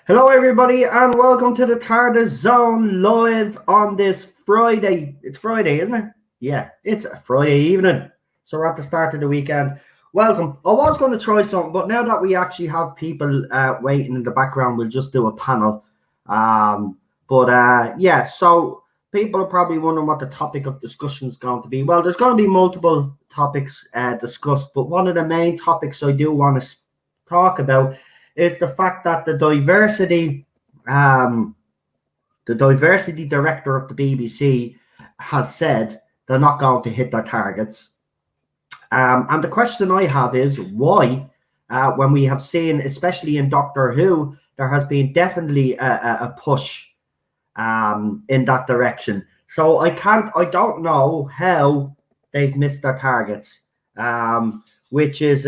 Hello, everybody, and welcome to the Tardis Zone live on this Friday. It's Friday, isn't it? Yeah, it's a Friday evening. So we're at the start of the weekend. Welcome. I was going to try something, but now that we actually have people waiting in the background, we'll just do a panel. Yeah, so people are probably wondering what the topic of discussion is going to be. Well, there's going to be multiple topics discussed, but one of the main topics I do want to talk about is the fact that the diversity director of the BBC has said they're not going to hit their targets. And the question I have is why, when we have seen, especially in Doctor Who, there has been definitely a push in that direction. So I don't know how they've missed their targets, which is,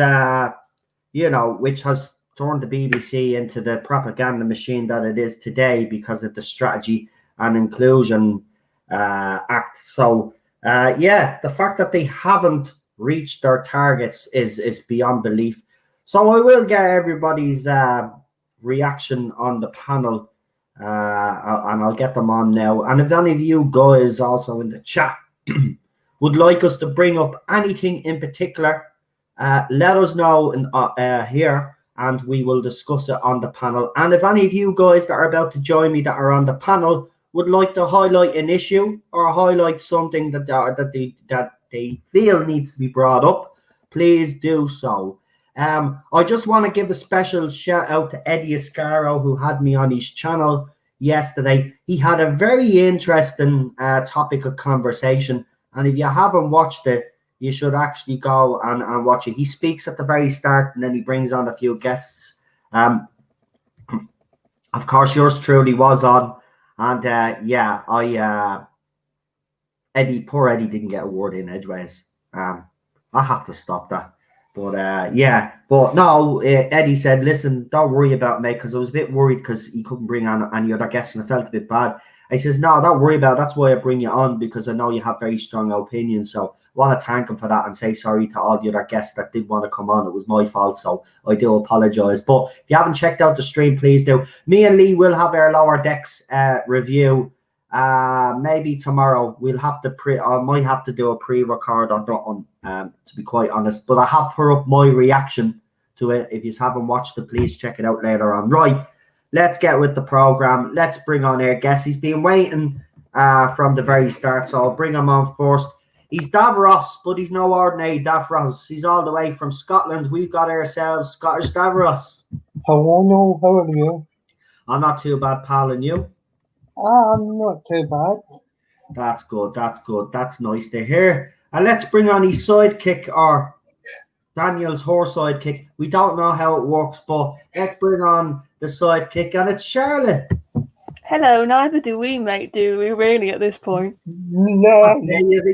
which has turned the BBC into the propaganda machine that it is today because of the Strategy and Inclusion Act. So, the fact that they haven't reached their targets is beyond belief. So I will get everybody's reaction on the panel, and I'll get them on now. And if any of you guys also in the chat would like us to bring up anything in particular, let us know here, and we will discuss it on the panel. And if any of you guys that are about to join me that are on the panel would like to highlight an issue or highlight something that they feel needs to be brought up, please do so. I just want to give a special shout out to Eddie Ascaro, who had me on his channel yesterday. He had a very interesting topic of conversation, and if you haven't watched it, you should actually go and watch it. He speaks at the very start, and then he brings on a few guests. Of course, yours truly was on, and poor Eddie didn't get a word in edgeways. I have to stop that. But Eddie said, listen, don't worry about me, because I was a bit worried because he couldn't bring on any other guests, and I felt a bit bad. He says, no, don't worry about it. That's why I bring you on, because I know you have very strong opinions. So I want to thank him for that and say sorry to all the other guests that did want to come on. It was my fault, so I do apologize. But if you haven't checked out the stream, please do. Me and Lee will have our Lower Decks review. Maybe tomorrow. I might have to do a pre-record on that one, to be quite honest. But I have put up my reaction to it. If you haven't watched it, please check it out later on. Right, let's get with the program. Let's bring on our guest. He's been waiting from the very start, so I'll bring him on first. He's Davros, but he's no ordinary Davros. He's all the way from Scotland. We've got ourselves Scottish Davros. Hello, how are you? I'm not too bad, pal, and you? I'm not too bad. That's good. That's nice to hear. And let's bring on his sidekick, or Daniel's horse sidekick. We don't know how it works, but let's bring on the sidekick, and it's Charlotte. Hello, neither do we, mate, do we really at this point? No.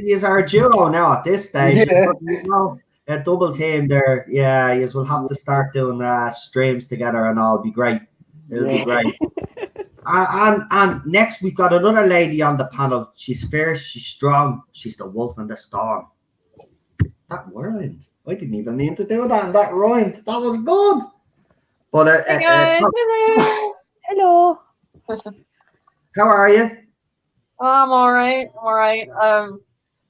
He's our duo now at this stage. Yeah. A double team there. Yeah, you will have to start doing streams together, and all be great. It'll be great. And next we've got another lady on the panel. She's fierce, she's strong, she's the wolf in the storm. That rhymed. I didn't even mean to do that, and that rhymed. That was good. But hey guys. Hello. How are you? I'm all right.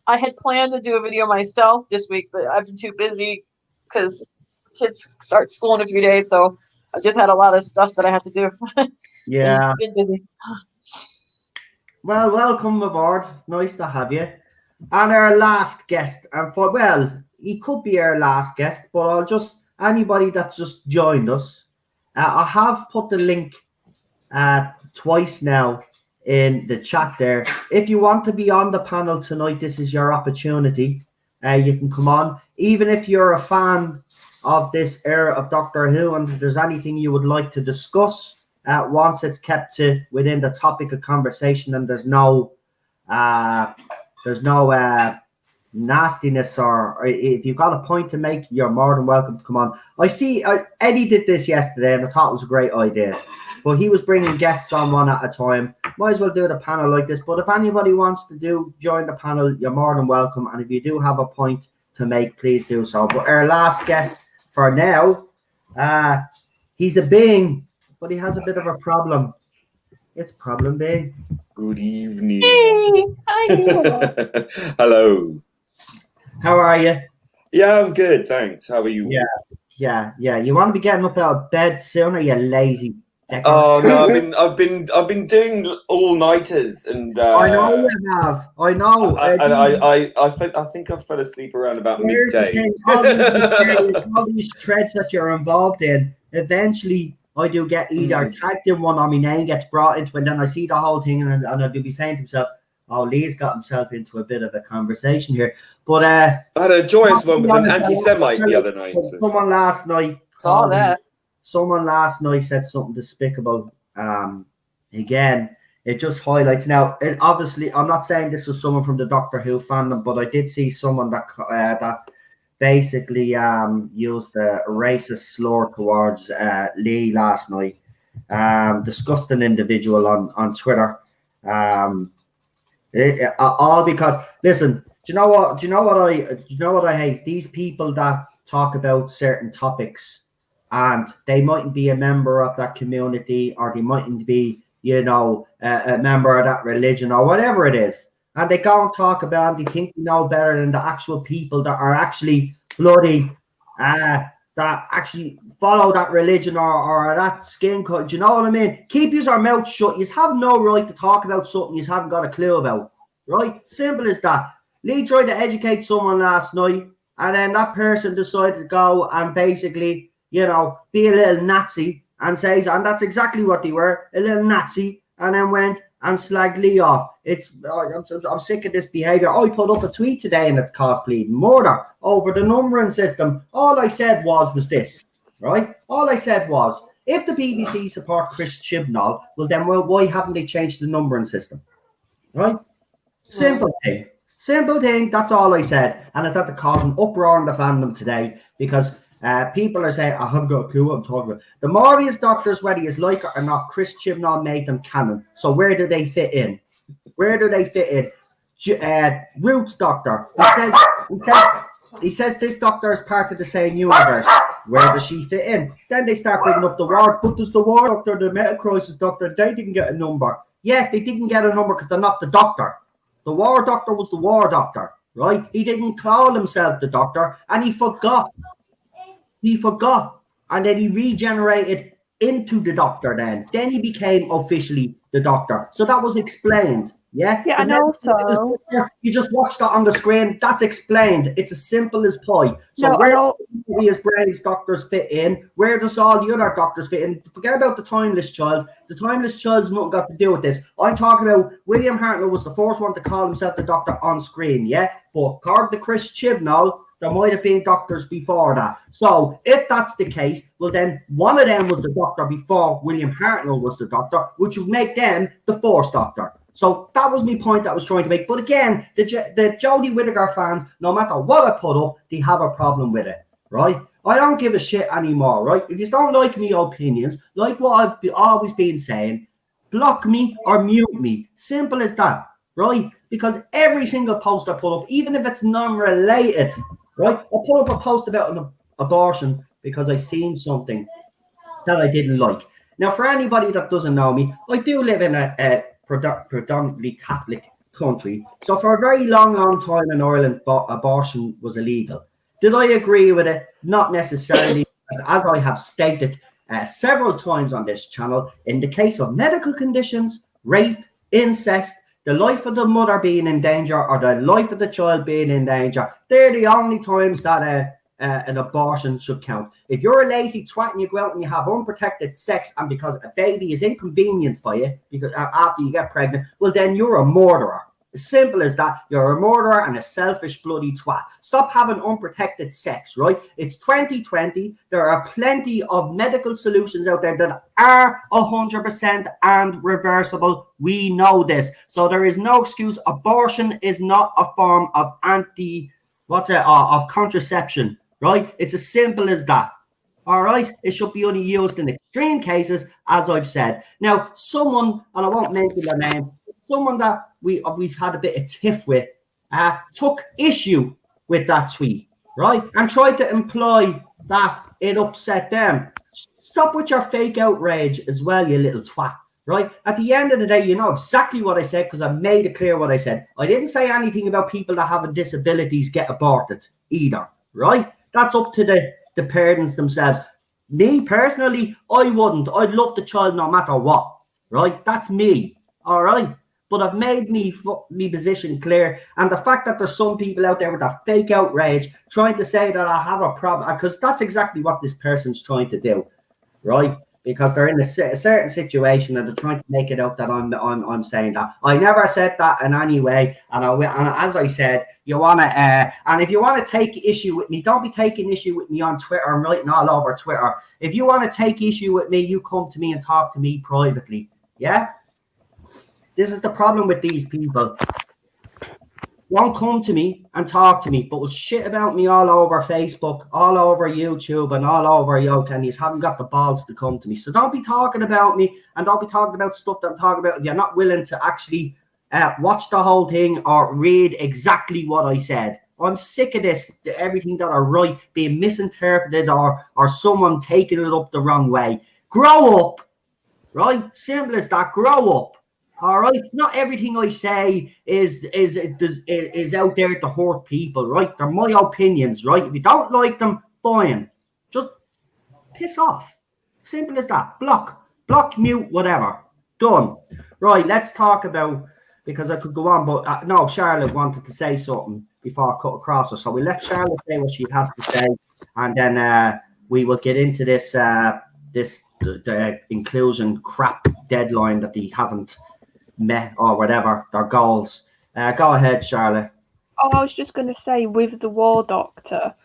I had planned to do a video myself this week, but I've been too busy because kids start school in a few days, so I just had a lot of stuff that I had to do. Yeah. Been busy. Well, welcome aboard. Nice to have you. And our last guest, he could be our last guest, but anybody that's just joined us, I have put the link twice now in the chat there. If you want to be on the panel tonight, this is your opportunity. You can come on. Even if you're a fan of this era of Doctor Who, and if there's anything you would like to discuss, once it's kept to within the topic of conversation, and there's no nastiness, or if you've got a point to make, you're more than welcome to come on. I see Eddie did this yesterday, and I thought it was a great idea, but he was bringing guests on one at a time. Might as well do the panel like this. But if anybody wants to join the panel, you're more than welcome, and if you do have a point to make, please do so. But our last guest for now, he's a being but he has a bit of a problem. It's problem big. Good evening. Hey, hi. Hello. How are you? Yeah, I'm good, thanks. How are you? Yeah. You want to be getting up out of bed sooner, you lazy dicker? Oh no, I've been doing all nighters, and I know you have. I know. I think I fell asleep around about Here's the midday. thing, all these threads that you're involved in, eventually I do get either tagged in one or my name gets brought into it, and then I see the whole thing and I'll be saying to myself, oh, Lee's got himself into a bit of a conversation here. But I had a joyous one with an anti-Semite the other night. So. Someone last night Saw that. Someone last night said something despicable. Again, it just highlights. Now, obviously, I'm not saying this was someone from the Doctor Who fandom, but I did see someone that that basically used a racist slur towards Lee last night. Disgusting individual on Twitter. All because, listen, do you know what I hate? These people that talk about certain topics, and they mightn't be a member of that community, or they mightn't be, a member of that religion or whatever it is. And they go and talk about, they think they know better than the actual people that are actually bloody, that actually follow that religion or that skin color. Do you know what I mean? Keep your mouth shut. You have no right to talk about something you haven't got a clue about. Right? Simple as that. Lee tried to educate someone last night, and then that person decided to go and basically, be a little Nazi and say, and that's exactly what they were, a little Nazi, and then went and slagged Lee off. I'm sick of this behavior. I put up a tweet today and it's cosplaying murder over the numbering system. All I said was this, right? All I said was, if the BBC support Chris Chibnall, well then why haven't they changed the numbering system? Right? Simple thing. That's all I said. And it's had to cause an uproar in the fandom today because people are saying, I haven't got a clue what I'm talking about. The Morbius Doctors, whether you like it or not, Chris Chibnall made them canon. So where do they fit in? Roots Doctor. He says this Doctor is part of the same universe. Where does she fit in? Then they start bringing up the War. But does the War Doctor, the Meta Crisis Doctor, they didn't get a number. Yeah, they didn't get a number because they're not the Doctor. The War Doctor was the War Doctor, right? He didn't call himself the Doctor, and he forgot. And then he regenerated into the Doctor then he became officially the Doctor. So that was explained. Yeah, and also you just watched that on the screen. That's explained. It's as simple as pie. So where do as Brady's Doctors fit in? Where does all the other Doctors fit in? Forget about the Timeless Child. The Timeless Child's nothing got to do with this. I'm talking about William Hartnell was the first one to call himself the Doctor on screen. Yeah, but according to Chris Chibnall, there might have been Doctors before that. So if that's the case, well then one of them was the Doctor before William Hartnell was the Doctor, which would make them the fourth Doctor. So that was my point that I was trying to make. But again, the Jodie Whittaker fans, no matter what I put up, they have a problem with it, right? I don't give a shit anymore, right? If you don't like my opinions, like what I've always been saying, block me or mute me. Simple as that, right? Because every single post I put up, even if it's non-related, right? I put up a post about an abortion because I seen something that I didn't like. Now, for anybody that doesn't know me, I do live in a predominantly Catholic country. So for a very long time in Ireland, abortion was illegal. Did I agree with it? Not necessarily. As I have stated several times on this channel, in the case of medical conditions, rape, incest, the life of the mother being in danger or the life of the child being in danger, they're the only times that an abortion should count. If you're a lazy twat and you go out and you have unprotected sex and because a baby is inconvenient for you because after you get pregnant, well then you're a murderer. As simple as that. You're a murderer and a selfish bloody twat. Stop having unprotected sex, right? It's 2020. There are plenty of medical solutions out there that are 100% and reversible. We know this. So there is no excuse. Abortion is not a form of of contraception, right? It's as simple as that. All right, it should be only used in extreme cases, as I've said. Now, someone, and I won't mention their name, someone that we've had a bit of tiff with, took issue with that tweet, right, and tried to imply that it upset them. stop with your fake outrage as well, you little twat. Right? At the end of the day, you know exactly what I said because I made it clear what I said. I didn't say anything about people that have disabilities get aborted either. Right? That's up to the parents themselves. Me personally, I wouldn't. I'd love the child no matter what. Right? That's me. All right? But I've made me position clear. And the fact that there's some people out there with that fake outrage trying to say that I have a problem, because that's exactly what this person's trying to do. Right? Because they're in a certain situation and they're trying to make it out that I'm saying that. I never said that in any way. And as I said, you want to, and if you want to take issue with me, don't be taking issue with me on Twitter and writing all over Twitter. If you want to take issue with me, you come to me and talk to me privately. Yeah? This is the problem with these people. Won't come to me and talk to me, but will shit about me all over Facebook, all over YouTube, and all over Yoke, and you haven't got the balls to come to me. So don't be talking about me, and don't be talking about stuff that I'm talking about if you're not willing to actually watch the whole thing or read exactly what I said. I'm sick of this, everything that I write being misinterpreted or someone taking it up the wrong way. Grow up, right? Simple as that. Grow up. All right, not everything I say is out there to hurt people, right? They're my opinions, right? If you don't like them, fine. Just piss off. Simple as that. Block, mute, whatever. Done. Right, let's talk about, because I could go on, but no, Charlotte wanted to say something before I cut across her. So we let Charlotte say what she has to say, and then we will get into this the inclusion crap deadline that they haven't met or whatever their goals. Go ahead, Charlotte. Oh, I was just going to say, with the War Doctor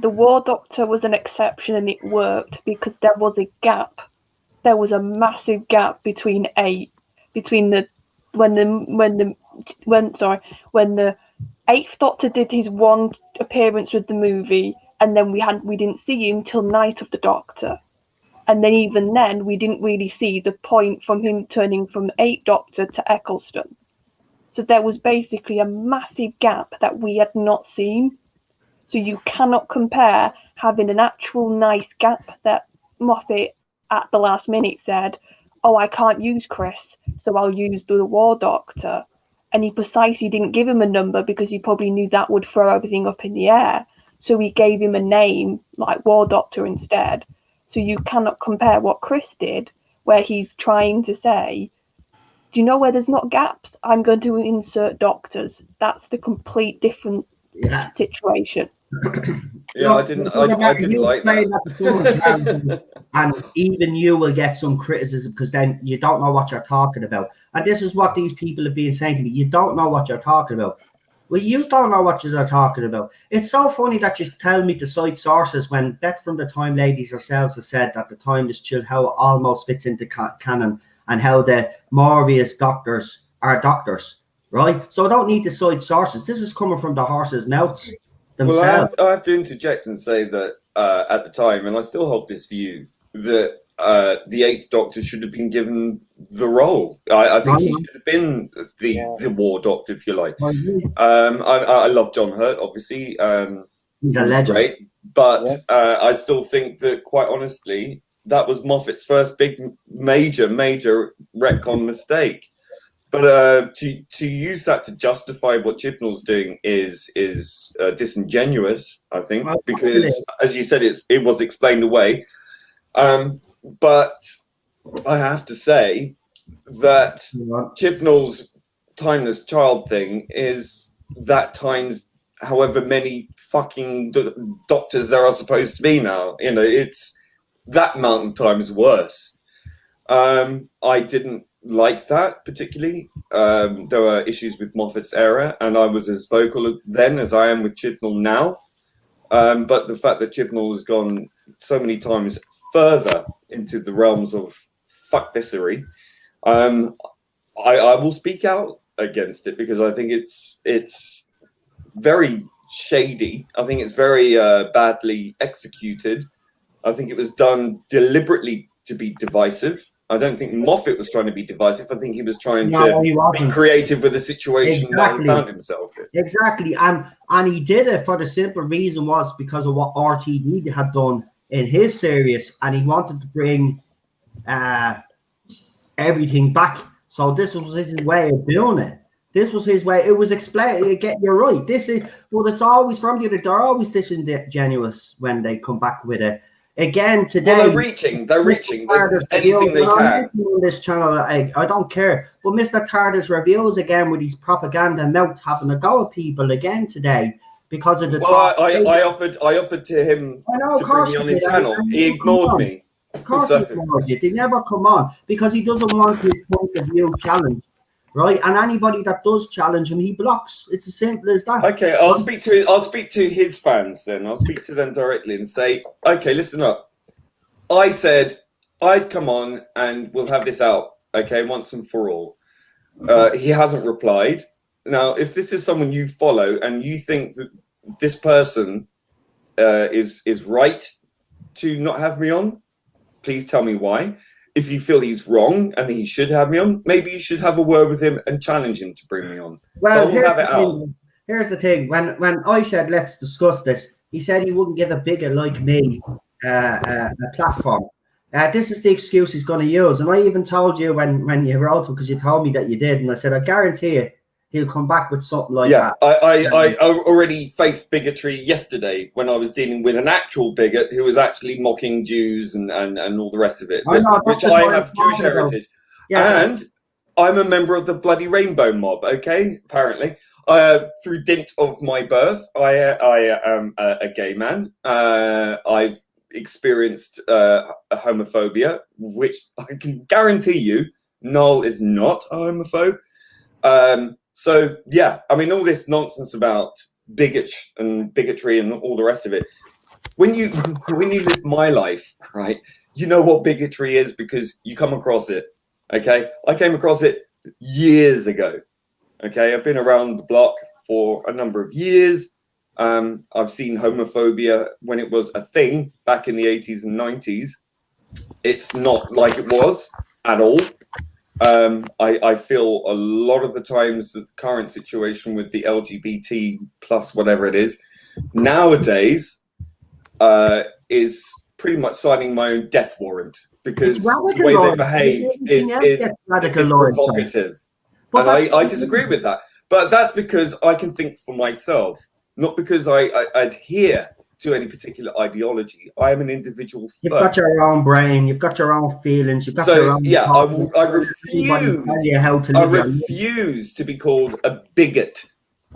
was an exception and it worked because there was a gap. There was a massive gap between the Eighth Doctor did his one appearance with the movie, and then we didn't see him till Night of the Doctor. And then even then, we didn't really see the point from him turning from Eighth Doctor to Eccleston. So there was basically a massive gap that we had not seen. So you cannot compare having an actual nice gap that Moffat at the last minute said, oh, I can't use Chris, so I'll use the War Doctor. And he precisely didn't give him a number because he probably knew that would throw everything up in the air. So he gave him a name like War Doctor instead. So you cannot compare what Chris did, where he's trying to say, do you know where there's not gaps? I'm going to insert doctors. That's the complete different situation. Yeah, I didn't like that. And even you will get some criticism because then you don't know what you're talking about. And this is what these people have been saying to me. You don't know what you're talking about. Well, you don't know what you're talking about. It's so funny that you tell me to cite sources when Beth from the Time ladies herself has said that the Timeless Chill, how it almost fits into canon and how the Morbius doctors are doctors, right? So I don't need to cite sources. This is coming from the horse's mouths themselves. Well, I have to interject and say that at the time, and I still hold this view, that the Eighth Doctor should have been given the role. I think he should have been the War Doctor, if you like. I love John Hurt, obviously. He's a legend. Great, but I still think that, quite honestly, that was Moffat's first big, major retcon mistake. But to use that to justify what Chibnall's doing is disingenuous, I think, because, as you said, it was explained away. But I have to say that Chibnall's Timeless Child thing is that times however many fucking doctors there are supposed to be now. You know, it's that amount of times worse. I didn't like that particularly. There were issues with Moffat's era, and I was as vocal then as I am with Chibnall now. But the fact that Chibnall has gone so many times further into the realms of fuckvissery, I will speak out against it because I think it's very shady. I think it's very badly executed. I think it was done deliberately to be divisive. I don't think Moffat was trying to be divisive. I think he was trying to be creative with the situation that he found himself in. Exactly, and he did it for the simple reason was because of what RTD had done in his series, and he wanted to bring everything back. So this was his way of doing it. This was his way. It was explained. You're right. This is, well, it's always from the other. They're always disingenuous when they come back with it. Again today. Well, they're reaching. There's anything they can. On this channel, I don't care. But Mr. Tardis reviews again with his propaganda mouth having a go at people again today because of the. Well, I offered to him to bring me on his channel. He ignored me. Of course, he ignored you. They never come on because he doesn't want his point of view challenged. Right, and anybody that does challenge him, he blocks. It's as simple as that. Okay, I'll speak to his fans then. I'll speak to them directly and say, okay, listen up. I said I'd come on and we'll have this out, okay, once and for all. He hasn't replied. Now, if this is someone you follow and you think that this person is right to not have me on, please tell me why. If you feel he's wrong and he should have me on, maybe you should have a word with him and challenge him to bring me on. Well, so we'll have it out. Here's the thing. When I said, let's discuss this, he said he wouldn't give a bigot like me a platform. This is the excuse he's going to use. And I even told you when you wrote him, because you told me that you did. And I said, I guarantee you, he'll come back with something like that. I already faced bigotry yesterday when I was dealing with an actual bigot who was actually mocking Jews and all the rest of it, which I have Jewish heritage. Yeah, and I'm a member of the bloody rainbow mob, okay, apparently. Through dint of my birth, I am a gay man. I've experienced homophobia, which I can guarantee you, Noel is not a homophobe. So yeah, I mean, all this nonsense about bigotry and all the rest of it. When you live my life, right, you know what bigotry is because you come across it. Okay, I came across it years ago. Okay, I've been around the block for a number of years. I've seen homophobia when it was a thing back in the 80s and 90s. It's not like it was at all. I feel a lot of the times the current situation with the LGBT plus whatever it is nowadays is pretty much signing my own death warrant because the way they behave is provocative. And I disagree with that. But that's because I can think for myself, not because I adhere to any particular ideology. I am an individual first. You've got your own brain. You've got your own feelings. You've got your own. Yeah, I refuse to be called a bigot.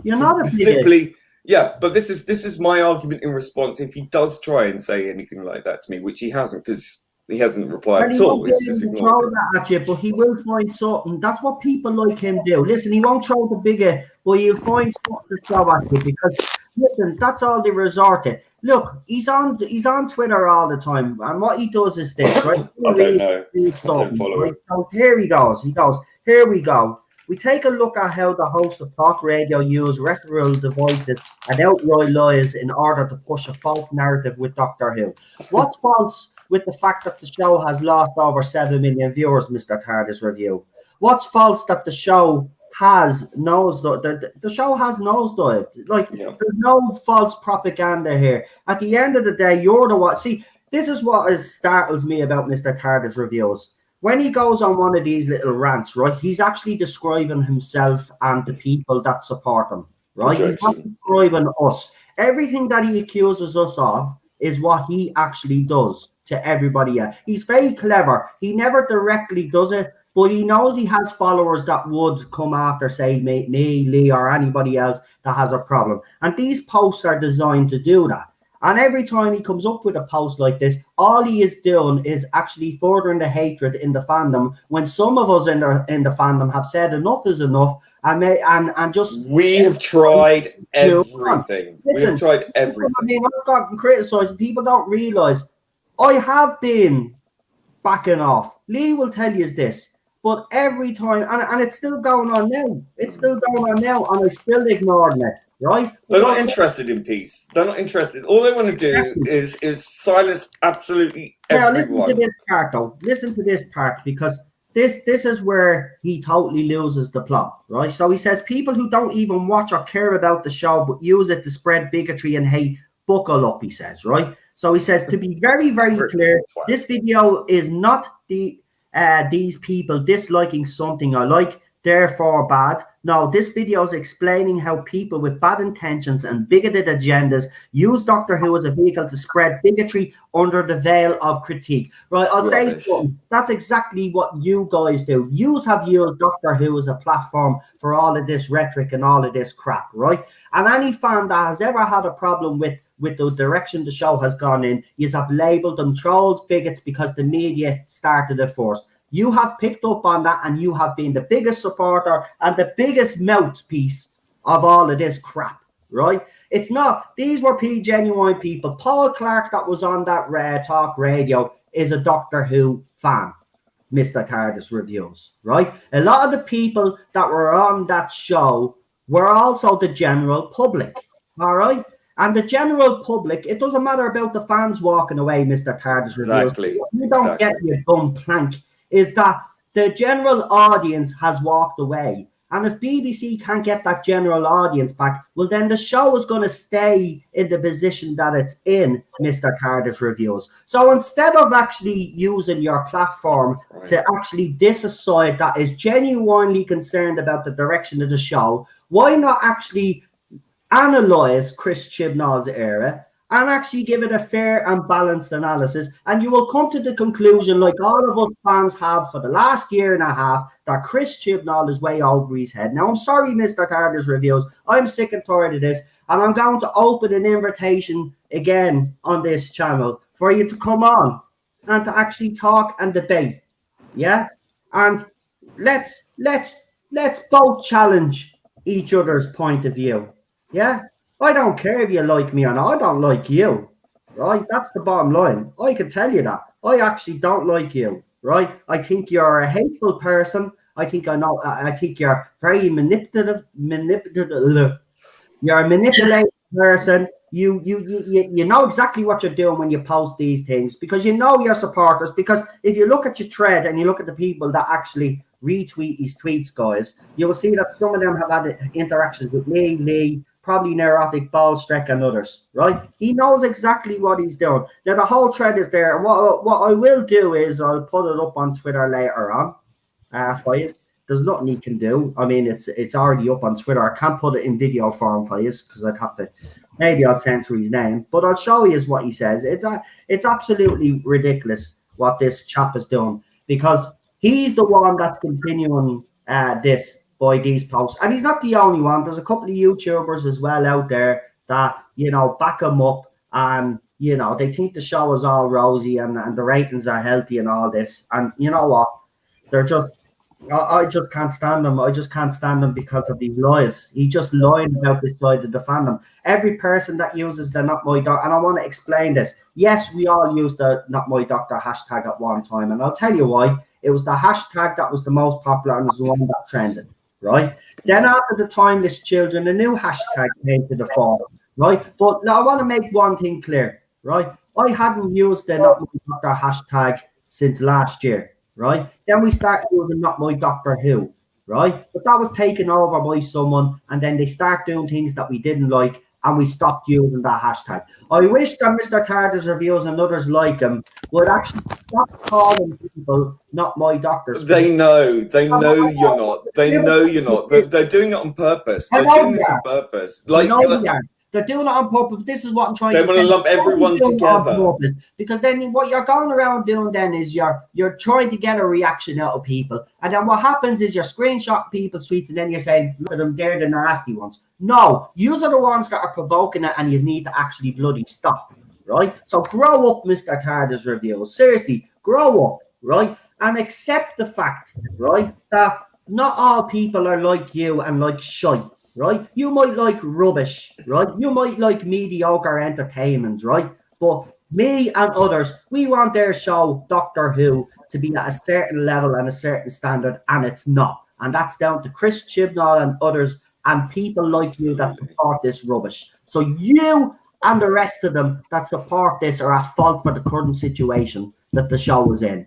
You're not a bigot. Simply, yeah. But this is my argument in response. If he does try and say anything like that to me, which he hasn't, because he hasn't replied at all. He's just throw that at you, but he will find something. That's what people like him do. Listen, he won't throw the bigot, but he'll find something to throw at you because. Listen, that's all they resort to. Look, he's on Twitter all the time, and what he does is this, right? I don't know. I don't follow it. So here he goes. He goes, here we go. We take a look at how the hosts of talk radio use rhetorical devices and outright lies in order to push a false narrative with Doctor Who. What's false with the fact that the show has lost over 7 million viewers, Mr. Tardis Review? What's false that the show has nosedived? The show has nosedived. Like, there's no false propaganda here. At the end of the day, you're the one. See, this is what startles me about Mr. Tardis Reviews. When he goes on one of these little rants, right, he's actually describing himself and the people that support him, right? He's not describing us. Everything that he accuses us of is what he actually does to everybody else. He's very clever. He never directly does it, but he knows he has followers that would come after, say, me, Lee, or anybody else that has a problem. And these posts are designed to do that. And every time he comes up with a post like this, all he is doing is actually furthering the hatred in the fandom, when some of us in the fandom have said enough is enough, and just... We have tried everything. Listen, we have tried everything. I mean, I've gotten criticised. People don't realise I have been backing off. Lee will tell you this. But every time, and it's still going on now. It's still going on now, and I'm still ignoring it, right? They're not interested in peace. They're not interested. All they want to do is silence absolutely everyone. Now, listen to this part, though. Listen to this part, because this is where he totally loses the plot, right? So he says, people who don't even watch or care about the show, but use it to spread bigotry and hate, buckle up, he says, right? So he says, to be very, very clear, this video is not these people disliking something I like, therefore bad. No, this video is explaining how people with bad intentions and bigoted agendas use Doctor Who as a vehicle to spread bigotry under the veil of critique. Right, I'll say something. That's exactly what you guys do. You have used Doctor Who as a platform for all of this rhetoric and all of this crap, right? And any fan that has ever had a problem with the direction the show has gone in, you have labelled them trolls, bigots, because the media started it first. You have picked up on that, and you have been the biggest supporter and the biggest mouthpiece of all of this crap, right? It's not. These were genuine people. Paul Clark, that was on that talk radio, is a Doctor Who fan. Mr. Tardis reviews, right? A lot of the people that were on that show were also the general public, all right? And the general public, it doesn't matter about the fans walking away, Mr. Tardis reviews. You don't get your dumb plank. Is that the general audience has walked away. And if BBC can't get that general audience back, well, then the show is going to stay in the position that it's in, Mr. Tardis reviews. So instead of actually using your platform to actually decide that is genuinely concerned about the direction of the show, why not actually analyze Chris Chibnall's era and actually give it a fair and balanced analysis, and you will come to the conclusion, like all of us fans have for the last year and a half, that Chris Chibnall is way over his head. Now, I'm sorry, Mr. Tardis reviews. I'm sick and tired of this, and I'm going to open an invitation again on this channel for you to come on and to actually talk and debate. Yeah? And let's both challenge each other's point of view. Yeah? I don't care if you like me or not. I don't like you, right? That's the bottom line. I can tell you that. I actually don't like you, right? I think you're a hateful person. I think you're very manipulative. You're a manipulative person. You know exactly what you're doing when you post these things, because you know your supporters. Because if you look at your thread and you look at the people that actually retweet his tweets, guys, you will see that some of them have had interactions with me, Lee, probably Neurotic, Ballstreck, and others, right? He knows exactly what he's doing. Now, the whole thread is there. What I will do is I'll put it up on Twitter later on. There's nothing he can do. I mean, it's already up on Twitter. I can't put it in video form for you because I'd have to. Maybe I'll censor his name, but I'll show you what he says. It's absolutely ridiculous what this chap is doing, because he's the one that's continuing this by these posts, and he's not the only one. There's a couple of YouTubers as well out there that, you know, back him up, and you know, they think the show is all rosy and the ratings are healthy and all this. And you know what? They're just, I just can't stand them. I just can't stand them because of these lies. He just lying about this side of the fandom. Every person that uses the Not My Doctor, and I want to explain this. Yes, we all use the Not My Doctor hashtag at one time, and I'll tell you why. It was the hashtag that was the most popular and was the one that trended. Right? Then after the Timeless Children, a new hashtag came to the fore, right? But now I want to make one thing clear, right? I hadn't used the Not My Doctor hashtag since last year, right? Then we started using Not My Doctor Who, right? But that was taken over by someone, and then they start doing things that we didn't like, and we stopped using that hashtag. I wish that Mr. Tardis reviews and others like him would actually stop calling people Not My Doctors. They know you're not. They know you're not. They're doing it on purpose. They're doing this on purpose. They're doing it on purpose. This is what I'm trying to say. They want to lump everyone together. Because then what you're going around doing then is you're trying to get a reaction out of people. And then what happens is you're screenshot people's tweets and then you're saying, look at them, they're the nasty ones. No, yous are the ones that are provoking it, and you need to actually bloody stop, right? So grow up, Mr. Tardis reviews. Seriously, grow up, right? And accept the fact, right, that not all people are like you and like shite. Right? You might like rubbish, right? You might like mediocre entertainment, right? But me and others, we want their show, Doctor Who, to be at a certain level and a certain standard, and it's not. And that's down to Chris Chibnall and others and people like you that support this rubbish. So you and the rest of them that support this are at fault for the current situation that the show is in.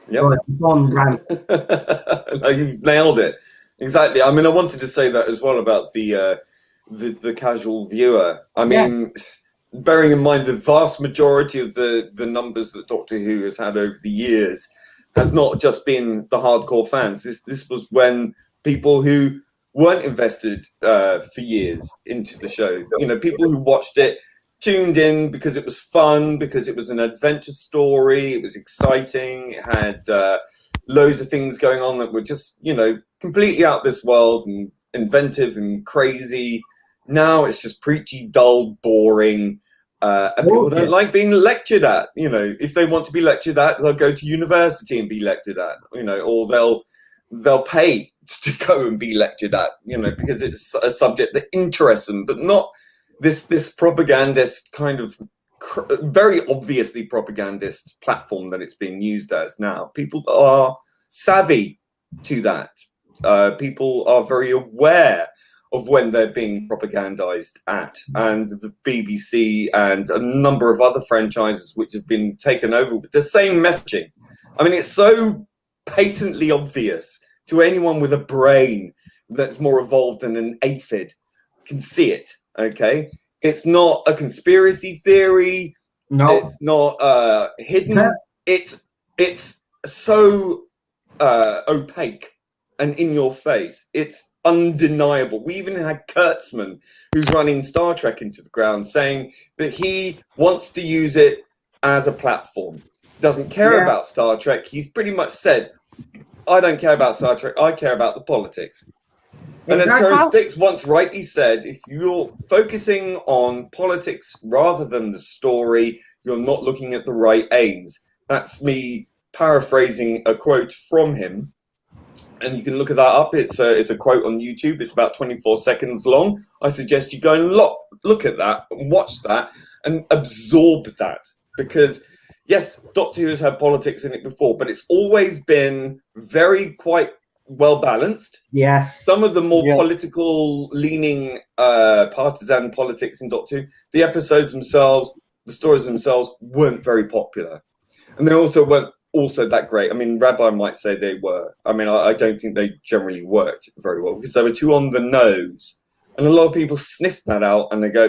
Yep. So you've nailed it. Exactly. I mean, I wanted to say that as well about the casual viewer. I mean, bearing in mind the vast majority of the numbers that Doctor Who has had over the years has not just been the hardcore fans. This was when people who weren't invested for years into the show, you know, people who watched it, tuned in because it was fun, because it was an adventure story, it was exciting, it had loads of things going on that were just, you know, completely out of this world and inventive and crazy. Now it's just preachy, dull, boring, and people don't like being lectured at. You know, if they want to be lectured at, they'll go to university and be lectured at, you know, or they'll pay to go and be lectured at, you know, because it's a subject that interests them, but not this propagandist kind of very obviously propagandist platform that it's being used as now. People are savvy to that. People are very aware of when they're being propagandized at, and the BBC and a number of other franchises which have been taken over with the same messaging. I mean, it's so patently obvious to anyone with a brain that's more evolved than an aphid can see it. Okay, it's not a conspiracy theory. No, it's not hidden. It's so opaque and in your face. It's undeniable. We even had Kurtzman, who's running Star Trek into the ground, saying that he wants to use it as a platform. Doesn't care about Star Trek. He's pretty much said, I don't care about Star Trek, I care about the politics. And as Terrence Dix once rightly said, if you're focusing on politics rather than the story, you're not looking at the right aims. That's me paraphrasing a quote from him. And you can look at that up. It's a quote on YouTube. It's about 24 seconds long. I suggest you go and look at that, and watch that, and absorb that. Because, yes, Doctor Who has had politics in it before, but it's always been quite well balanced. Yes. Some of the more political leaning partisan politics in Doctor Who, the episodes themselves, the stories themselves weren't very popular. And they also weren't also that great. I mean, Rabbi might say they were. I mean, I don't think they generally worked very well because they were too on the nose. And a lot of people sniffed that out and they go,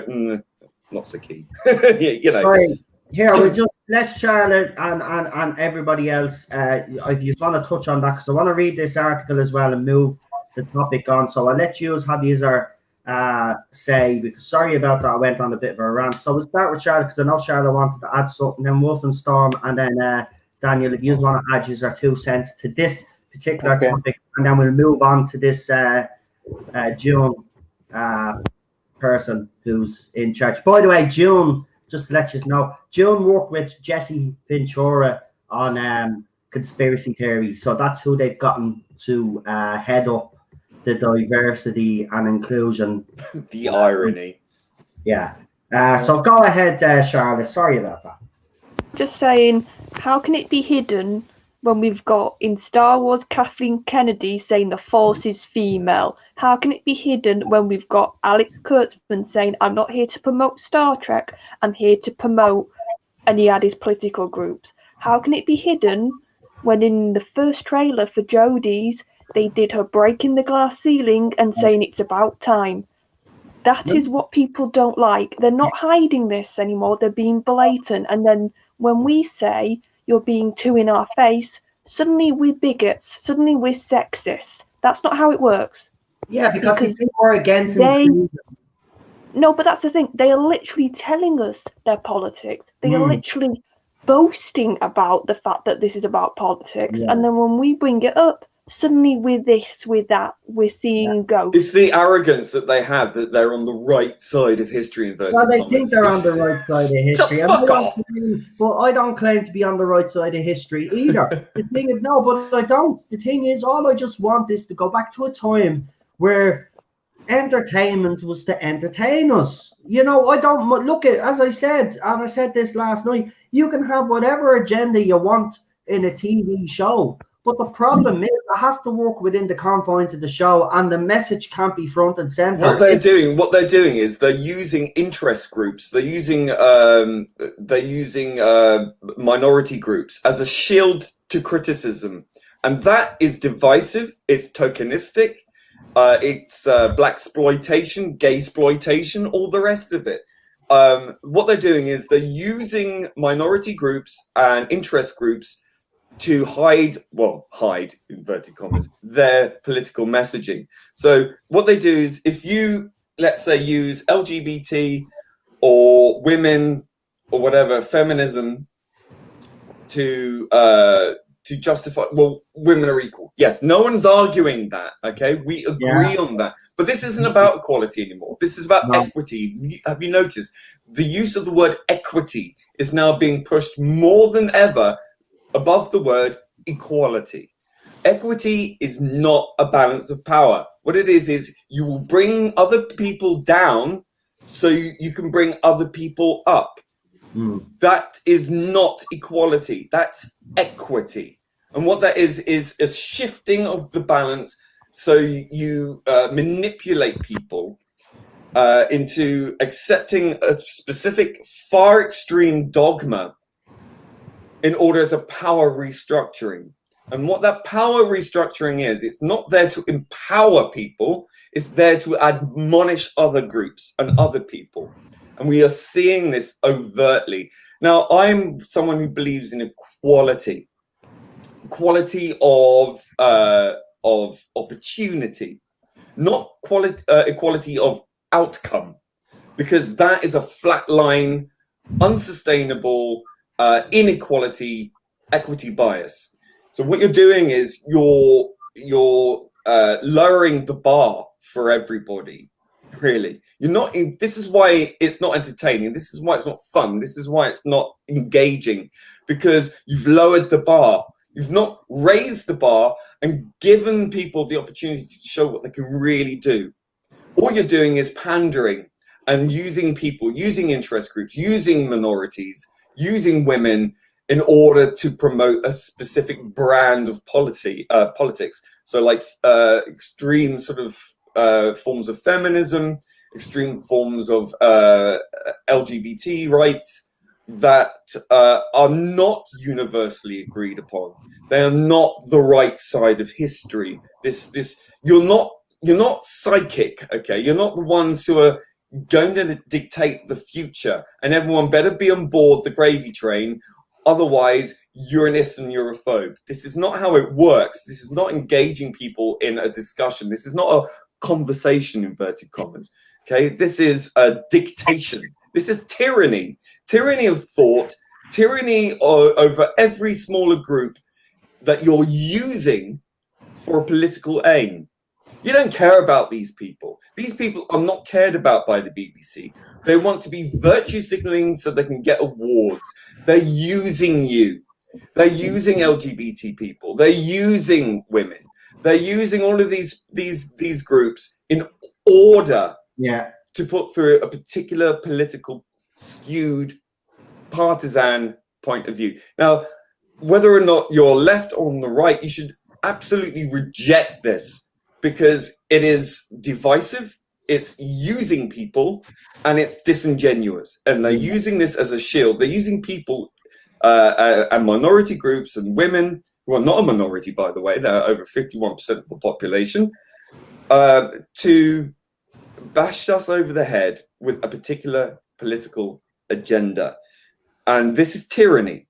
not so keen. You know. Right. Here, we just let's Charlotte and everybody else. If you want to touch on that, because I want to read this article as well and move the topic on. So I'll let you have user say, because sorry about that, I went on a bit of a rant. So we'll start with Charlotte because I know Charlotte wanted to add something, then Wolfenstorm, and then Daniel, if you want to add your 2 cents to this particular topic, and then we'll move on to this June person who's in charge. By the way, June, just to let you know, June worked with Jesse Ventura on conspiracy theory. So that's who they've gotten to head up the diversity and inclusion. The irony. Yeah. So go ahead, Charlotte. Sorry about that. Just saying, how can it be hidden when we've got in Star Wars Kathleen Kennedy saying the Force is female? How can it be hidden when we've got Alex Kurtzman saying, I'm not here to promote Star Trek, I'm here to promote, and he had his political groups? How can it be hidden when in the first trailer for Jodie's, they did her breaking the glass ceiling and saying it's about time? That is what people don't like. They're not hiding this anymore. They're being blatant. And then when we say you're being too in our face, suddenly we're bigots. Suddenly we're sexist. That's not how it works. Yeah, because they are against No, but that's the thing. They are literally telling us their politics. They are literally boasting about the fact that this is about politics. Yeah. And then when we bring it up, suddenly with this, with that, we're seeing ghosts. It's the arrogance that they have that they're on the right side of history. Well, they think they're on the right side of history. Just fuck off. But I don't claim to be on the right side of history either. The thing is, no, but I don't. The thing is, all I just want is to go back to a time where entertainment was to entertain us. You know, I don't look at, as I said, and I said this last night, you can have whatever agenda you want in a TV show. But the problem is it has to work within the confines of the show, and the message can't be front and center. What they're doing is they're using interest groups. They're using minority groups as a shield to criticism, and that is divisive. It's tokenistic. It's black exploitation, gay exploitation, all the rest of it. what they're doing is they're using minority groups and interest groups to hide inverted commas, their political messaging. So what they do is, if you, let's say, use LGBT or women or whatever, feminism, to justify, well, women are equal. Yes, no one's arguing that, okay? We agree on that. But this isn't about equality anymore. This is about equity. Have you noticed the use of the word equity is now being pushed more than ever above the word equality? Equity is not a balance of power. What it is you will bring other people down so you can bring other people up. That is not equality. That's equity. And what that is a shifting of the balance. So you manipulate people into accepting a specific far extreme dogma in order as a power restructuring. And what that power restructuring is, it's not there to empower people, it's there to admonish other groups and other people. And we are seeing this overtly. Now, I'm someone who believes in equality of opportunity, not equality of outcome, because that is a flat line, unsustainable inequality, equity bias. So what you're doing is you're lowering the bar for everybody. Really, you're not. This is why it's not entertaining. This is why it's not fun. This is why it's not engaging, because you've lowered the bar. You've not raised the bar and given people the opportunity to show what they can really do. All you're doing is pandering and using people, using interest groups, using minorities, using women in order to promote a specific brand of politics. So like extreme sort of forms of feminism, extreme forms of LGBT rights that are not universally agreed upon. They are not the right side of history. You're not psychic, okay? You're not the ones who are going to dictate the future, and everyone better be on board the gravy train. Otherwise, you're an Europhobe. This is not how it works. This is not engaging people in a discussion. This is not a conversation, inverted commas. Okay, this is a dictation. This is tyranny of thought, tyranny over every smaller group that you're using for a political aim. You don't care about these people. These people are not cared about by the BBC. They want to be virtue signaling so they can get awards. They're using you. They're using LGBT people. They're using women. They're using all of these groups in order to put through a particular political skewed partisan point of view. Now, whether or not you're left or on the right, you should absolutely reject this, because it is divisive, it's using people, and it's disingenuous. And they're using this as a shield. They're using people and minority groups and women, who are not a minority, by the way, they're over 51% of the population, to bash us over the head with a particular political agenda. And this is tyranny.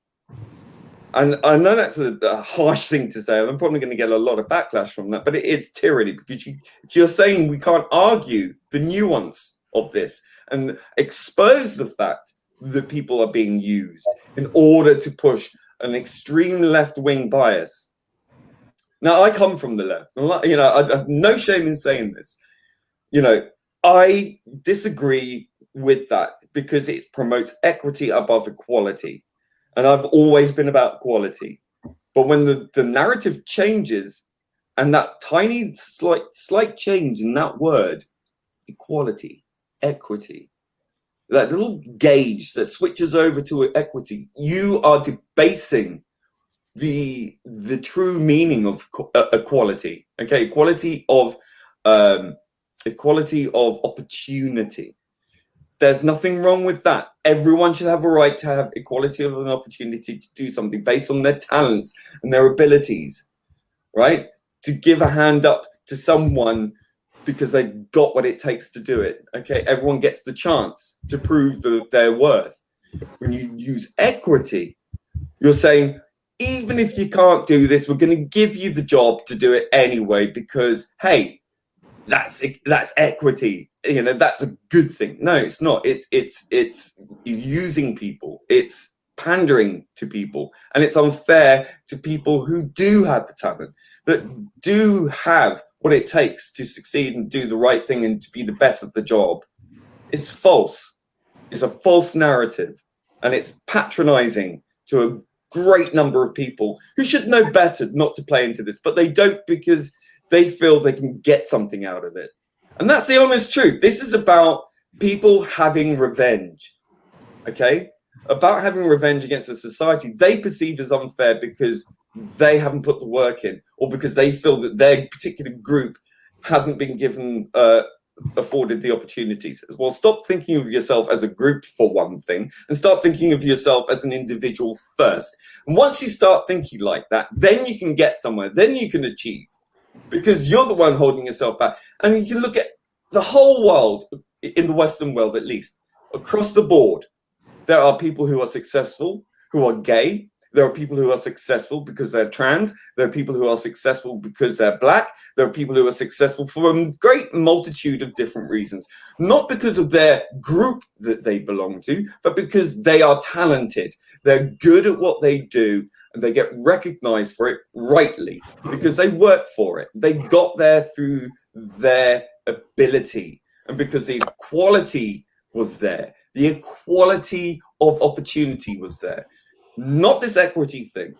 And I know that's a harsh thing to say, and I'm probably going to get a lot of backlash from that, but it's tyranny, because if you're saying we can't argue the nuance of this and expose the fact that people are being used in order to push an extreme left-wing bias. Now, I come from the left. You know, I have no shame in saying this. You know, I disagree with that because it promotes equity above equality. And I've always been about equality. But when the narrative changes, and that tiny slight change in that word, equality, equity, that little gauge that switches over to equity, you are debasing the true meaning of equality. Okay, equality of opportunity. There's nothing wrong with that. Everyone should have a right to have equality of an opportunity to do something based on their talents and their abilities, right? To give a hand up to someone because they've got what it takes to do it. Okay, everyone gets the chance to prove their worth. When you use equity, you're saying, even if you can't do this, we're going to give you the job to do it anyway, because hey, that's equity. You know, that's a good thing. No, it's not. It's using people. It's pandering to people, and it's unfair to people who do have the talent, that do have what it takes to succeed and do the right thing and to be the best at the job. It's false. It's a false narrative, and it's patronizing to a great number of people who should know better not to play into this, but they don't, because they feel they can get something out of it. And that's the honest truth. This is about people having revenge, okay? About having revenge against a society they perceive as unfair because they haven't put the work in, or because they feel that their particular group hasn't been given afforded the opportunities. Well, stop thinking of yourself as a group for one thing, and start thinking of yourself as an individual first. And once you start thinking like that, then you can get somewhere, then you can achieve, because you're the one holding yourself back. And you look at the whole world, in the Western world at least, across the board, there are people who are successful, who are gay. There are people who are successful because they're trans. There are people who are successful because they're black. There are people who are successful for a great multitude of different reasons. Not because of their group that they belong to, but because they are talented. They're good at what they do, and they get recognized for it rightly because they work for it. They got there through their ability, and because the equality was there. The equality of opportunity was there. Not this equity thing,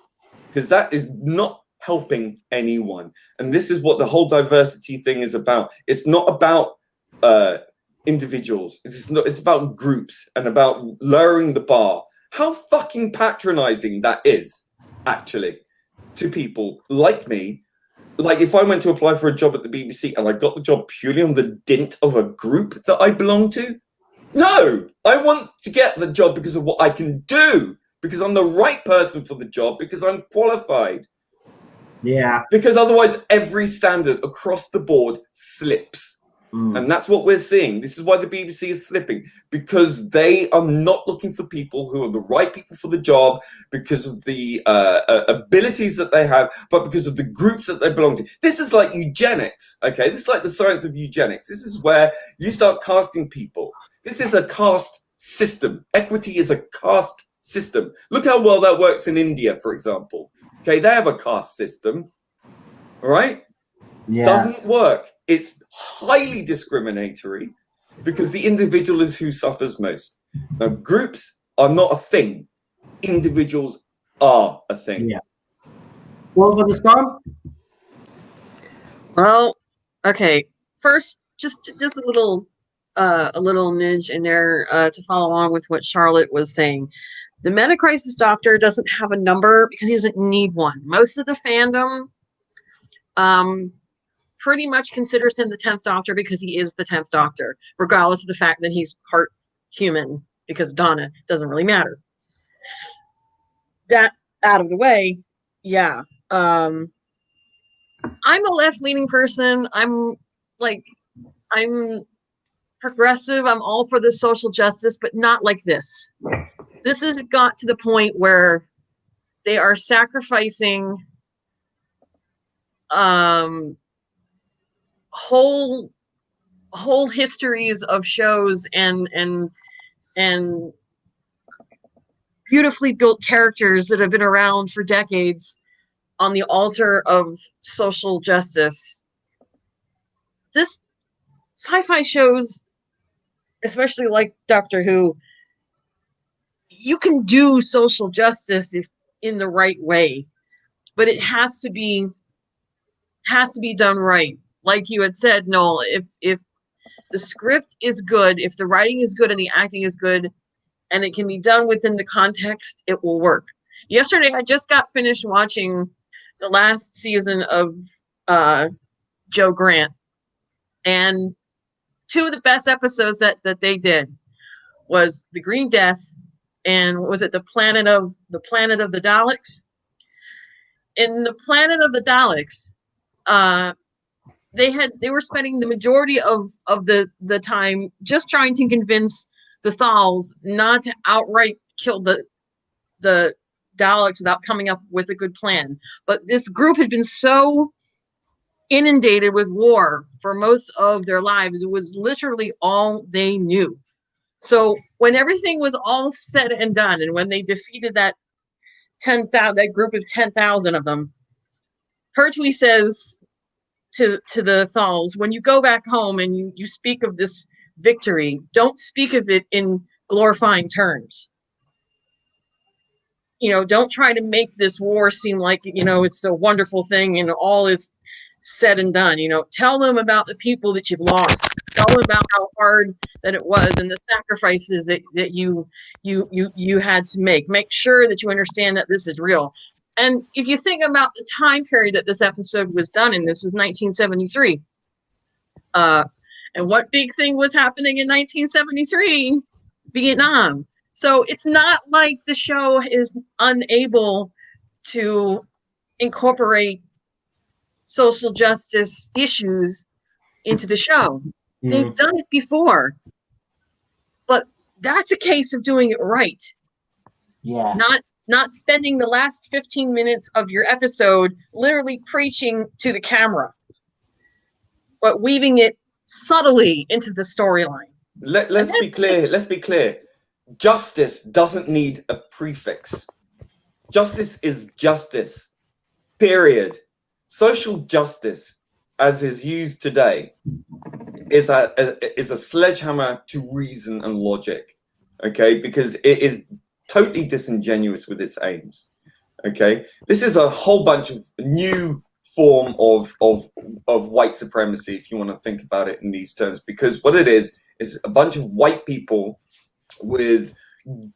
because that is not helping anyone. And this is what the whole diversity thing is about. It's not about individuals. It's about groups and about lowering the bar. How fucking patronizing that is, actually, to people like me. Like, if I went to apply for a job at the BBC and I got the job purely on the dint of a group that I belong to, no, I want to get the job because of what I can do, because I'm the right person for the job, because I'm qualified. Yeah. Because otherwise every standard across the board slips. And that's what we're seeing. This is why the BBC is slipping, because they are not looking for people who are the right people for the job because of the abilities that they have, but because of the groups that they belong to. This is like eugenics, okay? This is like the science of eugenics. This is where you start casting people. This is a caste system. Equity is a caste system. Look how well that works in India, for example. Okay, they have a caste system, all right? Yeah. Doesn't work. It's highly discriminatory because the individual is who suffers most. Now, groups are not a thing. Individuals are a thing. Yeah. Well, for the storm? Well, okay. First, just a little nudge in there to follow along with what Charlotte was saying. The Metacrisis doctor doesn't have a number because he doesn't need one. Most of the fandom pretty much considers him the 10th Doctor because he is the 10th Doctor, regardless of the fact that he's part human, because Donna doesn't really matter. That out of the way, yeah. I'm a left-leaning person. I'm progressive. I'm all for the social justice, but not like this. This has got to the point where they are sacrificing whole histories of shows and beautifully built characters that have been around for decades on the altar of social justice. This sci-fi shows, especially like Doctor Who, you can do social justice in the right way, but it has to be done right. Like you had said, Noel, if the script is good, if the writing is good and the acting is good, and it can be done within the context, it will work. Yesterday, I just got finished watching the last season of Joe Grant, and two of the best episodes that they did was the Green Death, and was it the planet of the Daleks? In the planet of the Daleks, they were spending the majority of the time just trying to convince the Thals not to outright kill the Daleks without coming up with a good plan. But this group had been so inundated with war for most of their lives. It was literally all they knew. So when everything was all said and done, and when they defeated that group of 10,000 of them, Pertwee says to the Thals, when you go back home and you speak of this victory, don't speak of it in glorifying terms. Don't try to make this war seem like, it's a wonderful thing and all is said and done. Tell them about the people that you've lost. Tell them about how hard that it was and the sacrifices that you had to make. Make sure that you understand that this is real. And if you think about the time period that this episode was done in, this was 1973. And what big thing was happening in 1973? Vietnam. So it's not like the show is unable to incorporate social justice issues into the show. They've done it before. But that's a case of doing it right. Yeah. Not spending the last 15 minutes of your episode literally preaching to the camera, but weaving it subtly into the storyline. Let's be clear. Let's be clear. Justice doesn't need a prefix. Justice is justice. Period. Social justice, as is used today, is a sledgehammer to reason and logic. Okay, because it is totally disingenuous with its aims. Okay, this is a whole bunch of new form of white supremacy, if you want to think about it in these terms, because what it is a bunch of white people with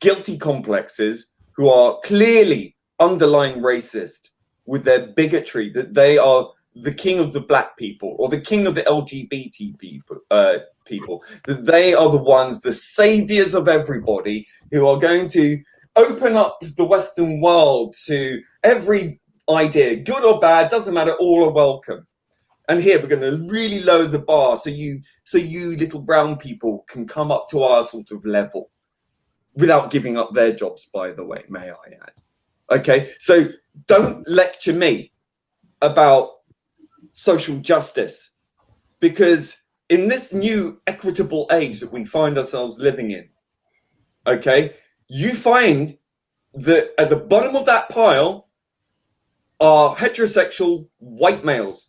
guilty complexes who are clearly underlying racist with their bigotry, that they are the king of the black people or the king of the LGBT people, that they are the ones, the saviors of everybody, who are going to open up the Western world to every idea, good or bad, doesn't matter, all are welcome. And here we're going to really lower the bar so you little brown people can come up to our sort of level without giving up their jobs, by the way, may I add. Okay, so don't lecture me about social justice, because in this new equitable age that we find ourselves living in, okay, you find that at the bottom of that pile are heterosexual white males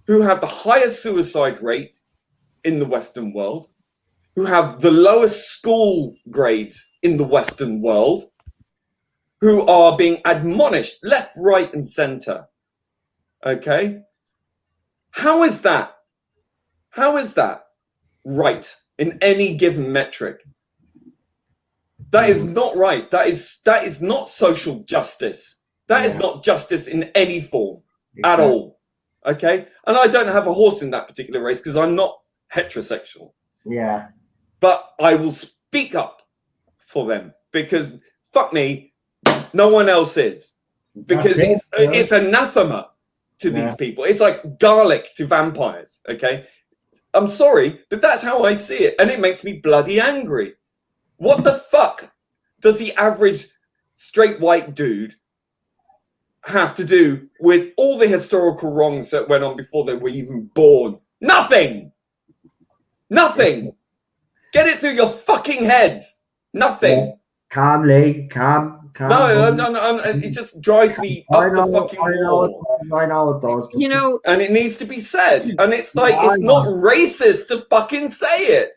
who have the highest suicide rate in the Western world, who have the lowest school grades in the Western world, who are being admonished left, right, and center. Okay? How is that? How is that right in any given metric? That is not right. That is not social justice. That is not justice in any form at all. Okay? And I don't have a horse in that particular race because I'm not heterosexual. Yeah. But I will speak up for them because fuck me, no one else is. Because it's anathema to these people. It's like garlic to vampires. Okay? I'm sorry, but that's how I see it. And it makes me bloody angry. What the fuck does the average straight white dude have to do with all the historical wrongs that went on before they were even born? Nothing. Nothing. Get it through your fucking heads. Nothing. Calmly, calm. No, it just drives me up the fucking wall. I know it does. You know, and it needs to be said. And it's like, it's not racist to fucking say it.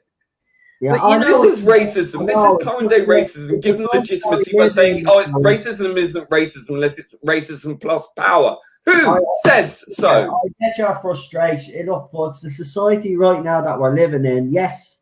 Yeah, but, this is racism. This is current day racism, given legitimacy by saying, racism isn't racism unless it's racism plus power. Who says so? Yeah, I get your frustration. Look, but it's the society right now that we're living in. Yes,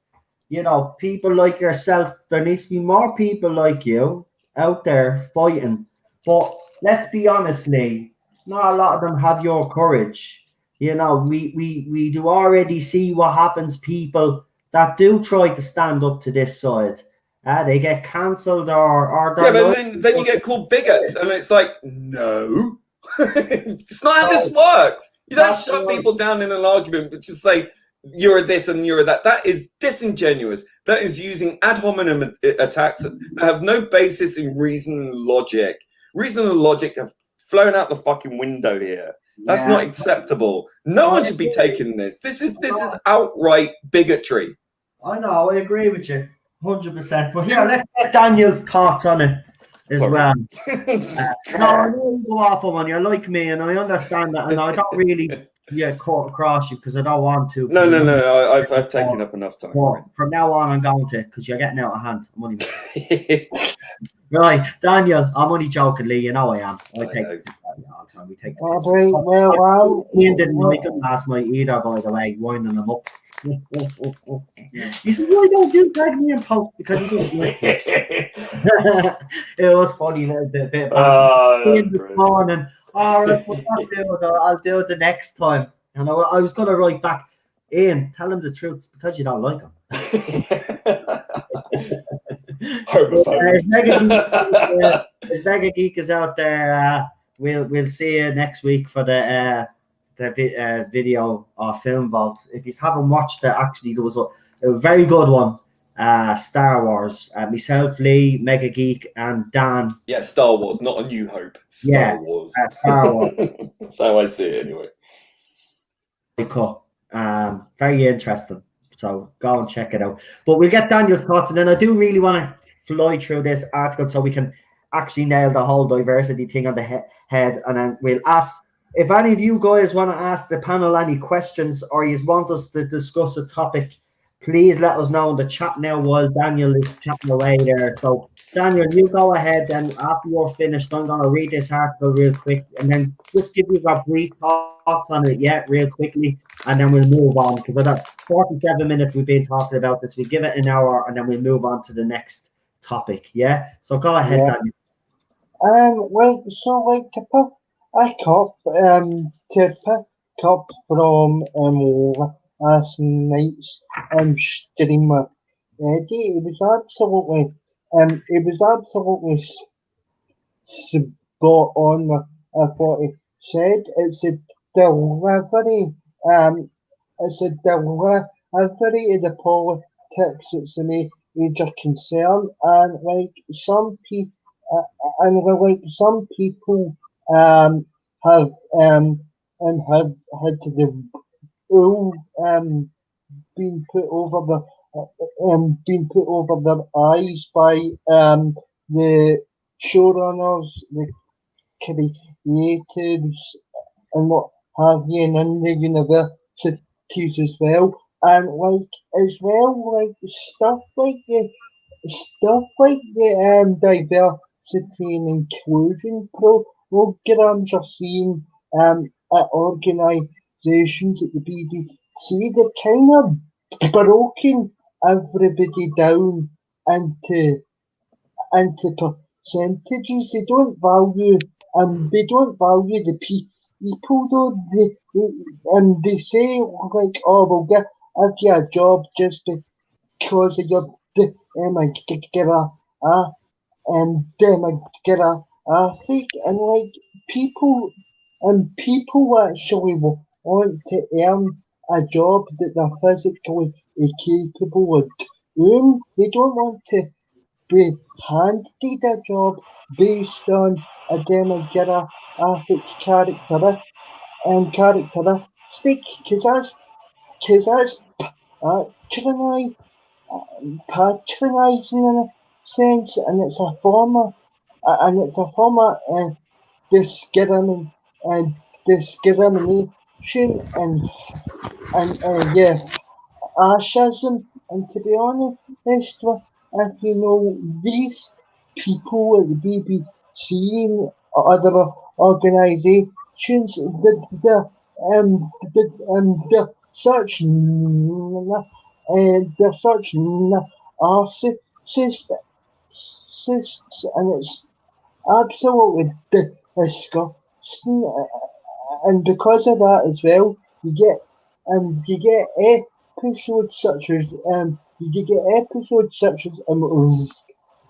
people like yourself, there needs to be more people like you out there fighting. But let's be honest, Lee, not a lot of them have your courage. We do already see what happens, people that do try to stand up to this side. They get cancelled or yeah, but then you get called bigots, and it's like, no. It's not how this works. You don't shut people down in an argument, but just say you're a this and you're a that. That is disingenuous. That is using ad hominem attacks that have no basis in reason and logic. Reason and logic have flown out the fucking window here. That's not acceptable. No one should be taking this. This is outright bigotry. I know, I agree with you 100%. But here, let's get Daniel's thoughts on it as well. No, I know you go off on you like me, and I understand that, and I don't really cut across you because I don't want to. No. I've taken up enough time. But from now on, I'm going to, because you're getting out of hand. I'm only right, Daniel. I'm only joking, Lee. You know I am. I take it all the time. We take the Ian didn't like him last night either, by the way, winding him up. He said, "Why don't you tag me in post?" Because he didn't like it. It was funny, a bit this morning. All right, I'll do it the next time. And I was going to write back, Ian, tell him the truth. It's because you don't like him. If Mega Geek is out there, we'll see you next week for the video or film vault. If you haven't watched it, actually there was a very good one, Star Wars. Myself, Lee, Mega Geek, and Dan. Yeah, Star Wars, not A New Hope. Star Wars. Star Wars. That's how I see it anyway. Very cool. Very interesting. So go and check it out. But we'll get Daniel's thoughts, and then I do really want to fly through this article so we can actually nail the whole diversity thing on the head, and then we'll ask if any of you guys want to ask the panel any questions or you want us to discuss a topic. Please let us know in the chat now while Daniel is chatting away there. So Daniel, you go ahead, and after you're finished, I'm going to read this article real quick and then just give you a brief thoughts on it, real quickly, and then we'll move on, because I got 47 minutes we've been talking about this. We give it an hour and then we'll move on to the next topic. So go ahead, Daniel. To pick up from last night's stream, Eddie, it was absolutely spot on with what he said. It's a delivery of the politics that's the major concern, and some people have had the rule been put over their eyes by the showrunners, the creatives, and what have you, and in the universities as well, and stuff like the diversity and inclusion programs are seen at organisations at the BBC. They're kind of broken everybody down into percentages. They don't value the people though. They say we'll give you a job just because of your demographic, and people actually want to earn a job that they're physically capable of doing. They don't want to be handed a job based on a demographic characteristic, because that's patronising in a sense, and it's a form of discrimination and fascism. And to be honest, if you know these people at the BBC and other organisations, they're such narcissists, and it's absolutely disgusting. And because of that as well, you get episodes such as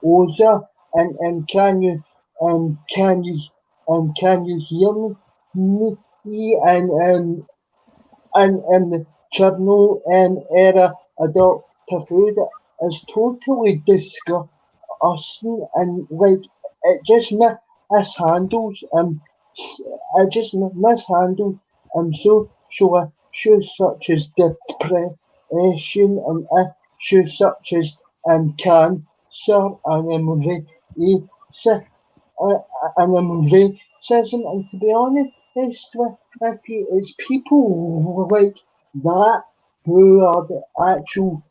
Oza, and can you hear me? and the Chernobyl era adopter food is totally disgusting, and like it just mishandles social issues such as depression and issues such as cancer and uh, racism. And to be honest with you, it's people like that who are the actual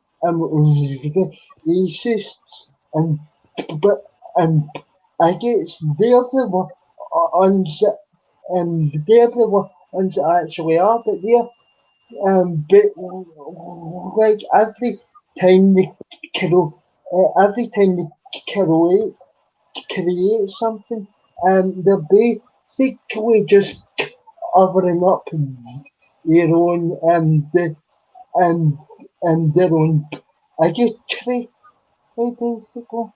racists but and I guess they're the ones they're the ones that actually are, but but like time they every time they create something, they're basically just covering up their own um their own bigotry, basically.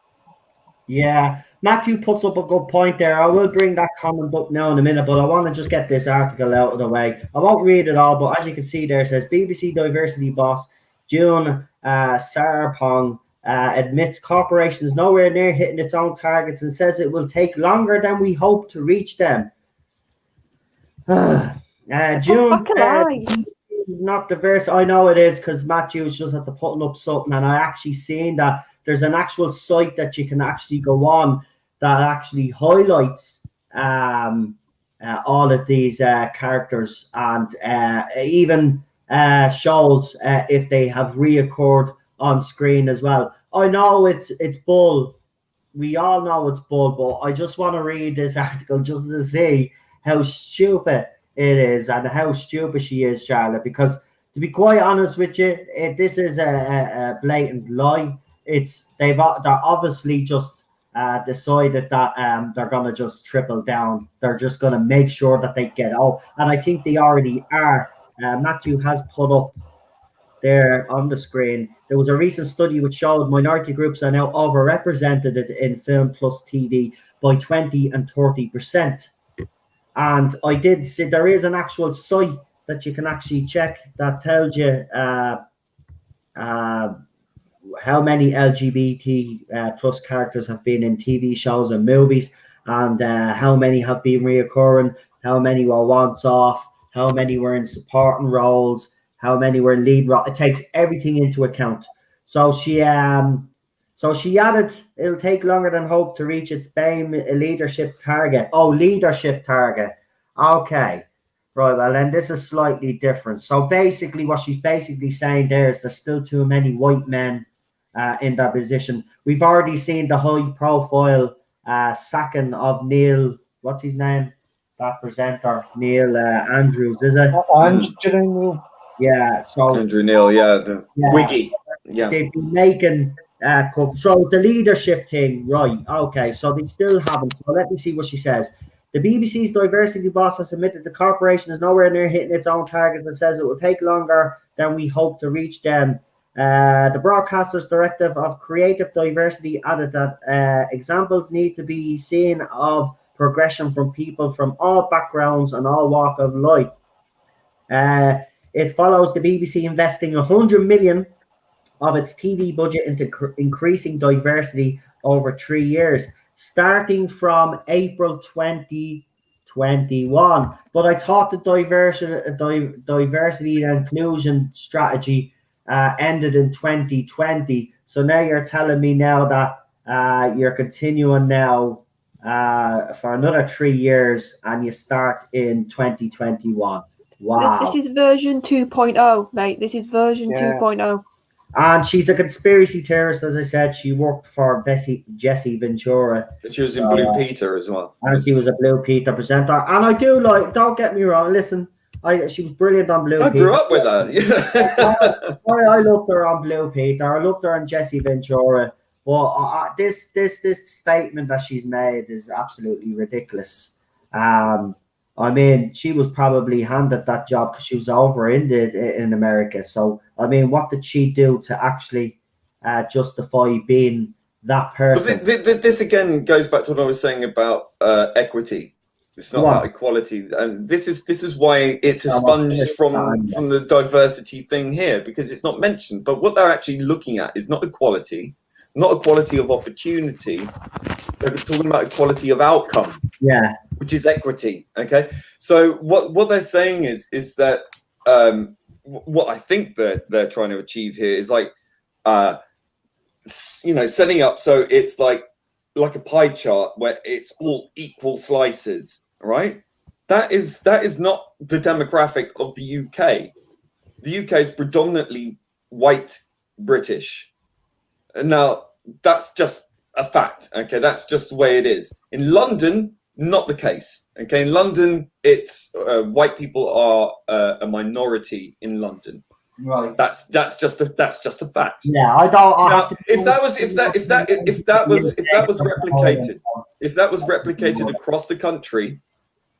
Yeah, Matthew puts up a good point there. I will bring that comment up now in a minute, but I want to just get this article out of the way. I won't read it all, but as you can see there, it says BBC diversity boss June Sarpong admits corporation is nowhere near hitting its own targets and says it will take longer than we hope to reach them. June not diverse. I know it is because Matthew's just had to putting up something, and I actually seen that there's an actual site that you can actually go on that actually highlights all of these characters and even shows if they have reoccurred on screen as well. I know it's bull. We all know it's bull, but I just want to read this article just to see how stupid it is and how stupid she is, Charlotte. Because to be quite honest with you, this is a blatant lie. They're obviously just decided that they're gonna just triple down. They're just gonna make sure that they get out, and I think they already are. Matthew has put up there on the screen. There was a recent study which showed minority groups are now overrepresented in film plus TV by 20 and 30%. And I did see there is an actual site that you can actually check that tells you how many LGBT plus characters have been in TV shows and movies, and how many have been reoccurring, how many were once off, how many were in supporting roles, how many were in lead role. It takes everything into account. So she added, it'll take longer than hope to reach its BAME leadership target. Oh, leadership target. Okay. Right, well, then this is slightly different. So basically what she's basically saying there is there's still too many white men in that position. We've already seen the high profile sacking of Neil, what's his name? That presenter, Neil Andrews, is it? Andrew Neil. Yeah, so Andrew Neil, the Wiggy. Yeah. They've been making so the leadership thing, right? Okay, so they still haven't. So let me see what she says. The BBC's diversity boss has admitted the corporation is nowhere near hitting its own target and says it will take longer than we hope to reach them. The broadcaster's directive of creative diversity added that examples need to be seen of progression from people from all backgrounds and all walk of life. It follows the BBC investing 100 million of its TV budget into increasing diversity over 3 years, starting from April 2021. But I thought the diversity and inclusion strategy ended in 2020. So now you're telling me now that you're continuing now for another 3 years and you start in 2021. Wow. This is version 2.0, mate. This is version 2.0. And she's a conspiracy theorist, as I said. She worked for Jesse Ventura. She was in Blue Peter as well. And she was a Blue Peter presenter. And I do don't get me wrong, listen, she was brilliant on Blue Peter. I grew up with her. I loved her on Blue Peter. I loved her on Jesse Ventura. But this statement that she's made is absolutely ridiculous. I mean, she was probably handed that job because she was over in America. So, I mean, what did she do to actually justify being that person? This again goes back to what I was saying about equity. It's not about equality, and this is why it's a sponge from the diversity thing here, because it's not mentioned. But what they're actually looking at is not equality, not equality of opportunity. They're talking about equality of outcome, which is equity. Okay, so what they're saying is that what I think they're trying to achieve here is like setting up so it's like a pie chart where it's all equal slices. Right, that is not the demographic of the UK. The UK is predominantly white British, and now that's just a fact. Okay, that's just the way it is. In London, not the case. Okay, in London, it's white people are a minority in London. Right. That's just a fact. Yeah, I don't. Now, if that was replicated across the country.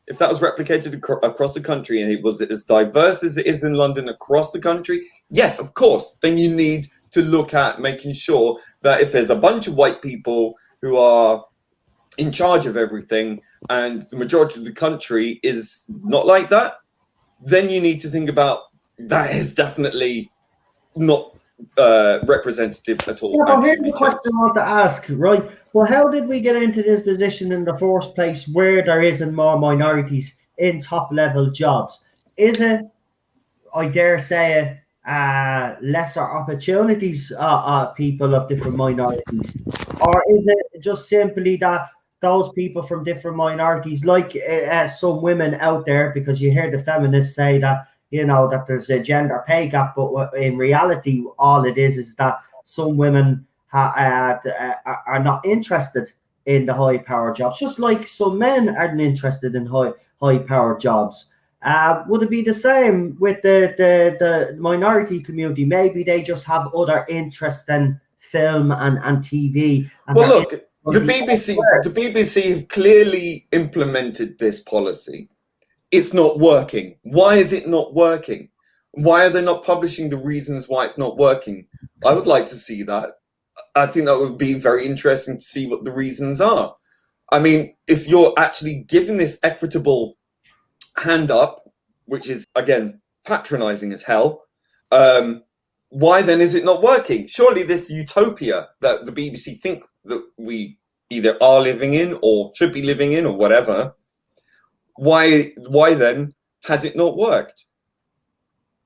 If that was replicated across the country and it was as diverse as it is in London across the country, yes, of course, then you need to look at making sure that if there's a bunch of white people who are in charge of everything and the majority of the country is not like that, then you need to think about that is definitely not representative at all. Yeah, but here's the question I want to ask, right? Well, how did we get into this position in the first place where there isn't more minorities in top-level jobs? Is it, I dare say, lesser opportunities people of different minorities? Or is it just simply that those people from different minorities, like some women out there, because you hear the feminists say that, that there's a gender pay gap, but in reality, all it is that some women are not interested in the high power jobs, just like some men aren't interested in high power jobs. Would it be the same with the minority community? Maybe they just have other interests than film and TV. Well, look, the BBC have clearly implemented this policy. It's not working. Why is it not working? Why are they not publishing the reasons why it's not working? I would like to see that. I think that would be very interesting to see what the reasons are. I mean, if you're actually giving this equitable hand up, which is, again, patronizing as hell, why then is it not working? Surely this utopia that the BBC think that we either are living in or should be living in or whatever, why then has it not worked?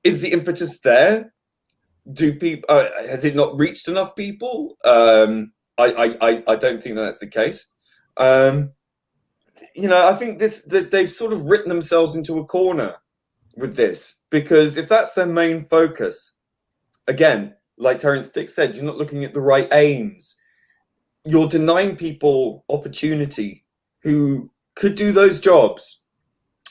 Is the impetus there? Do people has it not reached enough people? I don't think that's the case. I think that they've sort of written themselves into a corner with this, because if that's their main focus, again, like Terence Dick said, you're not looking at the right aims. You're denying people opportunity who could do those jobs,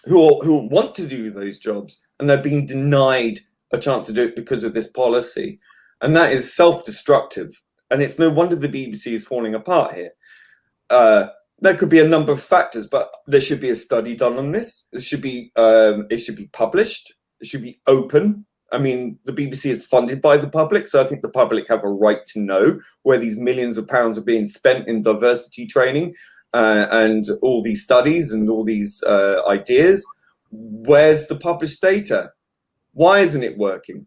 who want to do those jobs, and they're being denied a chance to do it because of this policy. And that is self-destructive. And it's no wonder the BBC is falling apart here. There could be a number of factors, but there should be a study done on this. It should be published. It should be open. I mean, the BBC is funded by the public, so I think the public have a right to know where these millions of pounds are being spent in diversity training and all these studies and all these ideas. Where's the published data? Why isn't it working?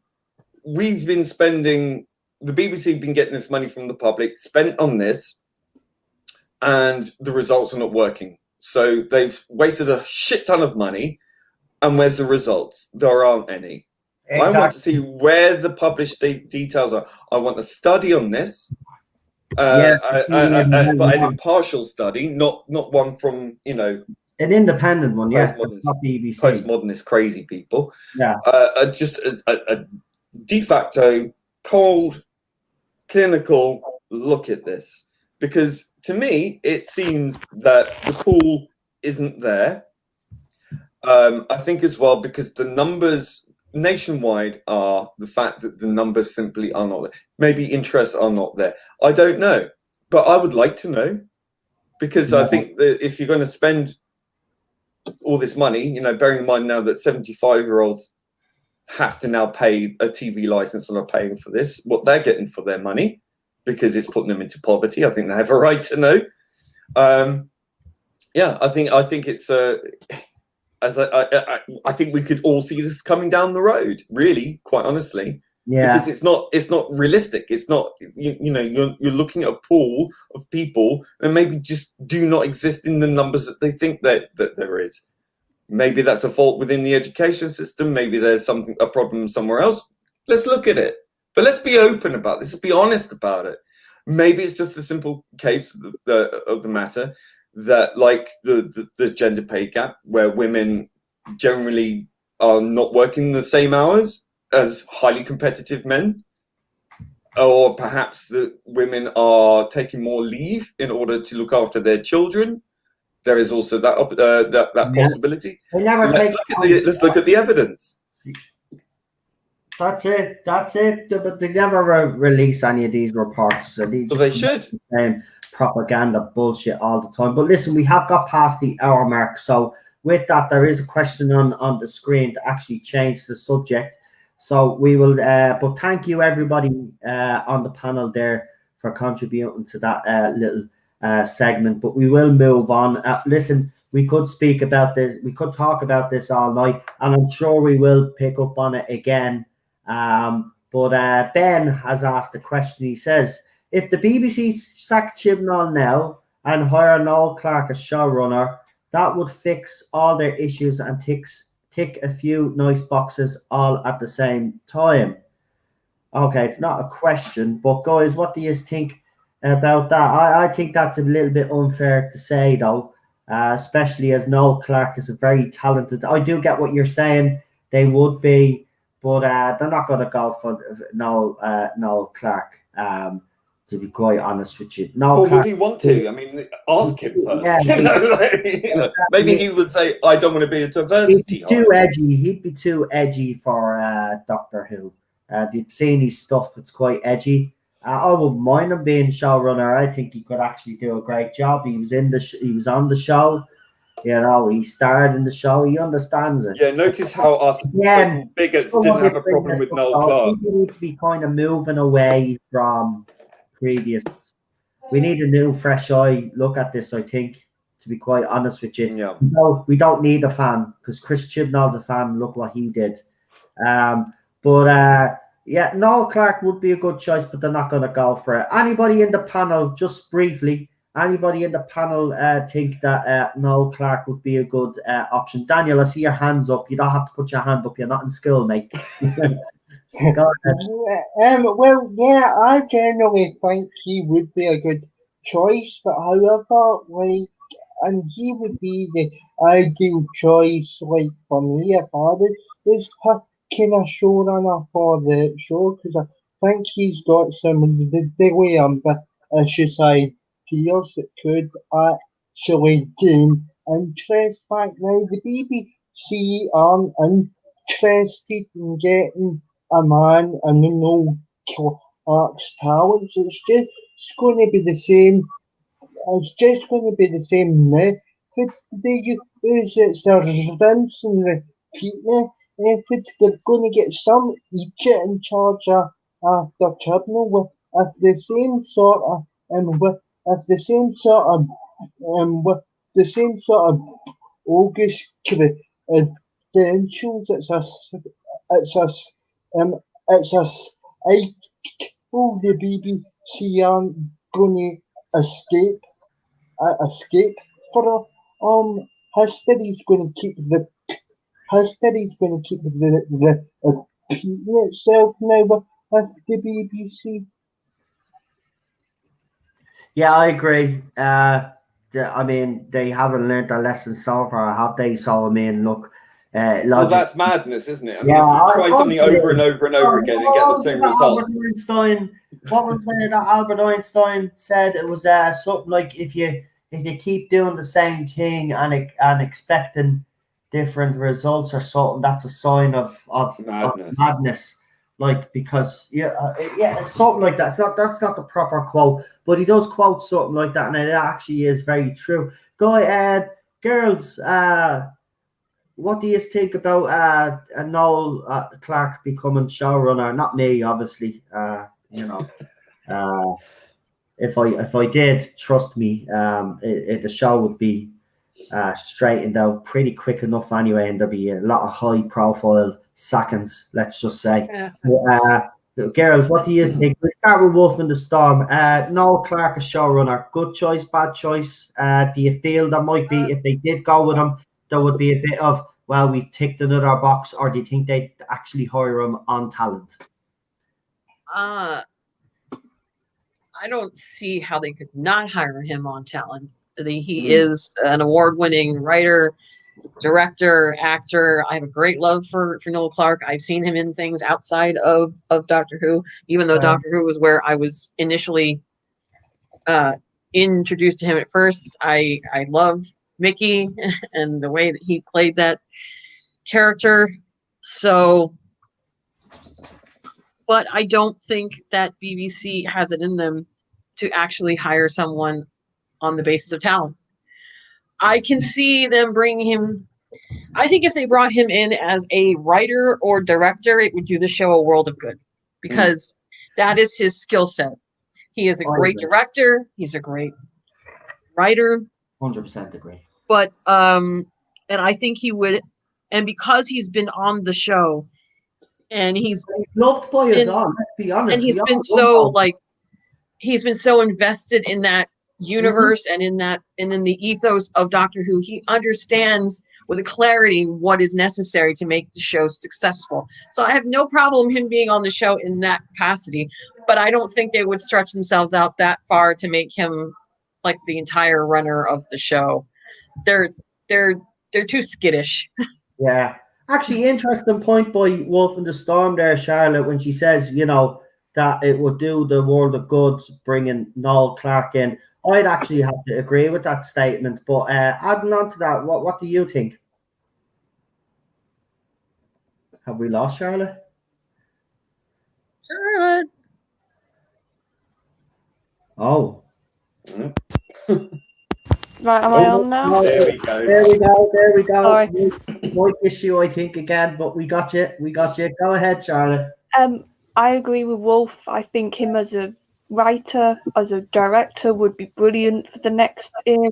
We've been spending, the BBC have been getting this money from the public, spent on this, and the results are not working. So they've wasted a shit ton of money, and where's the results? There aren't any. Exactly. I want to see where the published details are. I want a study on this, but an impartial study, not one from, an independent one, not BBC. Postmodernist crazy people. Yeah. Just a de facto, cold, clinical look at this. Because to me, it seems that the pool isn't there. I think as well, because the numbers nationwide are the fact that the numbers simply are not there. Maybe interests are not there. I don't know. But I would like to know. Because I think that if you're going to spend all this money, bearing in mind now that 75-year-olds have to now pay a TV license and are paying for this, what they're getting for their money, because it's putting them into poverty. I think they have a right to know. Yeah, I think it's as I think we could all see this coming down the road. Really, quite honestly. Because it's not realistic. It's not you know you're looking at a pool of people that maybe just do not exist in the numbers that they think that there is. Maybe that's a fault within the education system. Maybe there's a problem somewhere else. Let's look at it. But let's be open about this. Let's be honest about it. Maybe it's just a simple case of the matter that, like the gender pay gap, where women generally are not working the same hours as highly competitive men, or perhaps that women are taking more leave in order to look after their children. There is also that possibility. Let's look at the evidence. That's it. But they never release any of these reports. So they should. Propaganda bullshit all the time. But listen, we have got past the hour mark. So with that, there is a question on the screen to actually change the subject. So we will, but thank you everybody on the panel there for contributing to that little segment. But we will move on. Listen, we could speak about this. We could talk about this all night, and I'm sure we will pick up on it again. But Ben has asked a question. He says, if the BBC sack Chibnall now and hire Noel Clarke as showrunner, that would fix all their issues and tick a few nice boxes all at the same time. Okay, it's not a question, but guys, what do you think about that? I think that's a little bit unfair to say, though, especially as Noel Clarke is a very talented. I do get what you're saying. They would be, but they're not going to go for Noel Clarke. To be quite honest with you, Clarke, would he want to? I mean, ask him first. Yeah, maybe he would say, "I don't want to be a diversity." He'd be too edgy. He'd be too edgy for Doctor Who. If you've seen his stuff, it's quite edgy. I wouldn't mind him being showrunner. I think he could actually do a great job. He was on the show. You know, he starred in the show. He understands it. Yeah, notice how us bigots didn't have a problem with Noel Clarke. We need to be kind of moving away from previous. We need a new, fresh eye look at this, I think, to be quite honest with you. Yeah. No, we don't need a fan because Chris Chibnall's a fan. Look what he did. Yeah, Noel Clarke would be a good choice, but they're not going to go for it. Anybody in the panel, just briefly, anybody in the panel think that Noel Clarke would be a good option? Daniel, I see your hands up. You don't have to put your hand up. You're not in school, mate. Go ahead. Well, yeah, I generally think he would be a good choice, but however, and he would be the ideal choice, for me, if I was kind of showrunner for the show, because I think he's got some really ambitious ideas that could actually gain interest. Back now, the BBC aren't interested in getting a man and Noel Clarke's talents. It's just going to be the same. It's just going to be the same methods they use. It's a rinse and repeat methods. They're going to get some idiot in charge after Chibnall with the same sort of August credentials. The BBC aren't going to escape for history's going to keep repeating itself now with the BBC. Yeah, I agree. I mean, they haven't learned their lesson so far, have they? So I mean, look. Well, that's madness, isn't it? I mean, if you try something over and over and over again and get the same result. What was it that Albert Einstein said? It was something like if you keep doing the same thing and expecting different results or something, that's a sign of madness. Like, because it's something like that. That's not the proper quote, but he does quote something like that, and it actually is very true. Girls, what do you think about Noel Clarke becoming showrunner? Not me, obviously. If I did, trust me, the show would be straightened out pretty quick enough anyway, and there'll be a lot of high-profile sackings, let's just say. Yeah. Girls, what do you think? We'll start with Wolf in the Storm. Noel Clarke as showrunner. Good choice, bad choice? Do you feel there might be, if they did go with him, there would be a bit of, well, we've ticked another box, or do you think they'd actually hire him on talent? I don't see how they could not hire him on talent. He is an award-winning writer, director, actor. I have a great love for Noel Clarke. I've seen him in things outside of Doctor Who, even though Doctor Who was where I was initially introduced to him at first. I love Mickey and the way that he played that character. So, but I don't think that BBC has it in them to actually hire someone on the basis of talent. I can see them bringing him. I think if they brought him in as a writer or director, it would do the show a world of good, because that is his skill set. He is a great director. He's a great writer. 100% agree. But and I think he would, and because he's been on the show, and he's loved by us all. Let's be honest. And he's been so he's been so invested in that universe and in the ethos of Doctor Who. He understands with clarity what is necessary to make the show successful. So I have no problem him being on the show in that capacity, but I don't think they would stretch themselves out that far to make him like the entire runner of the show. They're too skittish. Yeah. Actually, interesting point by Wolf in the Storm there, Charlotte, when she says, that it would do the world of good bringing Noel Clarke in. I'd actually have to agree with that statement. But adding on to that, what do you think? Have we lost Charlotte? Charlotte. Oh. Right, am I on now? There we go. There we go. Sorry. Mic issue, I think, again, but we got you. Go ahead, Charlotte. I agree with Wolf. I think him as a writer, as a director, would be brilliant for the next era,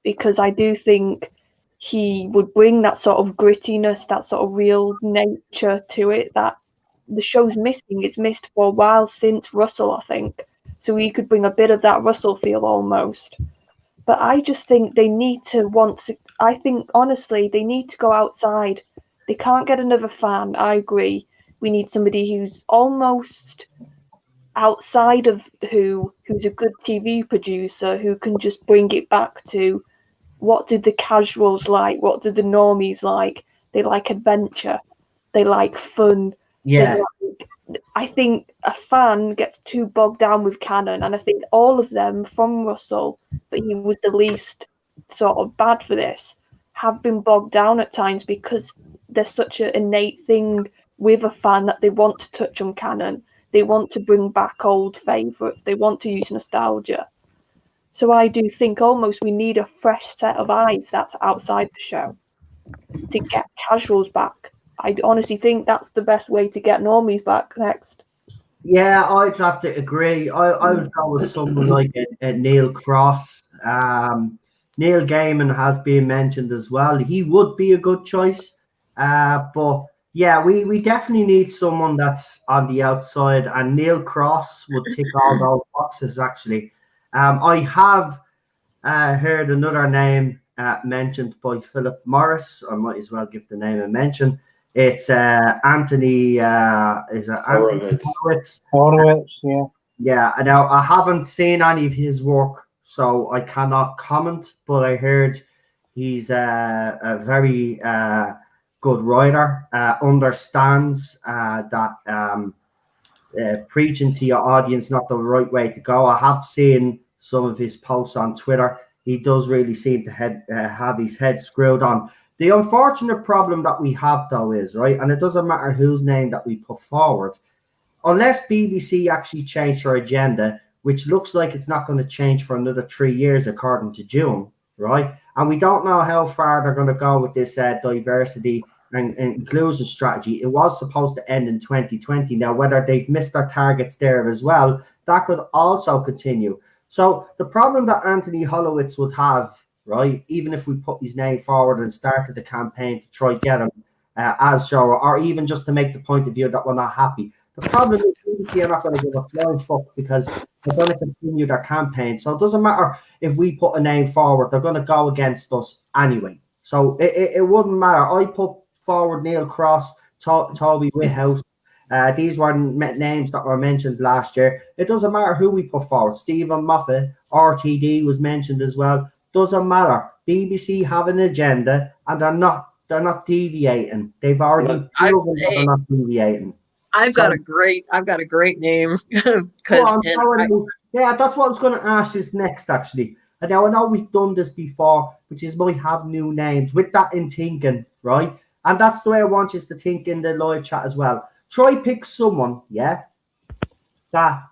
because I do think he would bring that sort of grittiness, that sort of real nature to it that the show's missing. It's missed for a while since Russell, I think. So he could bring a bit of that Russell feel almost. But I just think they need to honestly, they need to go outside. They can't get another fan. I agree. We need somebody who's almost outside of who's a good TV producer, who can just bring it back to what did the casuals like? What did the normies like? They like adventure. They like fun. Yeah. I think a fan gets too bogged down with canon, and I think all of them from Russell, but he was the least sort of bad for this, have been bogged down at times because there's such an innate thing with a fan that they want to touch on canon. They want to bring back old favourites. They want to use nostalgia. So I do think almost we need a fresh set of eyes that's outside the show to get casuals back. I honestly think that's the best way to get normies back next. Yeah, I'd have to agree. I would go with someone like a Neil Cross. Neil Gaiman has been mentioned as well. He would be a good choice. But yeah, we definitely need someone that's on the outside, and Neil Cross would tick all those boxes, actually. I have heard another name mentioned by Philip Morris. I might as well give the name a mention. It's Anthony. Is it Anthony Horowitz? Yeah. Yeah. Now I haven't seen any of his work, so I cannot comment. But I heard he's a very good writer. Understands that preaching to your audience not the right way to go. I have seen some of his posts on Twitter. He does really seem to have his head screwed on. The unfortunate problem that we have, though, is, right, and it doesn't matter whose name that we put forward, unless BBC actually change their agenda, which looks like it's not going to change for another 3 years, according to June, right? And we don't know how far they're going to go with this diversity and inclusion strategy. It was supposed to end in 2020. Now, whether they've missed their targets there as well, that could also continue. So the problem that Anthony Horowitz would have right? Even if we put his name forward and started the campaign to try get him as shower, or even just to make the point of view that we're not happy. The problem is BBC are not going to give a flying fuck because they're going to continue their campaign. So it doesn't matter if we put a name forward; they're going to go against us anyway. So it wouldn't matter. I put forward Neil Cross, Toby Whithouse. These were names that were mentioned last year. It doesn't matter who we put forward. Stephen Moffat, RTD was mentioned as well. Doesn't matter. BBC have an agenda, and they're not deviating. They've already proven that they're not deviating. I've got a great name because yeah, that's what I was going to ask is next actually. And now I know we've done this before, which is might have new names with that in thinking, right? And that's the way I want you to think in the live chat as well. Try pick someone, yeah, that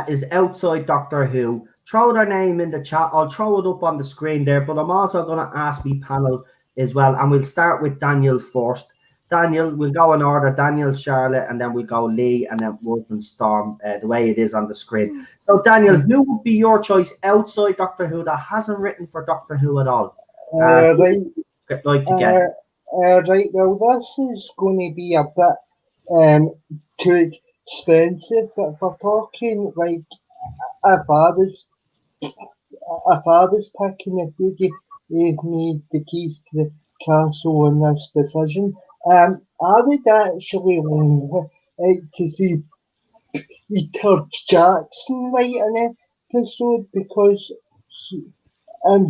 is outside Doctor Who. Throw their name in the chat. I'll throw it up on the screen there, but I'm also going to ask me panel as well. And we'll start with Daniel first. Daniel, we'll go in order. Daniel, Charlotte, and then we'll go Lee, and then Wolf and Storm, the way it is on the screen. So, Daniel, who would be your choice outside Doctor Who that hasn't written for Doctor Who at all? Right, well, this is going to be a bit too expensive, but if we're talking like if I was picking, if you gave me the keys to the castle in this decision, I would actually like to see Peter Jackson write an episode because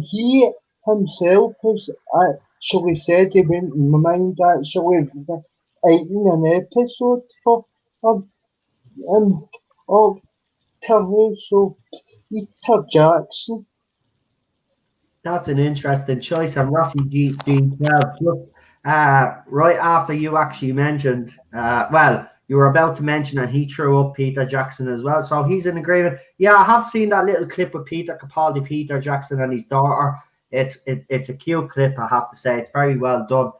he himself has actually said he wouldn't mind actually writing an episode for so Peter Jackson. That's an interesting choice. And Rossi G12, right after you actually mentioned, you were about to mention, and he threw up Peter Jackson as well. So he's in agreement. Yeah, I have seen that little clip with Peter Capaldi, Peter Jackson, and his daughter. It's a cute clip, I have to say. It's very well done.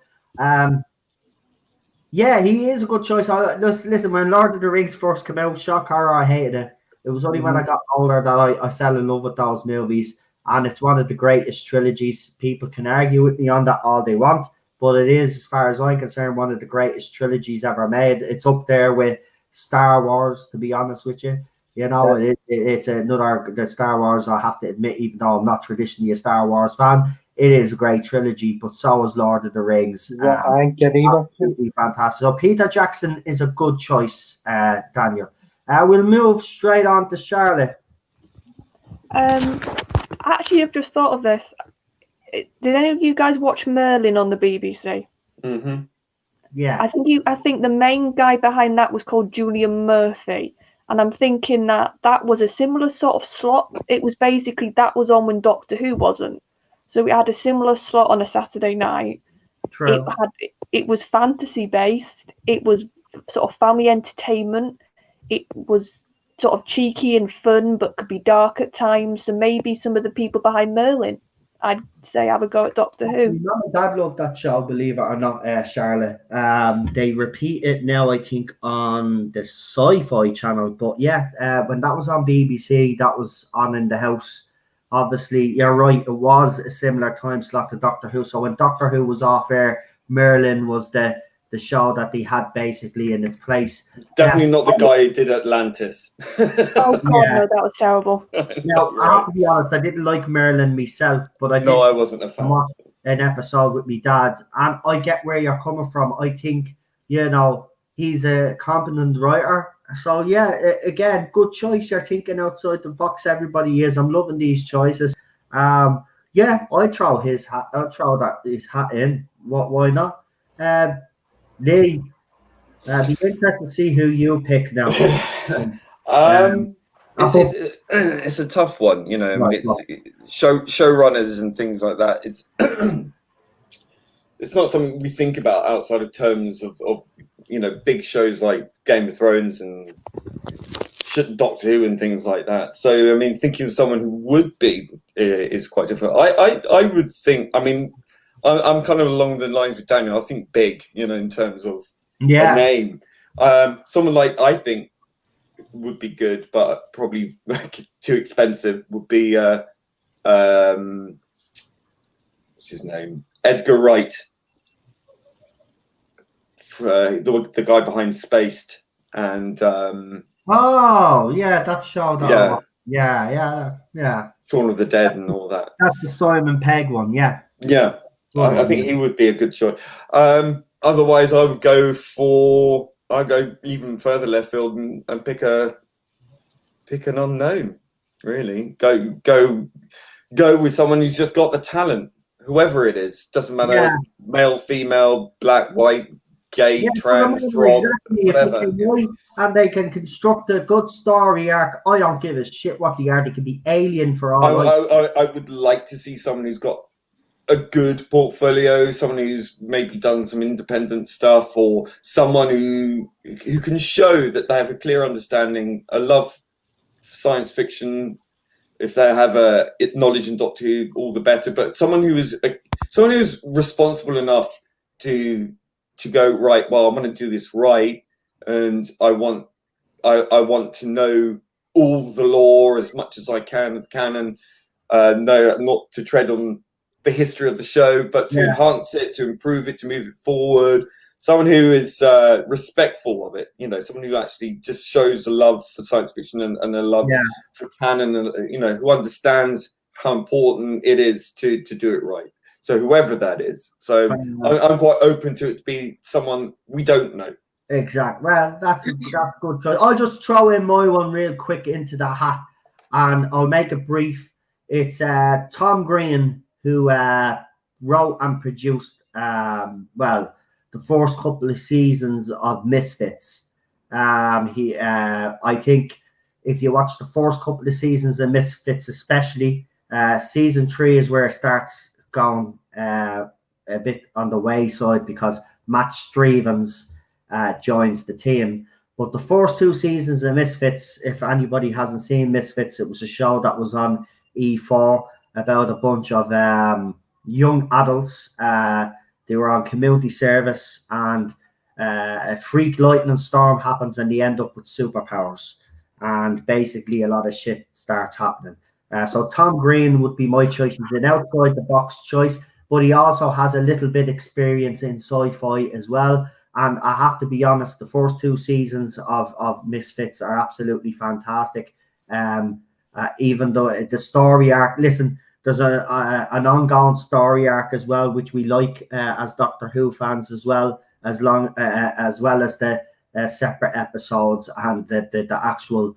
Yeah, he is a good choice. Listen, when Lord of the Rings first came out, shock horror, I hated it. It was only when I got older that I fell in love with those movies. And it's one of the greatest trilogies. People can argue with me on that all they want, but it is, as far as I'm concerned, one of the greatest trilogies ever made. It's up there with Star Wars, to be honest with you. You know, it's another the Star Wars, I have to admit, even though I'm not traditionally a Star Wars fan, it is a great trilogy, but so is Lord of the Rings. Yeah, absolutely fantastic. So Peter Jackson is a good choice, Daniel. We'll move straight on to Charlotte. Actually, I've just thought of this. Did any of you guys watch Merlin on the BBC? Mm-hmm. Yeah. I think the main guy behind that was called Julian Murphy, and I'm thinking that was a similar sort of slot. It was basically that was on when Doctor Who wasn't, so we had a similar slot on a Saturday night. True. It was fantasy based. It was sort of family entertainment. It was sort of cheeky and fun, but could be dark at times. So maybe some of the people behind Merlin, I'd say, have a go at Doctor Who. My dad loved that show, believe it or not, Charlotte. They repeat it now, I think, on the Sci-Fi channel. But yeah, when that was on BBC, that was on in the house. Obviously, you're right, it was a similar time slot to Doctor Who. So when Doctor Who was off air, Merlin was the show that they had basically in its place. Definitely not the guy who did Atlantis. Oh God, no, that was terrible. Now, I have to be honest, I didn't like Merlin myself, but I wasn't a fan. An episode with my dad, and I get where you're coming from. I think, he's a competent writer. So yeah, again, good choice. You're thinking outside the box. Everybody is. I'm loving these choices. Yeah, I throw his hat. I'll throw his hat in. Why not? Lee, be interested to see who you pick now. It's a tough one, you know. I mean, it's showrunners and things like that. It's it's not something we think about outside of terms of big shows like Game of Thrones and Doctor Who and things like that. So I mean, thinking of someone who would be is quite difficult. I would think. I mean, I'm kind of along the lines with Daniel. I think big, in terms of a name. Someone like I think would be good, but probably too expensive would be what's his name? Edgar Wright, the guy behind Spaced, and Oh, yeah, that show. yeah, Yeah. Shaun of the Dead and all that. That's the Simon Pegg one, yeah. Yeah, Good I one, think yeah. he would be a good choice. Otherwise, I'd go even further left field and pick an unknown. Really, go with someone who's just got the talent, whoever it is. Doesn't matter, Yeah. male, female, black, white, gay, Yeah, I trans, remember frog, exactly. If whatever. they can write and they can construct a good story arc, I don't give a shit what they are. They can be alien for all I would like to see someone who's got a good portfolio, someone who's maybe done some independent stuff, or someone who can show that they have a clear understanding, a love for science fiction. If they have a knowledge in Doctor Who, all the better. But someone who's responsible enough to go, right, well, I'm going to do this right, and I want to know all the lore as much as I can of canon. No, not to tread on the history of the show, but to enhance it, to improve it, to move it forward. Someone who is respectful of it, someone who actually just shows a love for science fiction and a love for canon, and who understands how important it is to do it right. So whoever that is, so I'm quite open to it to be someone we don't know. Exactly. Well, that's a good choice. I'll just throw in my one real quick into the hat, and I'll make it brief. It's Tom Green, who wrote and produced the first couple of seasons of Misfits. I think if you watch the first couple of seasons of Misfits, especially season 3 is where it starts going a bit on the wayside, because Matt Stevens joins the team. But the first 2 seasons of Misfits, if anybody hasn't seen Misfits, it was a show that was on E4 about a bunch of young adults. They were on community service, and a freak lightning storm happens and they end up with superpowers, and basically a lot of shit starts happening. So Tom Green would be my choice. He's an outside the box choice, but he also has a little bit experience in sci-fi as well. And I have to be honest, the first 2 seasons of Misfits are absolutely fantastic. Even though the story arc, listen, there's an ongoing story arc as well, which we like as Doctor Who fans as well, as well as the separate episodes and the actual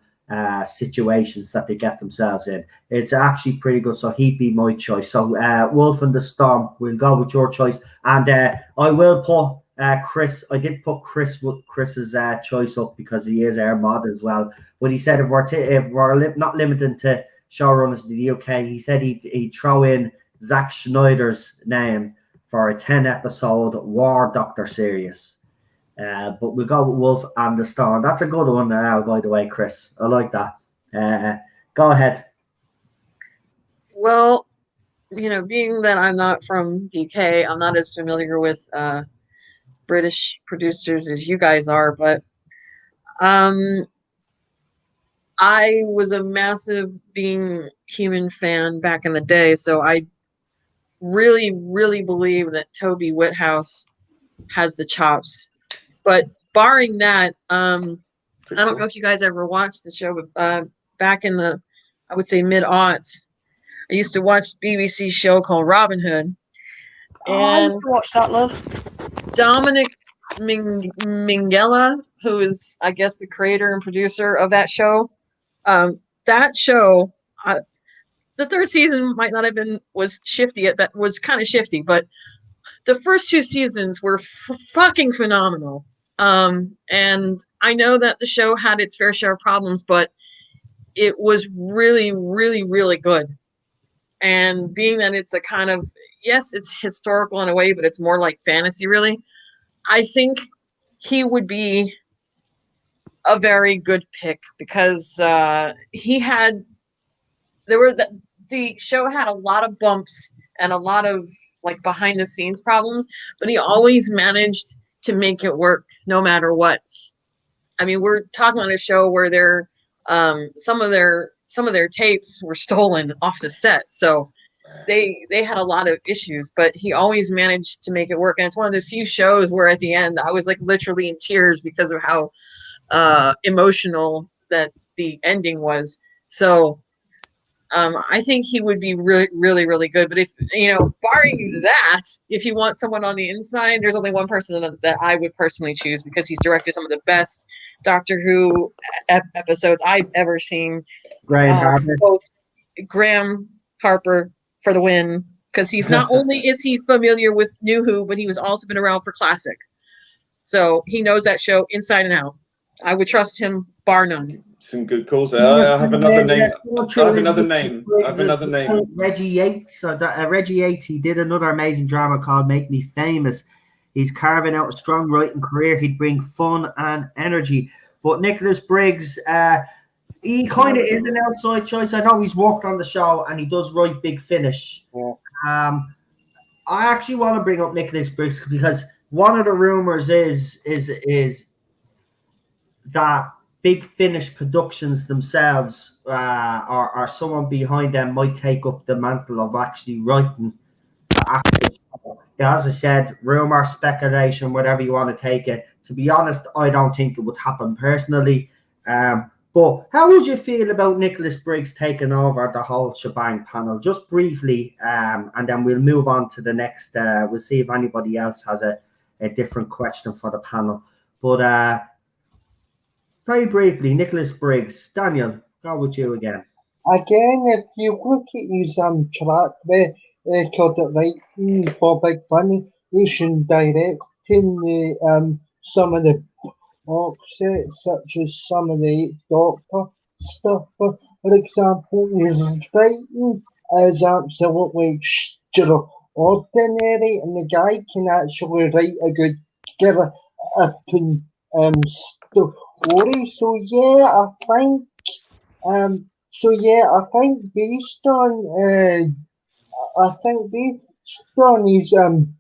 situations that they get themselves in. It's actually pretty good, so he'd be my choice. So Wolf and the Storm, we'll go with your choice, and I will put Chris. I did put Chris's choice up because he is our mod as well. But he said if we're not limited to showrunners in the UK, he said he'd throw in Zack Schneider's name for a 10-episode War Doctor series. But we'll go with Wolf and the Storm. That's a good one, by the way, Chris. I like that. Go ahead. Well, being that I'm not from UK, I'm not as familiar with British producers as you guys are, but I was a massive Being Human fan back in the day, so I really, really believe that Toby Whithouse has the chops. But barring that, I don't know if you guys ever watched the show, but back in the, I would say, mid-aughts, I used to watch BBC show called Robin Hood. I used to watch that, love. Dominic Minghella, who is, I guess, the creator and producer of that show, the 3rd season might not have was kind of shifty, but the first 2 seasons were fucking phenomenal. And I know that the show had its fair share of problems, but it was really, really, really good. And being that it's a kind of, yes, it's historical in a way, but it's more like fantasy, really. I think he would be a very good pick because the show had a lot of bumps and a lot of like behind the scenes problems, but he always managed to make it work no matter what. I mean, we're talking about a show where some of their tapes were stolen off the set. So they had a lot of issues, but he always managed to make it work. And it's one of the few shows where at the end I was like literally in tears because of how emotional that the ending was. So I think he would be really, really, really good. But if, barring that, if you want someone on the inside, there's only one person that I would personally choose because he's directed some of the best Doctor Who episodes I've ever seen. Graham Harper. Both Graham Harper for the win, because he's not only is he familiar with New Who, but he was also been around for Classic. So he knows that show inside and out. I would trust him bar none. Some good calls there. I have another name. I have another name. Reggie Yates. So Reggie Yates, he did another amazing drama called Make Me Famous. He's carving out a strong writing career. He'd bring fun and energy. But Nicholas Briggs, he kind of is an outside choice. I know he's worked on the show and he does write Big Finish. Yeah. I actually want to bring up Nicholas Briggs because one of the rumors is that Big Finish Productions themselves, or someone behind them, might take up the mantle of actually writing the actual show. As I said, rumor, speculation, whatever you want to take it. To be honest, I don't think it would happen personally. But how would you feel about Nicholas Briggs taking over the whole shebang panel? Just briefly, and then we'll move on to the next. We'll see if anybody else has a different question for the panel. But very briefly, Nicholas Briggs. Daniel, go with you again. Again, if you look at his track record at writing for Big Finish and directing some of the box sets, such as some of the Eighth Doctor stuff, for example, his writing is absolutely extraordinary, and the guy can actually write a good, give a story. So yeah, I think based on his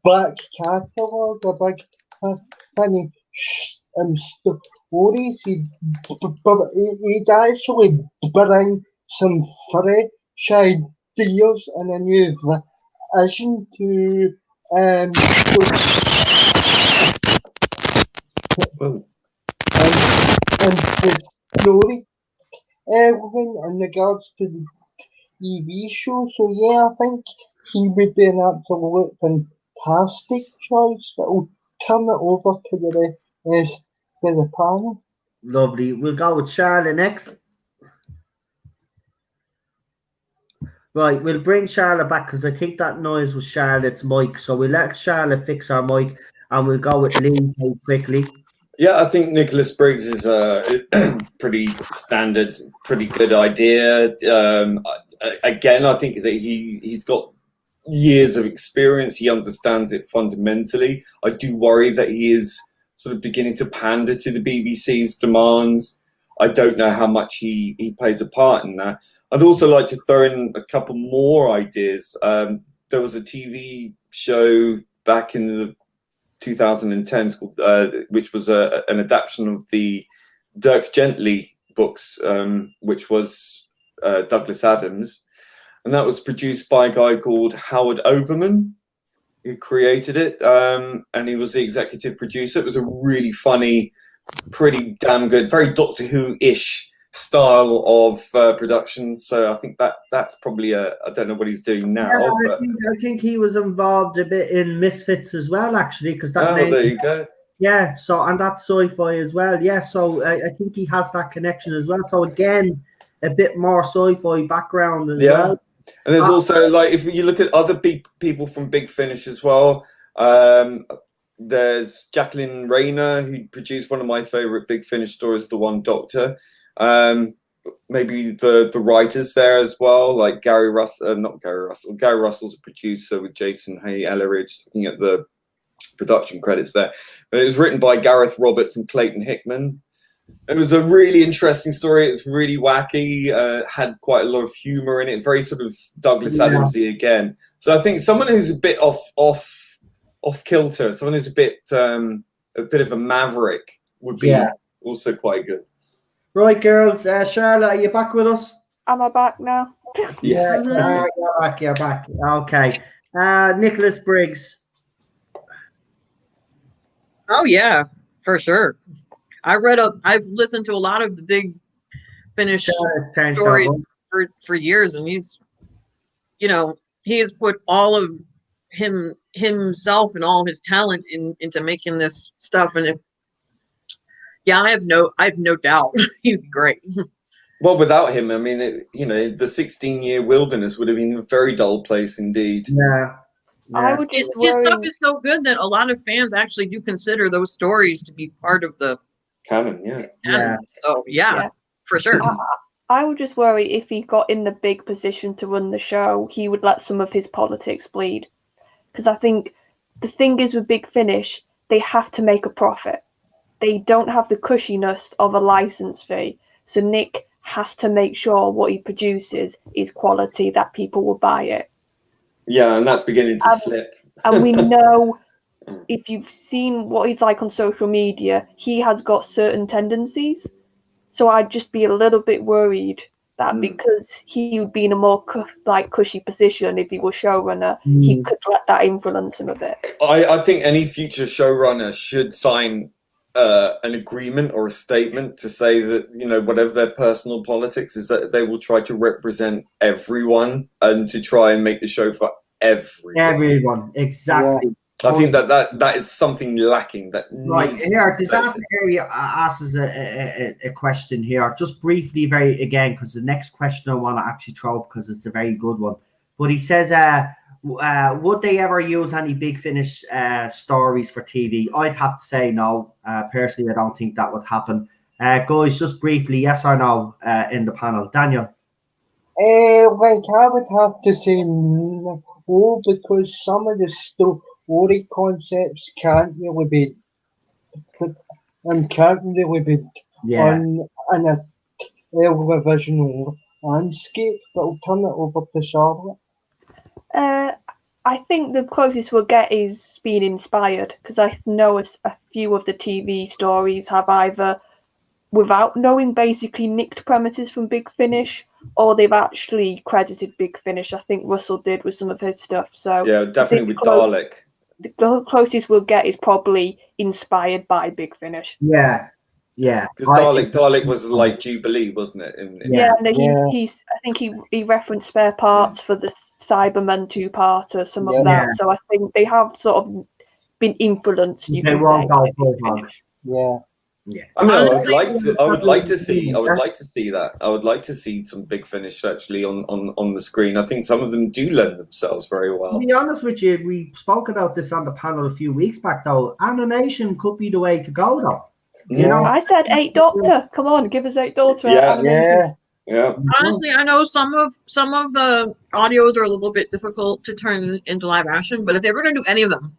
back catalogue, a Big Finish stories, he'd actually bring some fresh ideas and a new vision to the story in regards to the TV show. So yeah, I think he would be an absolute fantastic choice. But I'll turn it over to the rest of the panel. Lovely. We'll go with Charlotte next. Right, we'll bring Charlotte back because I think that noise was Charlotte's mic. So we'll let Charlotte fix our mic and we'll go with Lee quickly. Yeah, I think Nicholas Briggs is a pretty standard, pretty good idea. Again, I think that he's got years of experience. He understands it fundamentally. I do worry that he is sort of beginning to pander to the BBC's demands. I don't know how much he plays a part in that. I'd also like to throw in a couple more ideas. There was a TV show back in the 2010s called, which was an adaptation of the Dirk Gently books, which was Douglas Adams. And that was produced by a guy called Howard Overman, who created it. And he was the executive producer. It was a really funny, pretty damn good, very Doctor Who-ish style of production. So I think that's probably I don't know what he's doing now. Yeah, but I think he was involved a bit in Misfits as well, actually, because that name, there you go. Yeah, so and that's sci-fi as well. Yeah, so I think he has that connection as well. So again, a bit more sci-fi background as well. And there's also, like, if you look at other people from Big Finish as well, there's Jacqueline Rayner, who produced one of my favorite Big Finish stories, The One Doctor. Maybe the writers there as well, like Gary Russell's a producer with Jason Hay Elleridge, looking at the production credits there. But it was written by Gareth Roberts and Clayton Hickman. It was a really interesting story. It's really wacky, had quite a lot of humor in it, very sort of Douglas Adamsy again. So I think someone who's a bit off kilter, someone who's a bit of a maverick would be also quite good. Right, girls. Charlotte, are you back with us? Am I back now? Yes. Yeah, you're back. Okay. Nicholas Briggs. Oh yeah, for sure. I've listened to a lot of the Big Finish Change stories that for years, and he's, he has put all of himself and all his talent into making this stuff, and I have no doubt he'd be great. Well, without him, I mean, the 16-year wilderness would have been a very dull place indeed. Yeah. I would just His worry. stuff is so good that a lot of fans actually do consider those stories to be part of the Canon, yeah. Yeah. So Yeah. for sure. I would just worry if he got in the big position to run the show, he would let some of his politics bleed. Because I think the thing is with Big Finish, they have to make a profit. They don't have the cushiness of a license fee. So Nick has to make sure what he produces is quality that people will buy it. Yeah, and that's beginning to slip. And we know, if you've seen what he's like on social media, he has got certain tendencies. So I'd just be a little bit worried that because he would be in a more cushy position if he was showrunner, he could let that influence him a bit. I think any future showrunner should sign an agreement or a statement to say that, whatever their personal politics is, that they will try to represent everyone and to try and make the show for everyone. Everyone, exactly. Yeah. I think that is something lacking that Right needs here, to be Disaster stated. Area asks a question here, just briefly, very again, because the next question I want to actually throw because it's a very good one. But he says, would they ever use any Big Finish stories for TV? I'd have to say no. Personally, I don't think that would happen. Guys, just briefly, yes or no in the panel. Daniel. Like I would have to say no, because some of the story concepts can't really be Yeah. on in a television landscape. But I'll turn it over to Charlotte. I think the closest we'll get is being inspired, because I know a few of the TV stories have either, without knowing, basically nicked premises from Big Finish, or they've actually credited Big Finish. I think Russell did with some of his stuff. So Yeah, definitely with Dalek. The closest we'll get is probably inspired by Big Finish. Yeah. Because Dalek was like Jubilee, wasn't it? I think he referenced spare parts for the Cybermen 2-parter, some of that. So I think they have sort of been influenced. You can say. Yeah. I mean, Honestly, I would like to see that. I would like to see some Big Finish actually on the screen. I think some of them do lend themselves very well. To be honest with you, we spoke about this on the panel a few weeks back, though. Animation could be the way to go, though. You know, I said 8 Doctor. Come on, give us 8 Doctor. Animation. Yeah. Honestly, I know some of the audios are a little bit difficult to turn into live action, but if they were going to do any of them,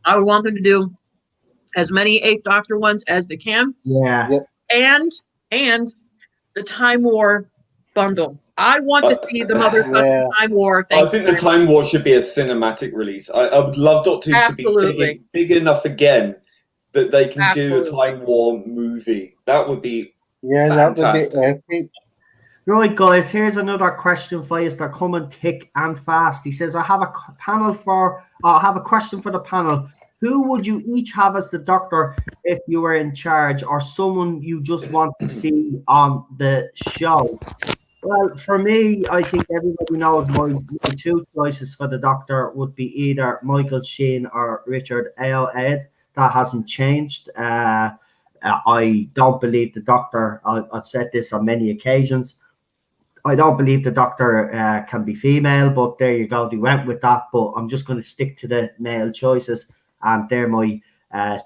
I would want them to do as many 8th Doctor ones as they can. Yeah. And the Time War bundle. I want to see the motherfucking Time War. I think the Time War should be a cinematic release. I would love Doctor Who to be big enough again that they can do a Time War movie. That would be fantastic. That would be epic. Right, guys, here's another question for you. They're coming thick and fast. He says, I have a question for the panel. Who would you each have as the Doctor if you were in charge, or someone you just want to see on the show? Well, for me, I think everybody knows my 2 choices for the Doctor would be either Michael Sheen or Richard Ayoade. That hasn't changed. I don't believe the Doctor, I've said this on many occasions, I don't believe the Doctor can be female, but there you go. They went with that, but I'm just going to stick to the male choices, and they're my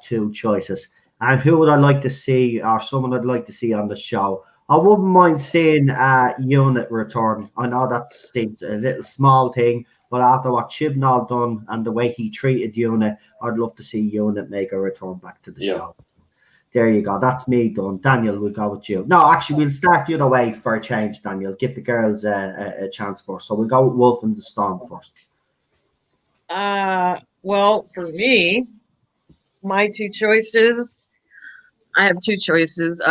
2 choices. And who would I like to see, or someone I'd like to see on the show? I wouldn't mind seeing Unit return. I know that seems a little small thing, but after what Chibnall done and the way he treated Unit, I'd love to see Unit make a return back to the show. There you go. That's me done. Daniel, we'll go with you. No, actually, we'll start the other way for a change, Daniel. Give the girls a chance first. So we'll go with Wolf and the Storm first. Well, for me, my 2 choices, I have 2 choices.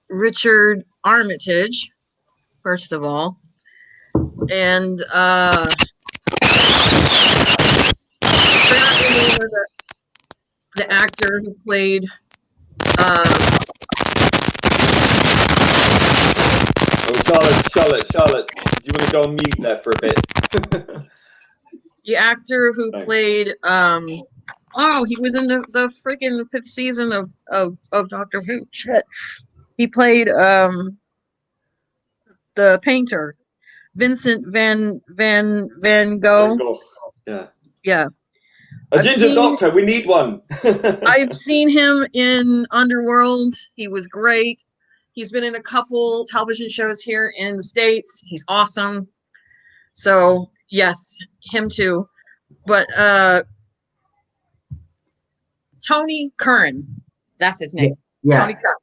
Richard Armitage first of all. And the actor who played Charlotte, you want to go on mute there for a bit? the actor who played he was in the freaking 5th season of Doctor Who. Shit. He played the painter, Vincent Van Gogh. Yeah. A ginger doctor, we need one. I've seen him in Underworld. He was great. He's been in a couple television shows here in the States. He's awesome. So yes, him too. But Tony Curran, that's his name. Yeah. Tony Curran.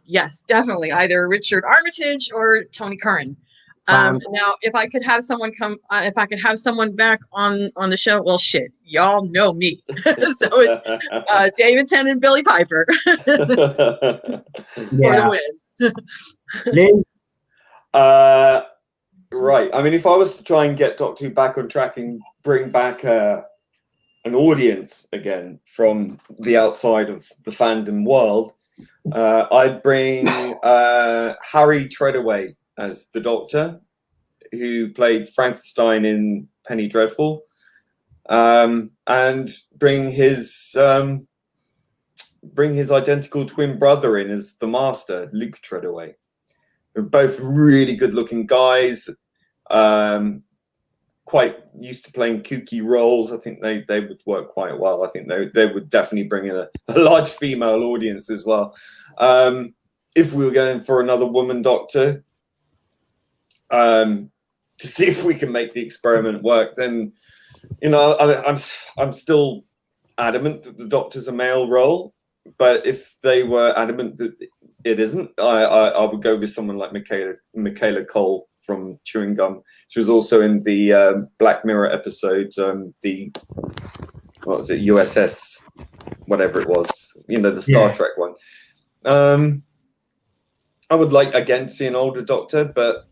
Yes, definitely either Richard Armitage or Tony Curran. Now, if I could have someone back on the show, well, shit, y'all know me. So it's David Tennant and Billy Piper for the win. Lynn? Right. I mean, if I was to try and get Doctor Who back on track and bring back an audience again from the outside of the fandom world, I'd bring Harry Treadaway as the Doctor, who played Frankenstein in Penny Dreadful, and bring his identical twin brother in as the Master, Luke Treadaway. They're both really good-looking guys, quite used to playing kooky roles. I think they would work quite well. I think they would definitely bring in a large female audience as well. If we were going for another woman Doctor, to see if we can make the experiment work, then I'm still adamant that the Doctor's a male role. But if they were adamant that it isn't, I would go with someone like Michaela Cole from Chewing Gum. She was also in the Black Mirror episode, what was it, USS, whatever it was, the Star Trek one. I would like, again, see an older Doctor, but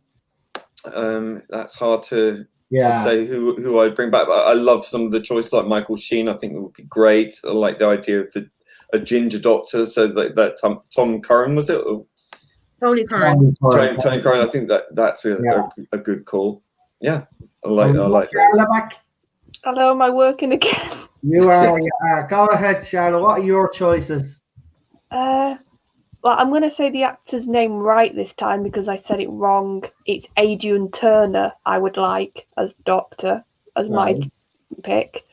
that's hard to say who I'd bring back. But I love some of the choices, like Michael Sheen. I think it would be great. I like the idea of a ginger Doctor, so that Tom Curran, was it? Tony Curran. Tony Curran. I think that's a good call. Yeah, I like that. Hello, am I working again? You are. Go ahead, Charlotte. What are your choices? Well, I'm going to say the actor's name right this time because I said it wrong. It's Adrian Turner. I would like as Doctor, as my pick.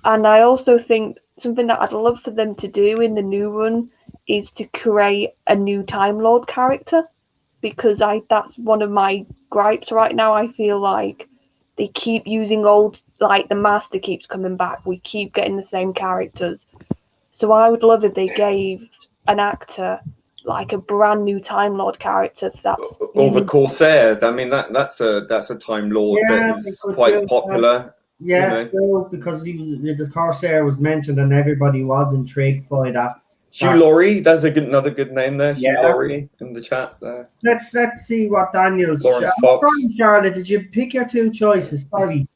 And I also think something that I'd love for them to do in the new run is to create a new Time Lord character, because that's one of my gripes right now. I feel like they keep using old, like the Master keeps coming back. We keep getting the same characters. So I would love if they gave an actor like a brand new Time Lord character. Or the Corsair. I mean, that's a Time Lord that is quite popular. Yeah, still, because the Corsair was mentioned and everybody was intrigued by that. Hugh Laurie, there's another good name there. Hugh Laurie in the chat there. Let's see what Daniel's. Lawrence Fox. Sorry, Charlotte, did you pick your two choices? Sorry.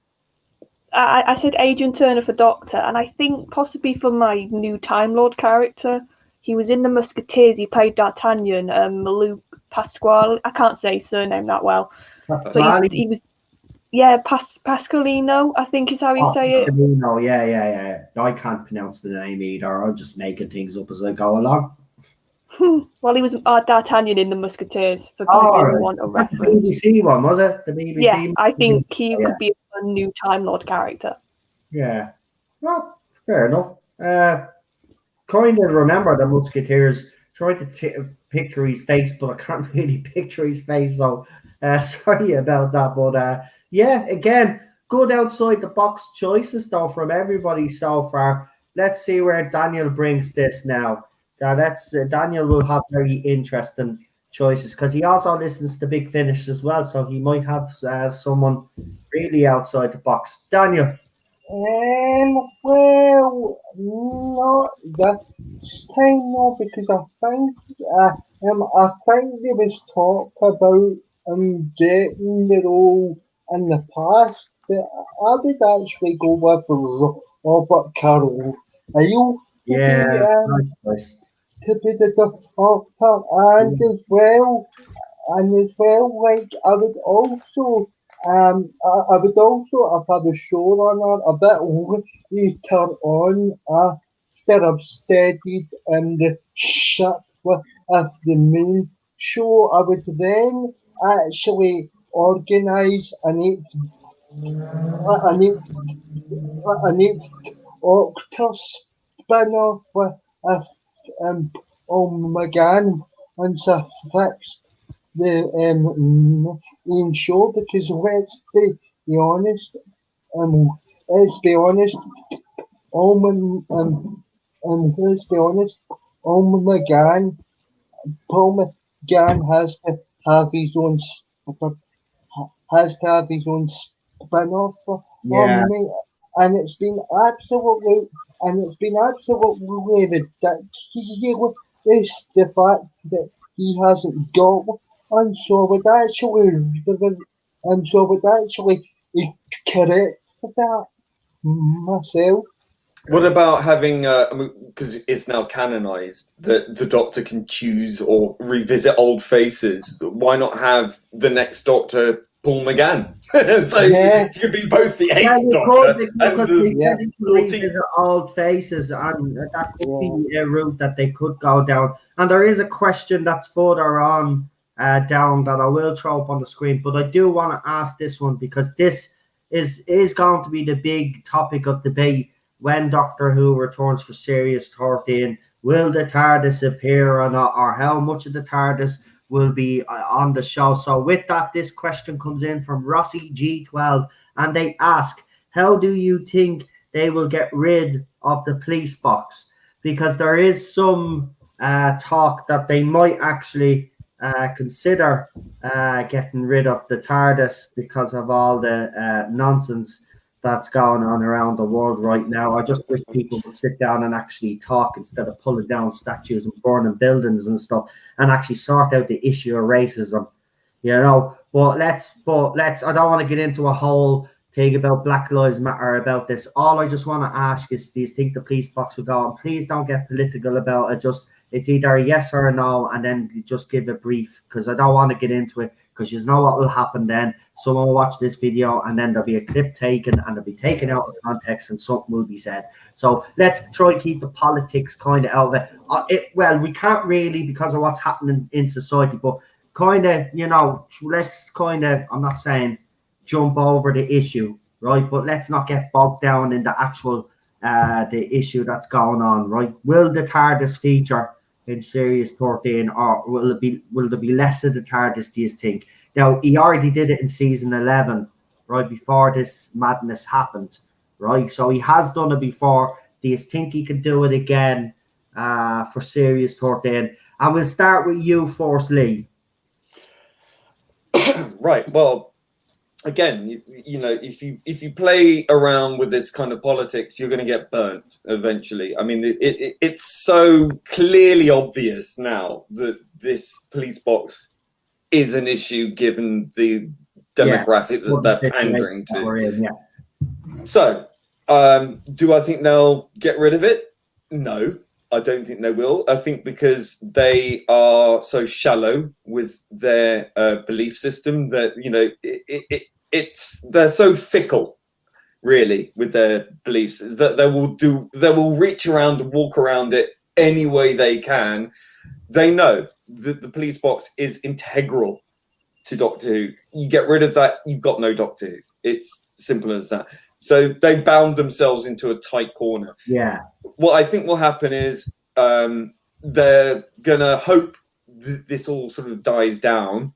I said Adrian Turner for Doctor, and I think possibly for my new Time Lord character. He was in The Musketeers. He played D'Artagnan, Luke Pasquale. I can't say his surname that well. But he was. Yeah, Pasqualino, I think is how you say it. Pasqualino, yeah. I can't pronounce the name either. I'm just making things up as I go along. Well, he was D'Artagnan in The Musketeers, for people who want a reference. The BBC one, was it? The BBC. Yeah, I think he could be a new Time Lord character. Yeah. Well, fair enough. Kind of remember the Musketeers. Trying to picture his face, but I can't really picture his face, so sorry about that. But yeah, again, good outside the box choices though from everybody so far. Let's see where Daniel brings this now. Daniel will have very interesting choices because he also listens to Big Finish as well, so he might have someone really outside the box. Daniel. Well, not that time, no, because I think I think there was talk about getting the role in the past, but I would actually go with Robert Carroll. Are Yeah, to nice. be the doctor, and as well, like I would also, if I was showrunner, a bit later on, after I've studied the ship with the main show, I would then actually organise an eighth Octa spin-off with McGann once I fixed the main show, because be honest, let's be honest, Allman let's be honest, Allman McGann, Paul McGann have his own has to have his own spin-off Yeah. on me, and it's been absolutely ridiculous the fact that he hasn't got one. So I would actually correct that myself. What about having, because it's now canonized that the Doctor can choose or revisit old faces? Why not have the next Doctor Paul McGann? So Yeah. he could be both the Yeah, eighth you Doctor could, and because they the said they could 14th. revisit old faces, and that could be a route that they could go down. And there is a question that's further on down that I will throw up on the screen, but I do want to ask this one, because this is going to be the big topic of debate when Doctor Who returns for Series 13. Will the TARDIS appear or not, or how much of the TARDIS will be on the show? So with that, this question comes in from Rossi G12, and they ask, how do you think they will get rid of the police box? Because there is some talk that they might actually consider getting rid of the TARDIS because of all the nonsense that's going on around the world right now. I just wish people would sit down and actually talk instead of pulling down statues and burning buildings and stuff, and actually sort out the issue of racism, you know. But let's I don't want to get into a whole thing about Black Lives Matter about this. All I just want to ask is, do you think the police box will go? And please don't get political about it. Just, it's either a yes or a no, and then just give a brief, because I don't want to get into it, because you know what will happen then. Someone will watch this video and then there'll be a clip taken and it'll be taken out of context and something will be said. So let's try to keep the politics kind of out of it. Well, we can't really, because of what's happening in society, but kind of, you know, let's kind of, I'm not saying jump over the issue, right? But let's not get bogged down in the actual the issue that's going on, right? Will the TARDIS feature in Series 13, or will there be less of the TARDIS, do you think? Now, he already did it in season 11, right, before this madness happened, right? So he has done it before. Do you think he can do it again for Series 13? And we'll start with you first, Lee. Right. Well, again, you know, if you play around with this kind of politics, you're going to get burnt eventually. I mean, it's so clearly obvious now that this police box is an issue given the demographic that they're pandering to. So, do I think they'll get rid of it? No, I don't think they will. I think because they are so shallow with their belief system that, you know, they're so fickle, really, with their beliefs, that they will reach around and walk around it any way they can. They know that the police box is integral to Doctor Who. You get rid of that, you've got no Doctor Who. It's simple as that. So they bound themselves into a tight corner. Yeah. What I think will happen is they're gonna hope this all sort of dies down,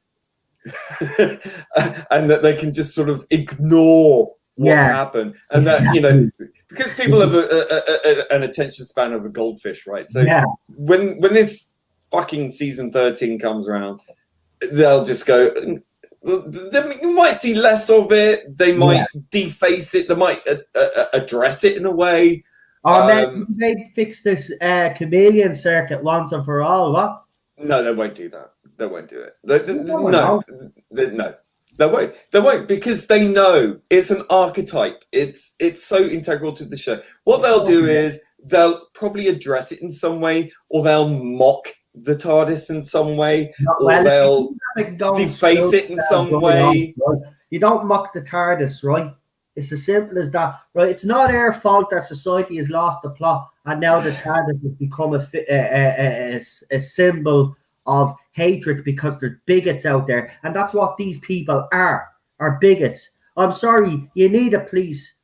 and that they can just sort of ignore what's happened, and that, you know, because people have an attention span of a goldfish, right? So when this fucking season 13 comes around, they'll just go, you might see less of it, they might deface it, they might address it in a way, or maybe they fix this chameleon circuit once and for all. What? No, they won't do that. They won't do it. No. No. They won't because they know it's an archetype. It's so integral to the show. What they'll do is they'll probably address it in some way, or they'll mock the TARDIS in some way, or they'll deface it in some way. You don't mock the TARDIS, right? It's as simple as that, right? It's not our fault that society has lost the plot, and now the TARDIS has become a symbol of hatred because there's bigots out there, and that's what these people are bigots. I'm sorry, you need a police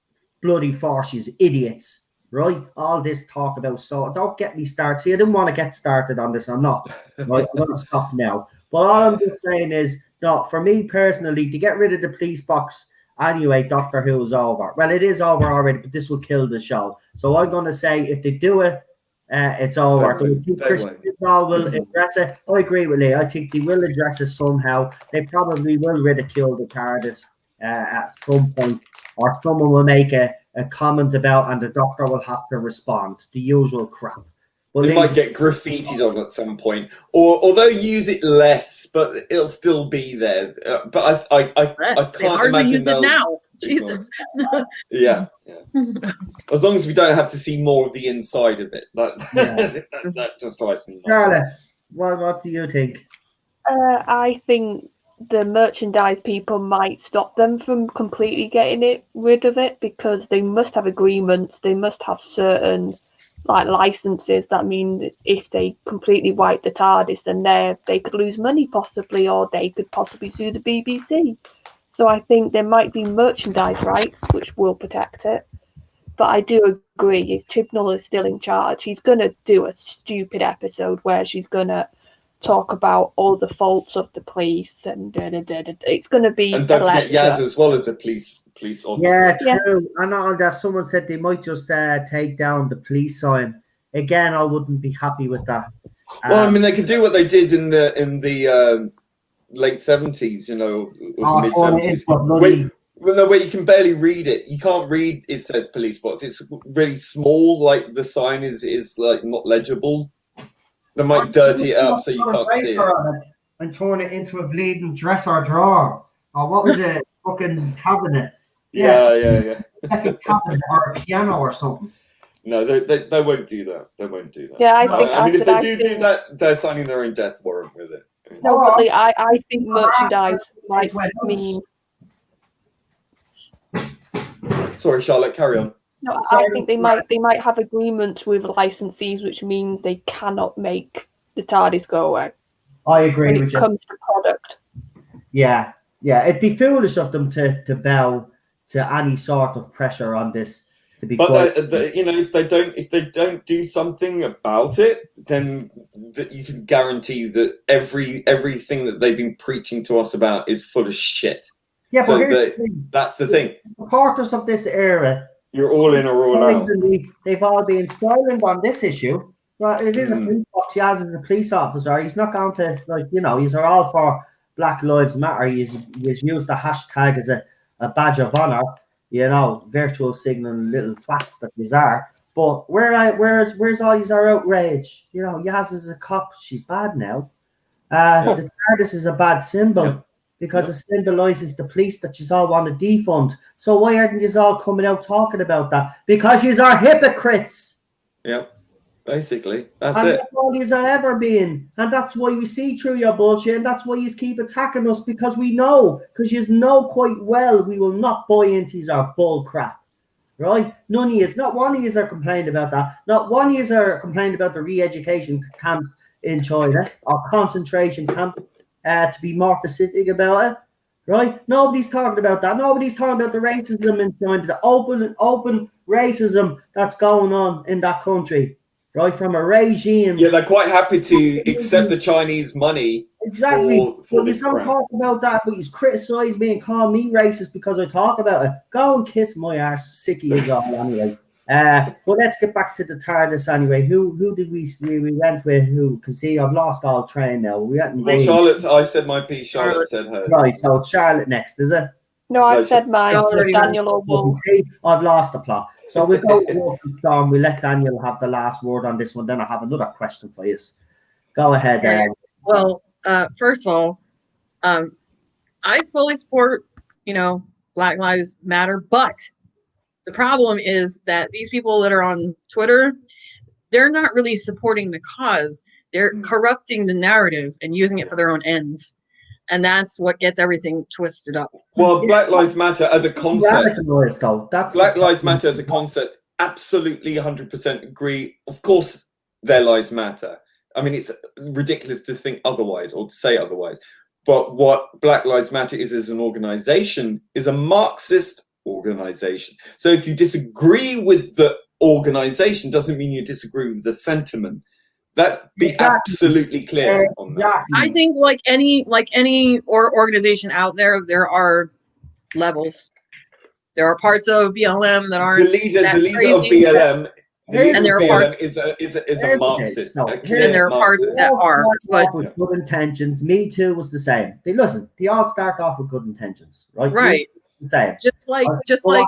bloody force, you idiots, right? All this talk about, so don't get me started. See, I didn't want to get started on this. I'm not. Right? I'm going to stop now. But all I'm just saying is, no, for me personally, to get rid of the police box, anyway, Doctor Who is over. Well, it is over already, but this will kill the show. So I'm going to say, if they do it, it's over. Christian will address it. I agree with Lee. I think they will address it somehow. They probably will ridicule the TARDIS at some point, or someone will make a comment about, and the Doctor will have to respond. The usual crap. But it might get graffitied on at some point, or they'll use it less, but it'll still be there. But I can't imagine use it now. Jesus. Yeah. As long as we don't have to see more of the inside of it, that just drives me nuts. Charlotte, what do you think? I think the merchandise people might stop them from completely rid of it, because they must have agreements. They must have certain licenses. That means if they completely wipe the TARDIS, then they could lose money possibly, or they could possibly sue the BBC. So I think there might be merchandise rights which will protect it. But I do agree, if Chibnall is still in charge, he's going to do a stupid episode where she's going to talk about all the faults of the police, and it's going to be. And don't forget Yaz as well as a police officer. Yeah, true. I know that someone said they might just take down the police sign. Again, I wouldn't be happy with that. Well, I mean, they could do what they did in the late 70s, mid 70s. Where you can barely read it. You can't read it says police box. It's really small, like the sign is like not legible. They might dirty it up so you can't see it. And turn it into a bleeding dresser drawer. Or what was it? Fucking cabinet. Yeah. Like a cabinet or a piano or something. No, they won't do that. They won't do that. Yeah, I mean, if they do that, they're signing their own death warrant with it. No, but I think merchandise might mean. Sorry, Charlotte, carry on. No, I think they might have agreements with licensees, which means they cannot make the TARDIS go away. I agree when with it you. comes to product. Yeah, it'd be foolish of them to bow to any sort of pressure on this. But if they don't do something about it, then you can guarantee that everything that they've been preaching to us about is full of shit. Yeah, so but that's the thing. Supporters of this era, you're all in or all out. They've all been silent on this issue. Well, it is a police box. Yaz is a police officer. He's not going to, he's all for Black Lives Matter. He's used the hashtag as a badge of honor. Virtual signaling little twats that these are. But where's all these are outrage? Yaz is a cop. She's bad now. The TARDIS is a bad symbol because it symbolizes the police that you all want to defund. So why aren't you all coming out talking about that? Because you are hypocrites. Yeah. Basically, that's and it. That's all you've ever been, and that's why we see through your bullshit, and that's why you keep attacking us, because we know, because you know quite well we will not buy into our bull crap, right? None of you, not one of you are complaining about that. Not one of you are complaining about the re-education camps in China or concentration camps. To be more specific about it, right? Nobody's talking about that. Nobody's talking about the racism in China, the open racism that's going on in that country. Right, from a regime. Yeah, they're quite happy to accept the Chinese money. Exactly. For you don't talk about that, but you criticise me and call me racist because I talk about it. Go and kiss my arse, sick of you all anyway. But let's get back to the TARDIS anyway. Who did we went with? Who? Because see, I've lost all train now. Well, Charlotte, I said my piece. Charlotte said hers. Right, so it's Charlotte next, is it? No, I said mine. Daniel or Wolf. I've lost the plot. So we'll go Wolf and Storm. We'll let Daniel have the last word on this one. Then I have another question for you. Go ahead, Well, first of all, I fully support, Black Lives Matter, but the problem is that these people that are on Twitter, they're not really supporting the cause. They're corrupting the narrative and using it for their own ends. And that's what gets everything twisted up. Well, Black Lives Matter as a concept. Radicalised, though. That's Black Lives Matter as a concept, absolutely 100% agree. Of course, their lives matter. I mean, it's ridiculous to think otherwise or to say otherwise. But what Black Lives Matter is as an organization is a Marxist organization. So if you disagree with the organization, doesn't mean you disagree with the sentiment. Let's be absolutely clear on that. I think like any organization out there are levels. There are parts of BLM that aren't The leader of crazy. BLM, And there are parts is a Marxist. No, a and clear there are parts Marxist. that are, but with good intentions. Me Too was the same. They all start off with good intentions, right? right. The same. Just like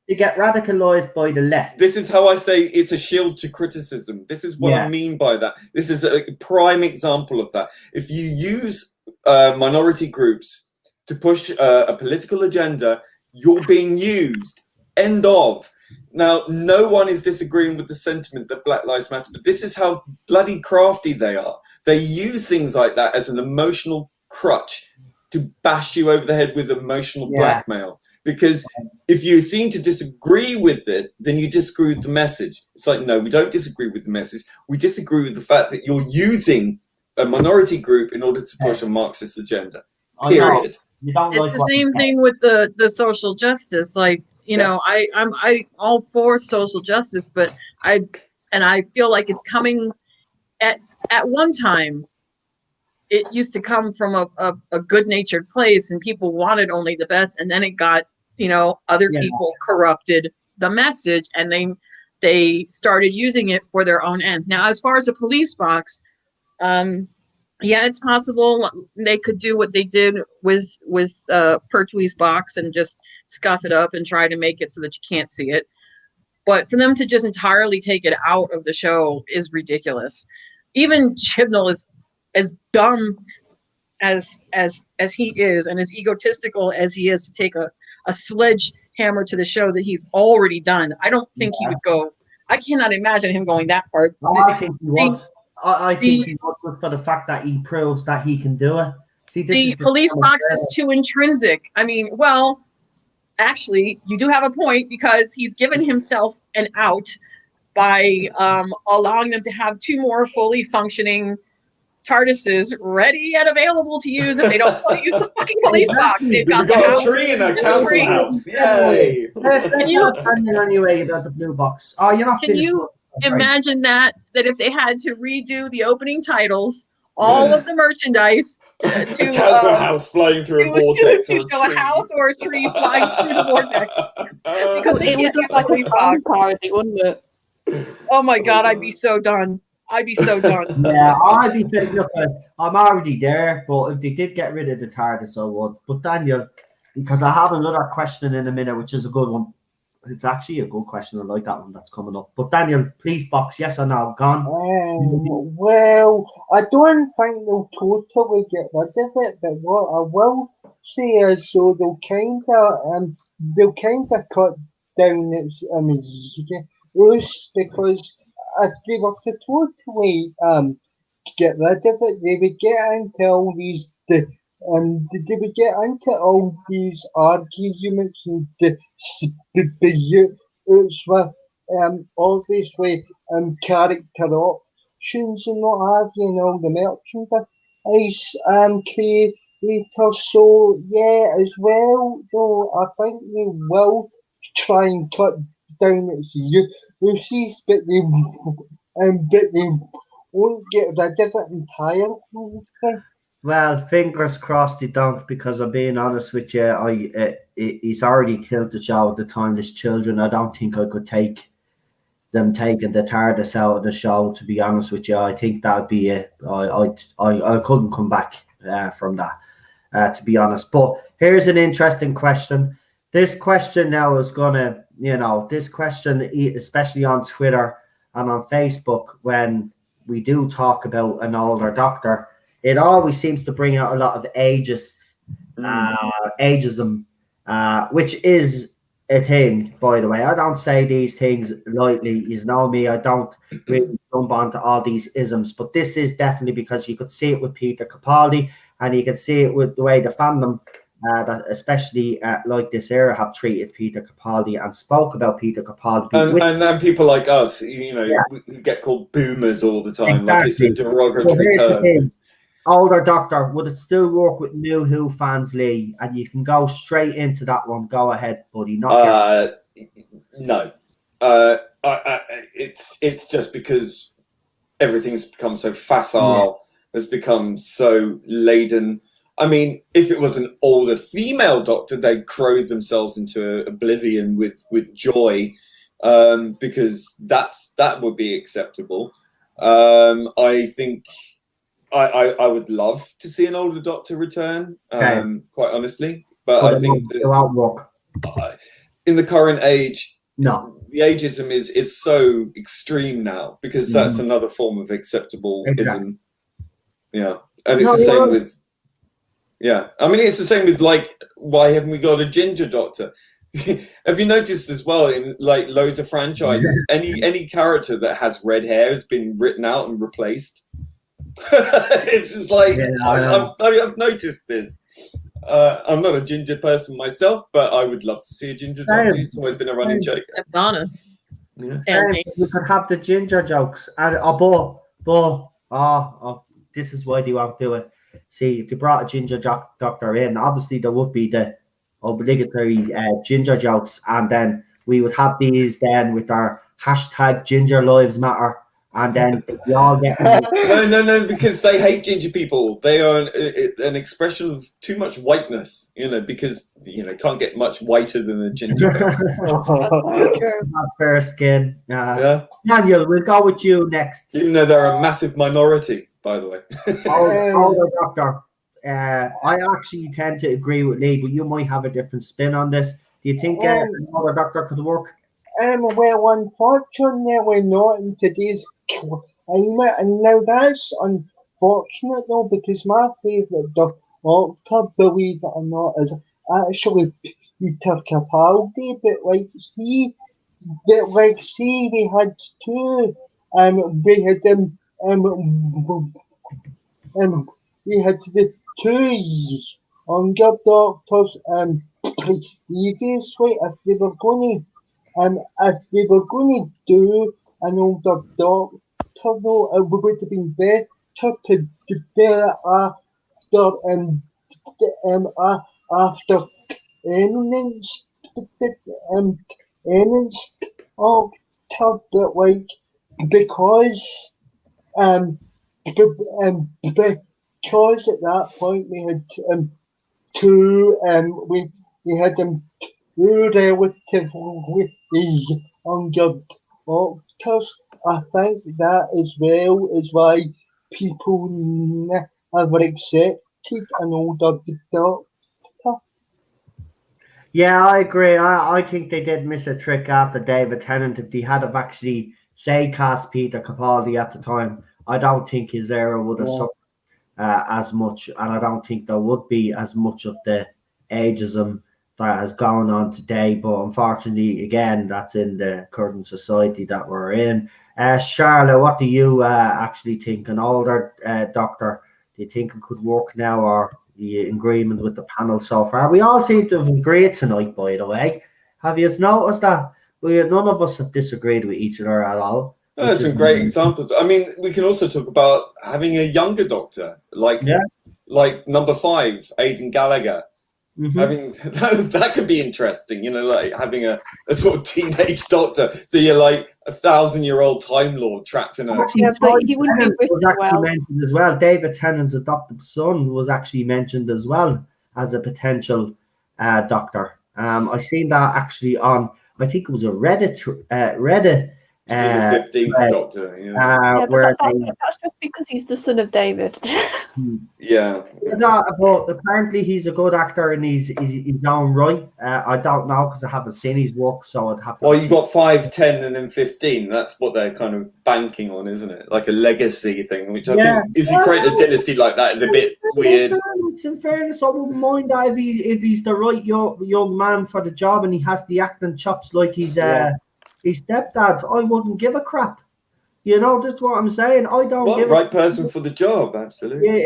they get radicalized by the left. This is how I say it's a shield to criticism. This is what I mean by that. This is a prime example of that. If you use minority groups to push a political agenda, you're being used. End of. Now, no one is disagreeing with the sentiment that Black Lives Matter, but this is how bloody crafty they are. They use things like that as an emotional crutch to bash you over the head with emotional blackmail. Because if you seem to disagree with it, then you disagree with the message. It's like, no, we don't disagree with the message. We disagree with the fact that you're using a minority group in order to push a Marxist agenda. Period. It's the same thing with the social justice. Like, I'm all for social justice, but I feel like it's coming at one time. It used to come from a good-natured place and people wanted only the best, and then it got, other people corrupted the message and they started using it for their own ends. Now, as far as a police box, it's possible they could do what they did with Pertwee's box and just scuff it up and try to make it so that you can't see it. But for them to just entirely take it out of the show is ridiculous. Even Chibnall is as dumb as he is and as egotistical as he is to take a sledgehammer to the show that he's already done. I don't think he would go. I cannot imagine him going that far. I think he would. I think he would, for the fact that he proves that he can do it. See, the police box is too intrinsic. I mean, well, actually, you do have a point because he's given himself an out by allowing them to have two more fully functioning Tardises ready and available to use if they don't want to use the fucking police box. They've got the house. A tree in a council house. Yay! Can you anyway about the blue box? Oh, you're not. Can you imagine that if they had to redo the opening titles, all of the merchandise to council house flying through a vortex, to show a house or a tree flying through the vortex because it would look like a phone parody, wouldn't it? Oh my god, I'd be so done. Yeah, I'd be thinking, look, I'm already there, but if they did get rid of the TARDIS, I would. But Daniel, because I have another question in a minute, which is a good one. It's actually a good question. I like that one that's coming up. But Daniel, please box, yes or no, gone? Well, I don't think they'll totally get rid of it, but what I will say is, so they'll kind of cut down its use because if they were to totally get rid of it, they would get into all these they would get into all these arguments and debates with obviously character options and what have you, and all the merchandise creators. So yeah, as well though, I think they will try and cut down its uses, but they won't get rid of it entirely. Well, fingers crossed they don't, because I'm being honest with you, he's already killed the show, the Timeless Children. I don't think I could take them taking the TARDIS out of the show, to be honest with you. I think that'd be it. I couldn't come back from that, to be honest. But here's an interesting question. This question now is gonna, this question, especially on Twitter and on Facebook, when we do talk about an older doctor, it always seems to bring out a lot of ageism, which is a thing, by the way. I don't say these things lightly. You know me, I don't really jump onto all these isms, but this is definitely because you could see it with Peter Capaldi, and you can see it with the way the fandom, that especially like this era, have treated Peter Capaldi and spoke about Peter Capaldi. And then people like us, we get called boomers all the time, like it's a derogatory term. Older Doctor, would it still work with new Who fans, Lee? And you can go straight into that one. Go ahead, buddy. No. It's just because everything's become so facile, has become so laden. I mean, if it was an older female Doctor, they'd crow themselves into oblivion with joy, because that would be acceptable. I think I would love to see an older Doctor return, quite honestly. But I think that in the current age, no, the ageism is so extreme now, because that's another form of acceptable ism. Yeah, and it's the same with. Yeah, I mean, it's the same with, like, why haven't we got a ginger Doctor? Have you noticed as well, in like loads of franchises, any character that has red hair has been written out and replaced? It's just like, I've noticed this. I'm not a ginger person myself, but I would love to see a ginger Doctor. It's always been a running joke. Donna. Yeah. You could have the ginger jokes, and this is why they won't do it. See, if they brought a ginger Doctor in, obviously there would be the obligatory ginger jokes, and then we would have these then with our hashtag Ginger Lives Matter, and then we all get no, because they hate ginger people. They are an expression of too much whiteness, because can't get much whiter than a ginger person. Fair skin. Daniel, we'll go with you next. Even though they're a massive minority, by the way. Older Doctor. I actually tend to agree with Lee, but you might have a different spin on this. Do you think an older Doctor could work? Well, unfortunately, we're not in today's climate, and now that's unfortunate though, because my favourite Doctor, believe it or not, is actually Peter Capaldi. But see, we had two. We had the two younger Doctors previously. If they were going to do an older Doctor, though, it would have been better to do it after Eminence Doctor, but because at that point we had two relatively younger Doctors. I think that as well is why people never accepted an older Doctor. Yeah, I agree. I think they did miss a trick after David Tennant. If they had have actually cast Peter Capaldi at the time, I don't think his era would have suffered as much, and I don't think there would be as much of the ageism that has gone on today. But unfortunately, again, that's in the current society that we're in. Charlotte, what do you actually think? An older Doctor, do you think it could work now, or the agreement with the panel so far? We all seem to have agreed tonight, by the way. Have you noticed that none of us have disagreed with each other at all? There's some great examples. I mean, we can also talk about having a younger Doctor, like number 5, Aidan Gallagher. Having that could be interesting, like having a sort of teenage Doctor. So you're like a 1,000-year-old Time Lord trapped in a. But he wouldn't be mentioned as well. David Tennant's adopted son was actually mentioned as well as a potential Doctor. I seen that actually on, I think it was a Reddit. The 15th Doctor. That's just Because he's the son of David. Yeah. But apparently he's a good actor and he's own right. I don't know because I haven't seen his work, so I'd have to. Well, you got 5, 10, and then 15. That's what they're kind of banking on, isn't it? Like a legacy thing, which I think if you create a dynasty like that is a bit weird. In fairness, I wouldn't mind that if he's the right young man for the job and he has the acting chops like his stepdad. I wouldn't give a crap. You know, that's what I'm saying. I don't give right person for the job, absolutely.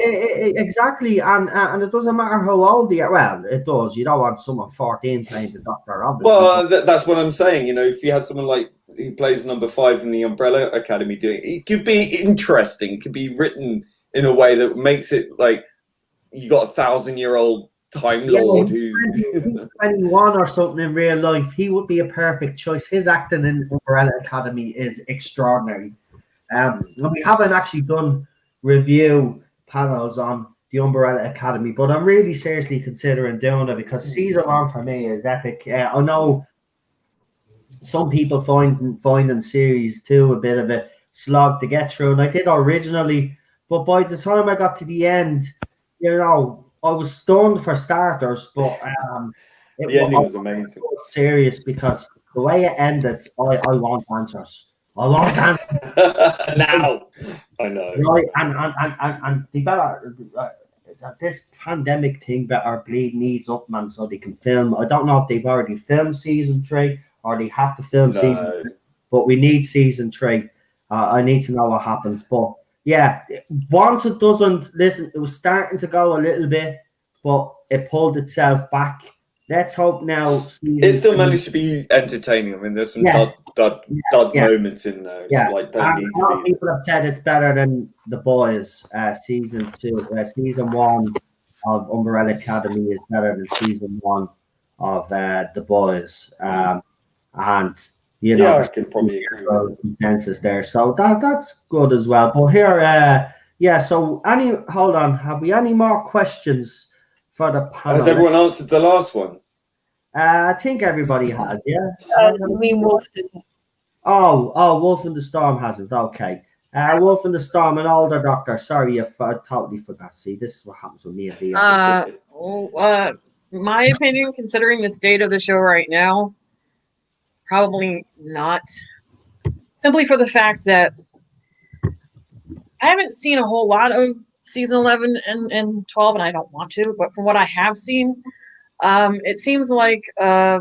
Exactly, and it doesn't matter how old they are. Well, it does. You don't want someone 14 playing the Doctor, obviously. Well, that's what I'm saying. You know, if you had someone like who plays number 5 in the Umbrella Academy doing it, could be interesting. It could be written in a way that makes it like you got a 1,000-year-old Time Lord who 21 or something in real life. He would be a perfect choice. His acting in Umbrella Academy is extraordinary. We haven't actually done review panels on the Umbrella Academy, but I'm really seriously considering doing it because season 1 for me is epic. I know some people finding series 2 a bit of a slog to get through, and I did originally, but by the time I got to the end, you know, I was stunned for starters, but the ending was amazing. Serious because the way it ended, I want answers. I want answers now. I know. Right, and they better this pandemic thing better bleed needs up, man, so they can film. I don't know if they've already filmed season 3 or they have to film season 3, but we need season 3. I need to know what happens, but yeah, once it doesn't listen, it was starting to go a little bit, but it pulled itself back. Let's hope now. It still managed to be entertaining. I mean, there's some dud moments in there. It's like don't need to be. People have said it's better than The Boys. Season 1 of Umbrella Academy is better than season 1 of The Boys. And you know, I can probably agree with consensus there. So that's good as well. But here, so hold on, have we any more questions for the panel? Has everyone answered the last one? I think everybody has, yeah. Wolf didn't. Oh, Wolf in the Storm hasn't. Okay. Wolf in the Storm, an older Doctor. Sorry, I totally forgot. See, this is what happens with me at the my opinion, considering the state of the show right now, probably not. Simply for the fact that I haven't seen a whole lot of season 11 and 12, and I don't want to, but from what I have seen, it seems like a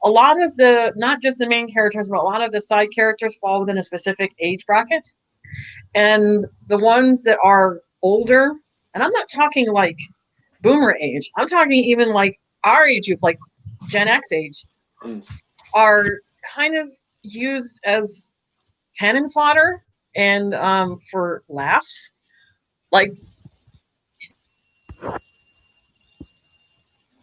lot of the, not just the main characters, but a lot of the side characters fall within a specific age bracket. And the ones that are older, and I'm not talking like boomer age, I'm talking even like our age group, like Gen X age, are kind of used as cannon fodder and for laughs. Like,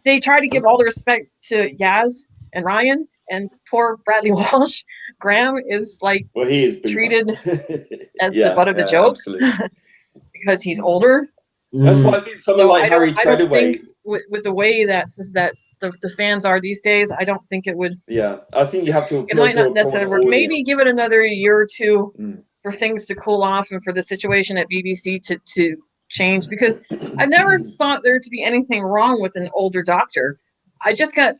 they try to give all the respect to Yaz and Ryan, and poor Bradley Walsh. Graham is like he is treated as the butt of the joke because he's older. That's why I think someone like Harry Treadaway, with the way that the fans are these days, I don't think it would. Yeah, I think you have to. It might not necessarily work. Maybe give it another year or two for things to cool off and for the situation at BBC to change, because I've never thought there to be anything wrong with an older Doctor. I just got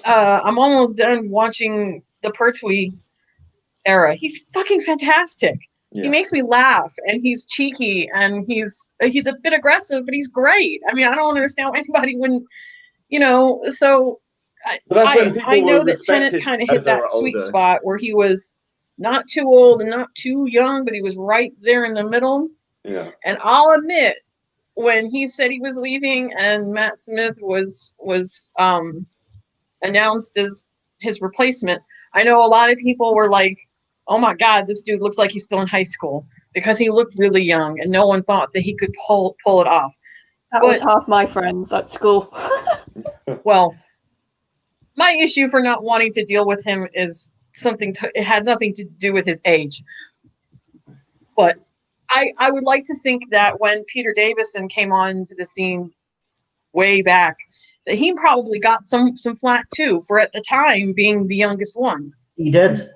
I'm almost done watching the Pertwee era. He's fucking fantastic. Yeah. He makes me laugh, and he's cheeky, and he's a bit aggressive, but he's great. I mean, I don't understand why anybody wouldn't, so I know that Tennant kind of hit that sweet spot where he was not too old and not too young, but he was right there in the middle. Yeah. And I'll admit, when he said he was leaving and Matt Smith was announced as his replacement, I know a lot of people were like, oh my God, this dude looks like he's still in high school, because he looked really young and no one thought that he could pull it off. That was half my friends at school. Well, my issue for not wanting to deal with him is it had nothing to do with his age. But I would like to think that when Peter Davison came on to the scene way back, that he probably got some flack too for at the time being the youngest one. He did.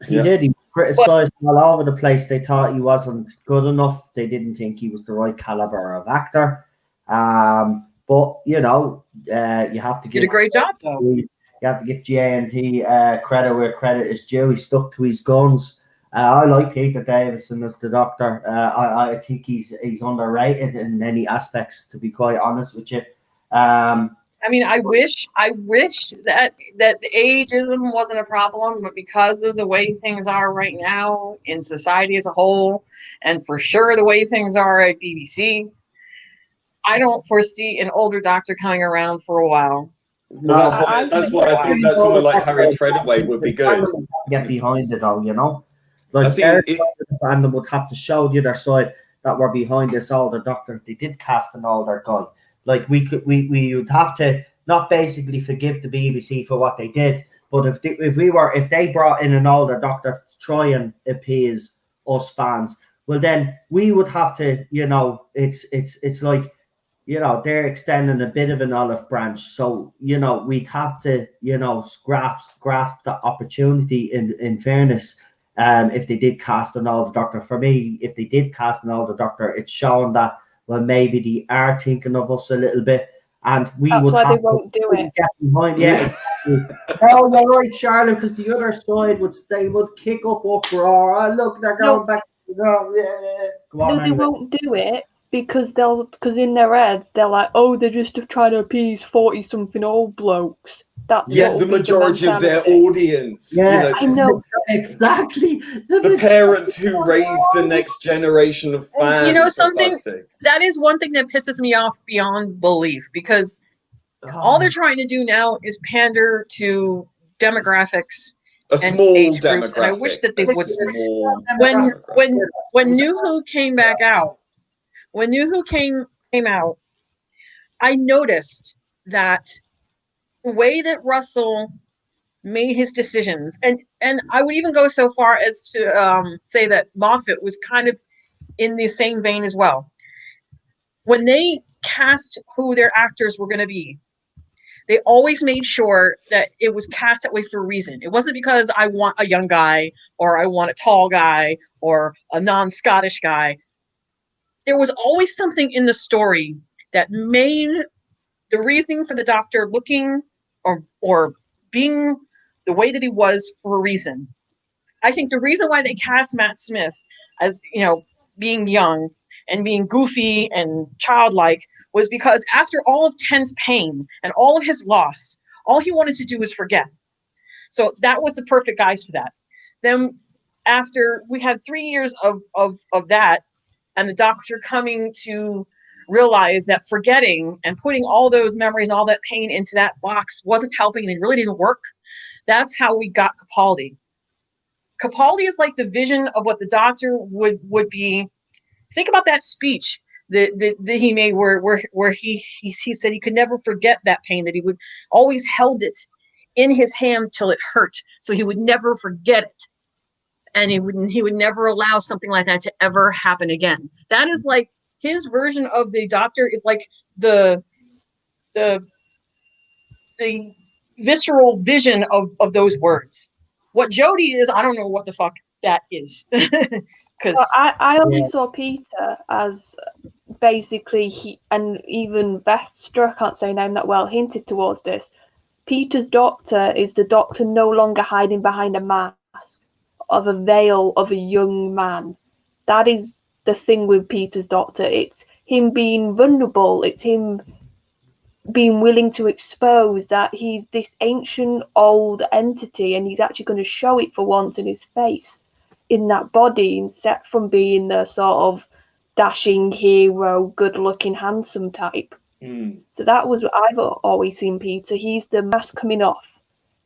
He did. He was criticised all over the place. They thought he wasn't good enough. They didn't think he was the right caliber of actor. But you know, you have to Did give a great job though. you have to give G&T credit where credit is due. He stuck to his guns. I like Peter Davison as the Doctor. I think he's underrated in many aspects, to be quite honest with you. I mean, I wish that the ageism wasn't a problem, but because of the way things are right now in society as a whole, and for sure the way things are at BBC, I don't foresee an older Doctor coming around for a while. Well, that's why I think that someone like Harry Treadaway would be good. Get behind it, though, you know. Like, I think the fandom would have to show the other side that we're behind this older Doctor. If they did cast an older guy, like we would have to not basically forgive the BBC for what they did, but if they brought in an older Doctor to try and appease us fans, well then we would have to, you know, it's like, you know, they're extending a bit of an olive branch, so you know we'd have to, you know, grasp the opportunity in fairness. If they did cast an older Doctor, for me, if they did cast an older Doctor, it's showing that, well, maybe they are thinking of us a little bit, and we That's would why have they won't do it. get behind. Yeah, exactly. Oh, you're right, Charlotte, because the other side would kick up uproar. Oh, look, they're going back. No, yeah. Go on, No, they anyway. won't do it because in their heads they're like, oh, they're just trying to appease 40-something old blokes. That's Yet the majority of their audience, Yeah, I know. Exactly. The parents who raised the next generation of fans. You know for something? fuck's sake. That is one thing that pisses me off beyond belief, because all they're trying to do now is pander to demographics A and small age demographic. groups, and I wish that they A would. small When demographic. New Who came back out, when New Who came out, I noticed that the way that Russell made his decisions, and I would even go so far as to say that Moffat was kind of in the same vein as well. When they cast who their actors were going to be, they always made sure that it was cast that way for a reason. It wasn't because I want a young guy or I want a tall guy or a non-Scottish guy. There was always something in the story that made the reasoning for the Doctor looking or being the way that he was for a reason. I think the reason why they cast Matt Smith as, you know, being young and being goofy and childlike was because after all of Ten's pain and all of his loss, all he wanted to do was forget. So that was the perfect guys for that. Then after we had 3 years of that, and the Doctor coming to realize that forgetting and putting all those memories and all that pain into that box wasn't helping and it really didn't work, that's how we got Capaldi. Capaldi is like the vision of what the Doctor would be. Think about that speech that he made where he said he could never forget that pain, that he would always held it in his hand till it hurt, so he would never forget it. And he would never allow something like that to ever happen again. That is like his version of the Doctor is like the visceral vision of those words. What Jodie is, I don't know what the fuck that is. Because I only saw Peter as basically he, and even Vestra, I can't say her name that well, hinted towards this. Peter's Doctor is the Doctor no longer hiding behind a mask of a veil of a young man. That is the thing with Peter's Doctor. It's him being vulnerable. It's him being willing to expose that he's this ancient old entity, and he's actually going to show it for once in his face, in that body, instead from being the sort of dashing hero, good-looking, handsome type. So that was what I've always seen Peter. He's the mask coming off.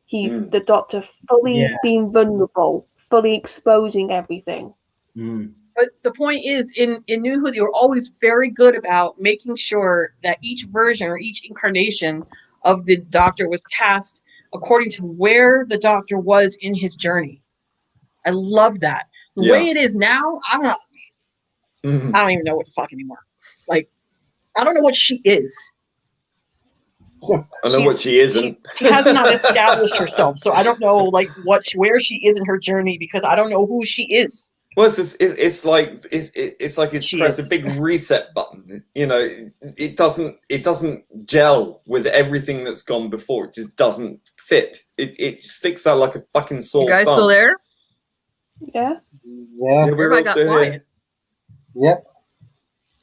He's the Doctor fully being vulnerable, fully exposing everything. But the point is, in New Who, they were always very good about making sure that each version or each incarnation of the Doctor was cast according to where the Doctor was in his journey. I love that. The way it is now, I don't even know what the fuck anymore. Like, I don't know what she is. I know what she isn't. She has not established herself, so I don't know like where she is in her journey because I don't know who she is. Well, it's like it's She pressed a is. big reset button. You know, it doesn't gel with everything that's gone before. It just doesn't fit. It sticks out like a fucking sore You guys thumb. still there? Yeah. Yeah. Yeah, we're Everybody all got still quiet. here. Yep.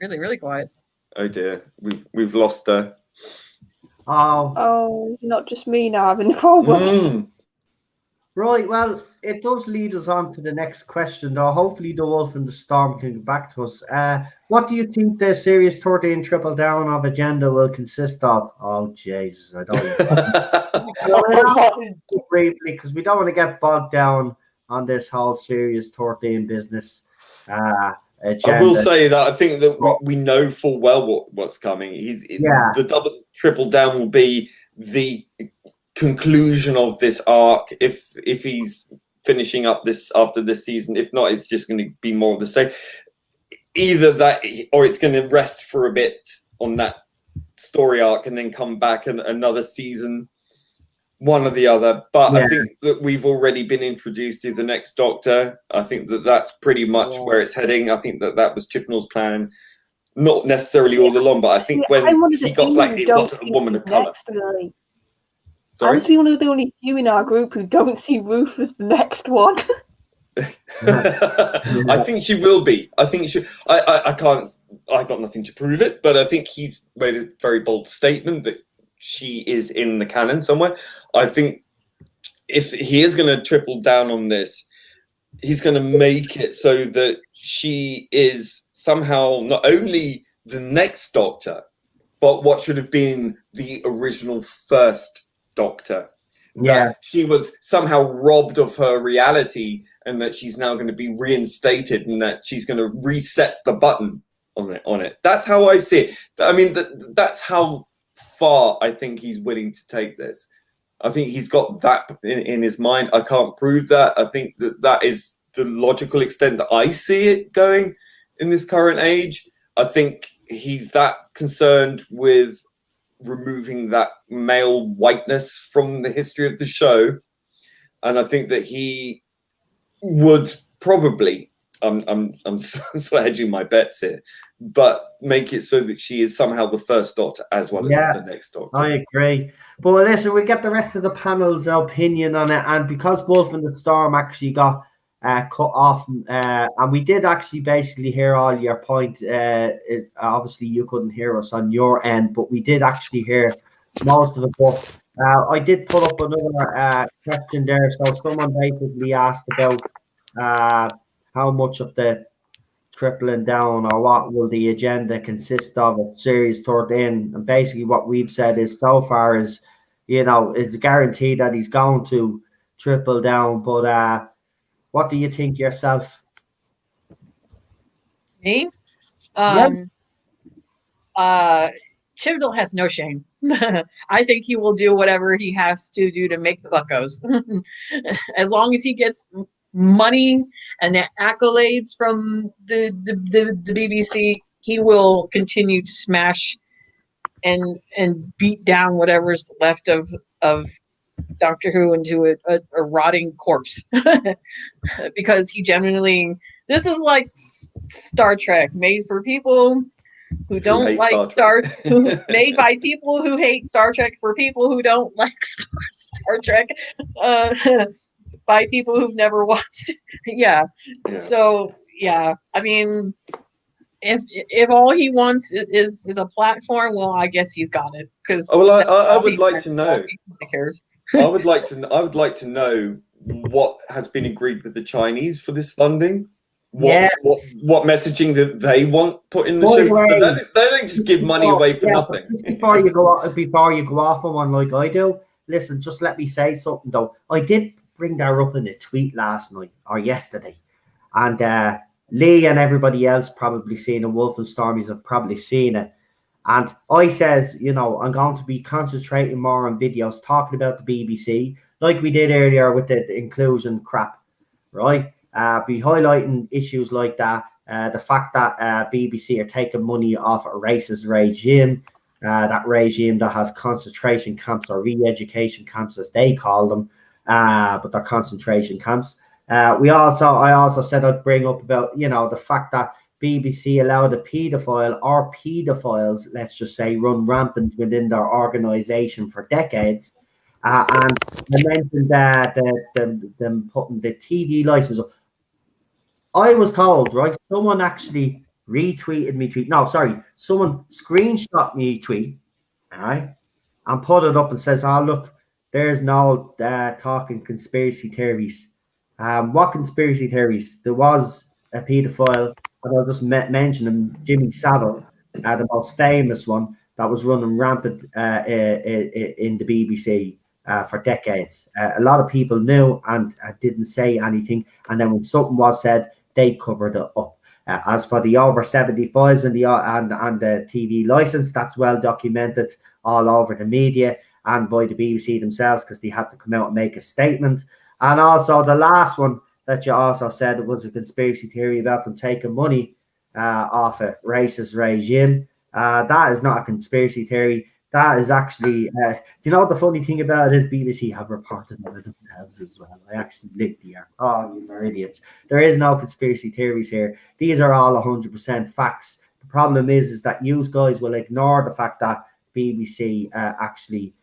Really, really quiet. Oh dear, we've lost her. Oh, Oh, not just me now having a problem. Mm. right. Well, it does lead us on to the next question, though. Hopefully, the Wolf and the Storm can get back to us. What do you think the Series 13 triple down of agenda will consist of? Oh, Jesus, I don't briefly, because we don't want to get bogged down on this whole Series 13 business agenda. I will say that I think that we know full well what's coming. The double triple down will be the conclusion of this arc if he's finishing up this after this season. If not, it's just going to be more of the same. Either that or it's going to rest for a bit on that story arc and then come back and another season, one or the other. But I think that we've already been introduced to the next Doctor. I think that that's pretty much where it's heading. I think that was Chibnall's plan, not necessarily all along, but I think when he got flagged, it wasn't a woman of colour. I must be one of the only few in our group who don't see Ruth as the next one. I think she will be. I think she. I can't. I got nothing to prove it, but I think he's made a very bold statement that she is in the canon somewhere. I think if he is going to triple down on this, he's going to make it so that she is somehow not only the next Doctor, but what should have been the original first Doctor. Yeah, that she was somehow robbed of her reality, and that she's now going to be reinstated, and that she's going to reset the button on it. That's how I see it. I mean, that's how far I think he's willing to take this. I think he's got that in his mind. I can't prove that. I think that is the logical extent that I see it going in this current age. I think he's that concerned with removing that male whiteness from the history of the show, and I think that he would probably I'm sort of hedging my bets here, but make it so that she is somehow the first Doctor as well as the next Doctor. I agree. But listen, we'll get the rest of the panel's opinion on it, and because Wolf and the Storm actually got cut off, and we did actually basically hear all your point. Obviously, you couldn't hear us on your end, but we did actually hear most of it. But I did put up another question there. So someone basically asked about how much of the tripling down or what will the agenda consist of at Series 13. And basically what we've said is so far is, it's guaranteed that he's going to triple down. But what do you think yourself? Me? Chibnall has no shame. I think he will do whatever he has to do to make the buckos. As long as he gets money and the accolades from the BBC, he will continue to smash and beat down whatever's left of Doctor Who into a rotting corpse. Because he genuinely, this is like Star Trek, made for people who don't like made by people who hate Star Trek for people who don't like Star Trek, by people who've never watched. Yeah. So yeah, I mean, if all he wants is a platform, well, I guess he's got it. Because I would like to know. Who cares? I would like to know what has been agreed with the Chinese for this funding. What messaging that they want put in the show? They don't just give money away for nothing. Before you go off on one like I do, listen, just let me say something though. I did bring that up in a tweet last night or yesterday, and Lee and everybody else probably seen it. Wolf and Stormies have probably seen it. And I says, I'm going to be concentrating more on videos talking about the BBC, like we did earlier with the inclusion crap, right? Be highlighting issues like that, the fact that BBC are taking money off a racist regime, that regime that has concentration camps or re-education camps, as they call them, but they're concentration camps. I also said I'd bring up about, the fact that BBC allowed a paedophile or paedophiles, let's just say, run rampant within their organisation for decades. And I mentioned that them putting the TV license up. I was told, right, someone actually retweeted me tweet. No, sorry, someone screenshot me tweet, all right, and put it up and says, "Oh, look, there's no talking conspiracy theories." What conspiracy theories? There was a paedophile, and I'll just mention him, Jimmy Savile, the most famous one that was running rampant in the BBC for decades. A lot of people knew and didn't say anything, and then when something was said, they covered it up. As for the over 75s and the TV license, that's well documented all over the media and by the BBC themselves, because they had to come out and make a statement. And also the last one that you also said was a conspiracy theory about them taking money off a racist regime. That is not a conspiracy theory. That is actually, do you know what the funny thing about it is? BBC have reported on it themselves as well. I actually linked here. Oh, you are idiots. There is no conspiracy theories here. These are all 100% facts. The problem is that you guys will ignore the fact that BBC actually,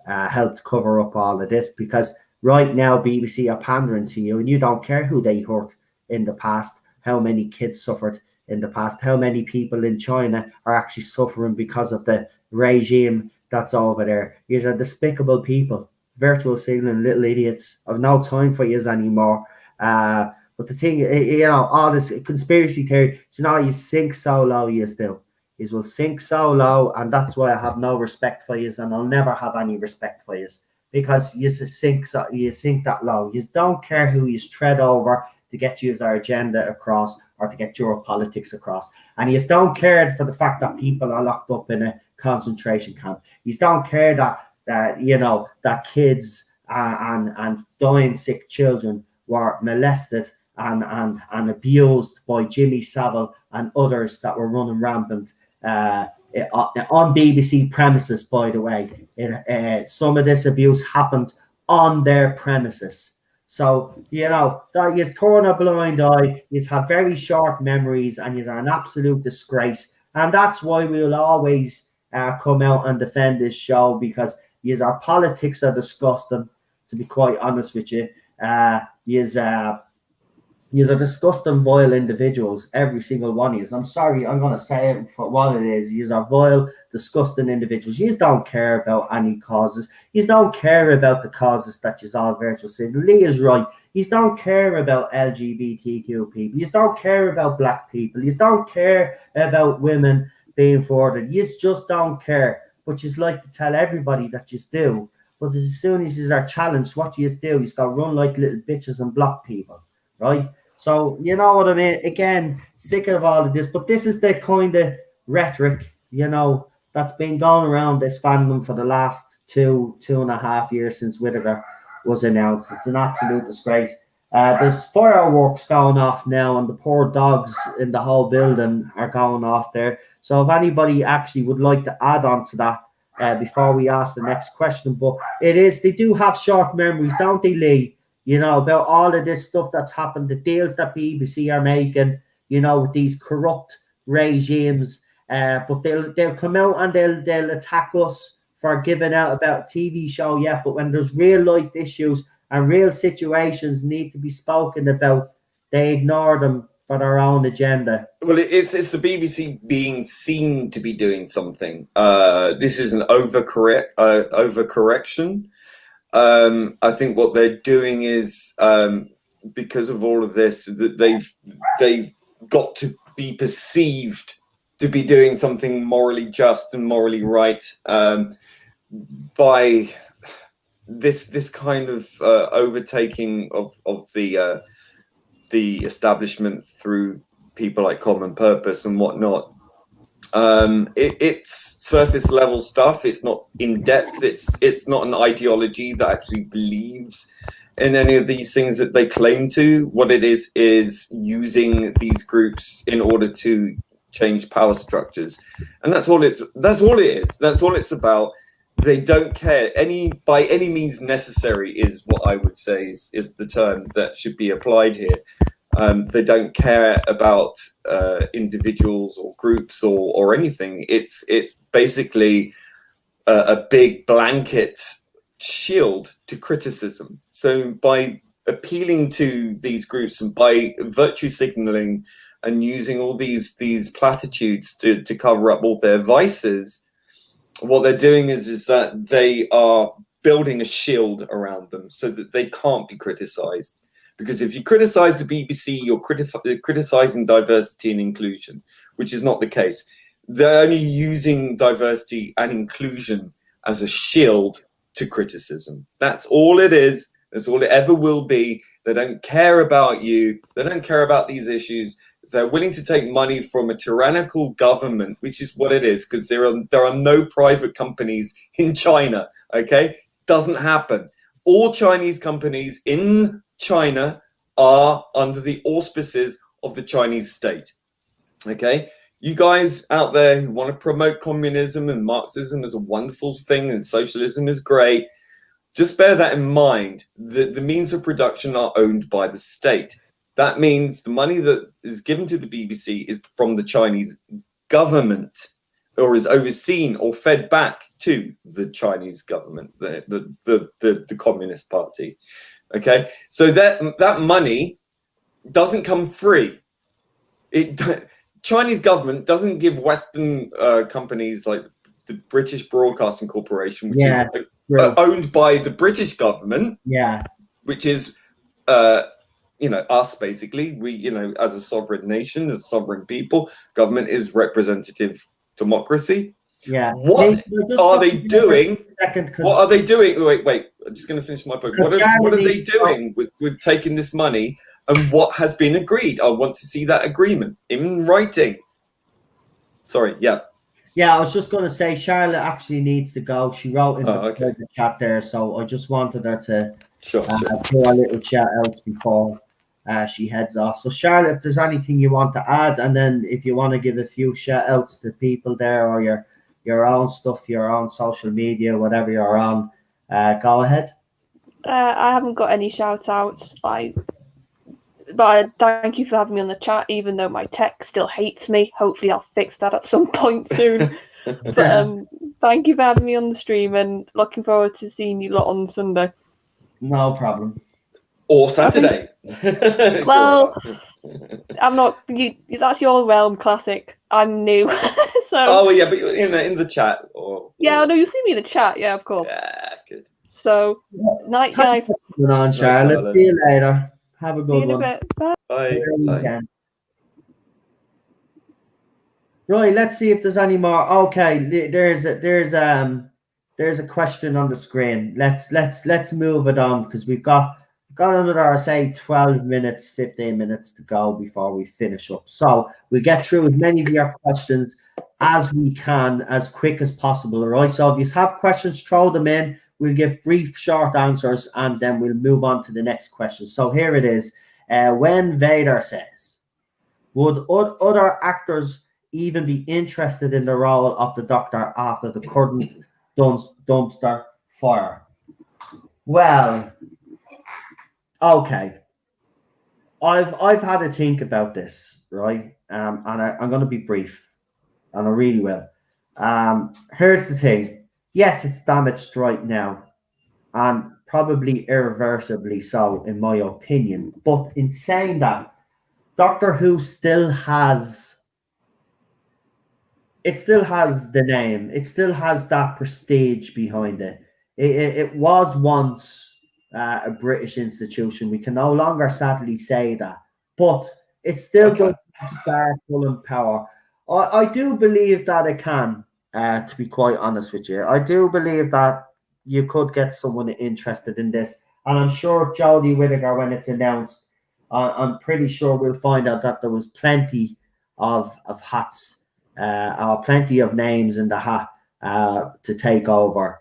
helped cover up all of this, because right now BBC are pandering to you, and you don't care who they hurt in the past, how many kids suffered in the past, how many people in China are actually suffering because of the regime that's over there. These are despicable people, virtual signaling little idiots. I've no time for yous anymore. But the thing, all this conspiracy theory, you sink so low, yous do. Yous will sink so low, and that's why I have no respect for yous, and I'll never have any respect for yous, because you sink that low. You don't care who you tread over to get you our agenda across or to get your politics across. And you don't care for the fact that people are locked up in a concentration camp. You don't care that kids and dying sick children were molested and abused by Jimmy Savile and others that were running rampant on BBC premises, by the way. Some of this abuse happened on their premises. So, that you turn a blind eye, you have very short memories, and you are an absolute disgrace. And that's why we'll always come out and defend this show, because our politics are disgusting, to be quite honest with you. Yous are disgusting, vile individuals, every single one of you. I'm sorry, I'm going to say it for what it is. Yous are vile, disgusting individuals. Yous don't care about any causes. Yous don't care about the causes that yous all virtual sin. Lee is right. Yous don't care about LGBTQ people. Yous don't care about black people. Yous don't care about women being forwarded. Yous just don't care. But yous like to tell everybody that yous do. But as soon as yous are challenged, what yous do, yous got run like little bitches and block people, right? So, you know what I mean? Again, sick of all of this. But this is the kind of rhetoric, that's been going around this fandom for the last 2.5 years since Whittaker was announced. It's an absolute disgrace. There's fireworks going off now, and the poor dogs in the whole building are going off there. So if anybody actually would like to add on to that before we ask the next question. But they do have short memories, don't they, Lee? About all of this stuff that's happened, the deals that BBC are making, with these corrupt regimes. But they'll come out and they'll attack us for giving out about a TV show, yeah. But when there's real life issues and real situations need to be spoken about, they ignore them for their own agenda. Well, it's the BBC being seen to be doing something. This is an overcorrection. I think what they're doing is, because of all of this, that they've got to be perceived to be doing something morally just and morally right, by this kind of overtaking of the establishment through people like Common Purpose and whatnot. It's surface level stuff. It's not in depth. It's not an ideology that actually believes in any of these things that they claim to. What it is using these groups in order to change power structures, and that's all it is. That's all it's about. They don't care by any means necessary is what I would say is the term that should be applied here. They don't care about individuals or groups or anything. It's basically a big blanket shield to criticism. So by appealing to these groups and by virtue signaling and using all these platitudes to cover up all their vices, what they're doing is that they are building a shield around them so that they can't be criticized. Because if you criticize the BBC, you're criticizing diversity and inclusion, which is not the case. They're only using diversity and inclusion as a shield to criticism. That's all it is. That's all it ever will be. They don't care about you. They don't care about these issues. They're willing to take money from a tyrannical government, which is what it is, because there are no private companies in China, okay? Doesn't happen. All Chinese companies in China are under the auspices of the Chinese state, okay? You guys out there who want to promote communism and Marxism as a wonderful thing and socialism is great, just bear that in mind. The means of production are owned by the state. That means the money that is given to the BBC is from the Chinese government, or is overseen or fed back to the Chinese government, the Communist Party. Okay, so that money doesn't come free. Chinese government doesn't give Western companies like the British Broadcasting Corporation, which is owned by the British government. Yeah, which is us basically. We, as a sovereign nation, as sovereign people, government is representative democracy. Yeah. What are they doing? What are they doing? Wait. I'm just going to finish my point. What are they doing with taking this money, and what has been agreed? I want to see that agreement in writing. Sorry. Yeah. Yeah, I was just going to say Charlotte actually needs to go. She wrote in the chat there, so I just wanted her to sure. do a little shout out before she heads off. So Charlotte, if there's anything you want to add, and then if you want to give a few shout outs to people there, or your own stuff, your own social media, whatever you're on, go ahead. I haven't got any shout outs. But thank you for having me on the chat, even though my tech still hates me. Hopefully I'll fix that at some point soon. But thank you for having me on the stream, and looking forward to seeing you lot on Sunday. No problem. Or Saturday. Well, I'm not. That's your realm, Classic. I'm new. So. Oh yeah, but in the chat Yeah, no, you see me in the chat. Yeah, of course. Yeah, good. So, night, guys. Good on, Charlotte. See you later. Have a good one. Bye. Bye. Right, let's see if there's any more. Okay, there's a question on the screen. Let's move it on, because we've got another, say, 12 minutes, 15 minutes to go before we finish up. So we get through as many of your questions as we can, as quick as possible. Right. So if you have questions, throw them in. We'll give brief, short answers, and then we'll move on to the next question. So here it is. When Vader says, would other actors even be interested in the role of the Doctor after the current dumpster fire? Well, okay. I've had to think about this, right? And I'm going to be brief, and I really will. Here's the thing. Yes, it's damaged right now, and probably irreversibly so, in my opinion. But in saying that, Doctor Who still has the name. It still has that prestige behind it. It was once a British institution. We can no longer sadly say that, but it's still going to start full in power. I do believe that it can. To be quite honest with you, I do believe that you could get someone interested in this, and I'm sure if Jodie Whittaker, when it's announced, I'm pretty sure we'll find out that there was plenty of hats, or plenty of names in the hat to take over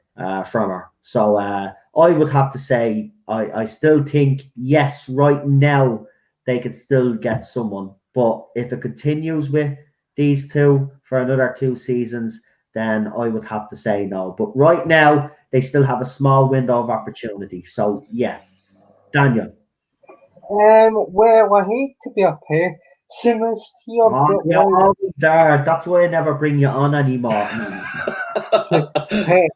from her. So I would have to say I still think, yes, right now they could still get someone, but if it continues with these two for another 2 seasons, then I would have to say no. But right now, they still have a small window of opportunity. So, yeah. Daniel. Well, I hate to be a pessimist here, but You always are. That's why I never bring you on anymore. yeah,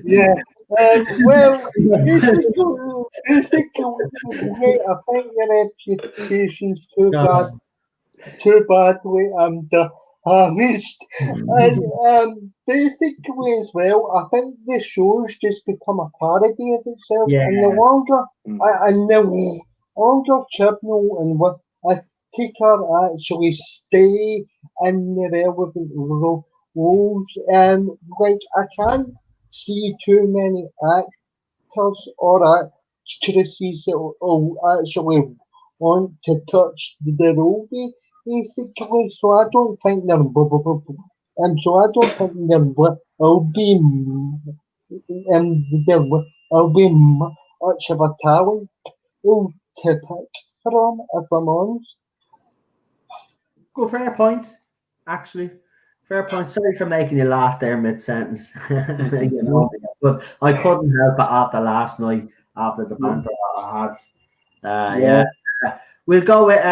yeah. Well, basically, I think your reputation's too badly damaged. And basically as well, I think the show's just become a parody of itself. Yeah. And the longer Chibnall and what Whittaker actually stay in the relevant roles, like I can't see too many actors or actresses that will actually want to touch the role basically. So I don't think there will be there will be much of a talent to pick from, if I'm honest. Good, fair point. Actually, fair point. Sorry for making you laugh there mid-sentence. You know, but I couldn't help it after last night, after the banter I had. Yeah. We'll go with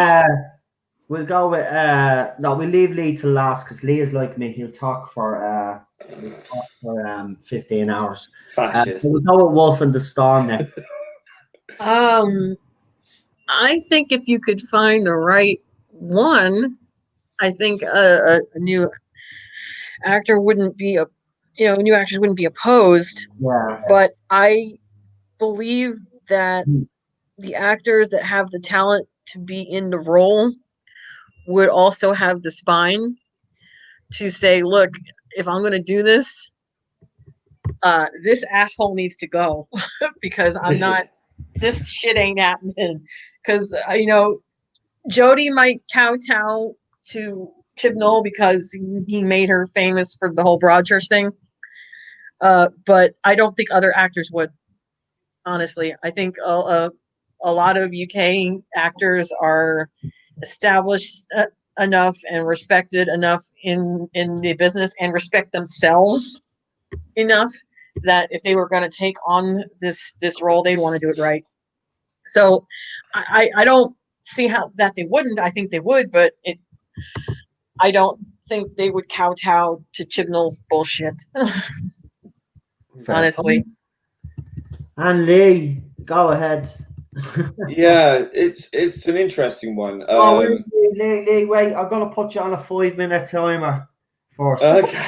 no, we'll leave Lee to last because Lee is like me. He'll talk for 15 hours. Fascist. We'll go with Wolf and the Storm next. I think if you could find the right one, I think a new actor wouldn't be new actors wouldn't be opposed. Yeah. But I believe that the actors that have the talent to be in the role would also have the spine to say, look, if I'm going to do this, this asshole needs to go because I'm not, this shit ain't happening. Because, Jodie might kowtow to Chibnall because he made her famous for the whole Broadchurch thing. But I don't think other actors would, honestly. I think a lot of UK actors are established enough and respected enough in the business and respect themselves enough that if they were going to take on this role, they'd want to do it right. So I don't see how that they wouldn't. I think they would, but I don't think they would kowtow to Chibnall's bullshit. Honestly. And Lee, go ahead. Yeah, it's an interesting one. Lee, wait, I'm gonna put you on a 5-minute timer first. Okay.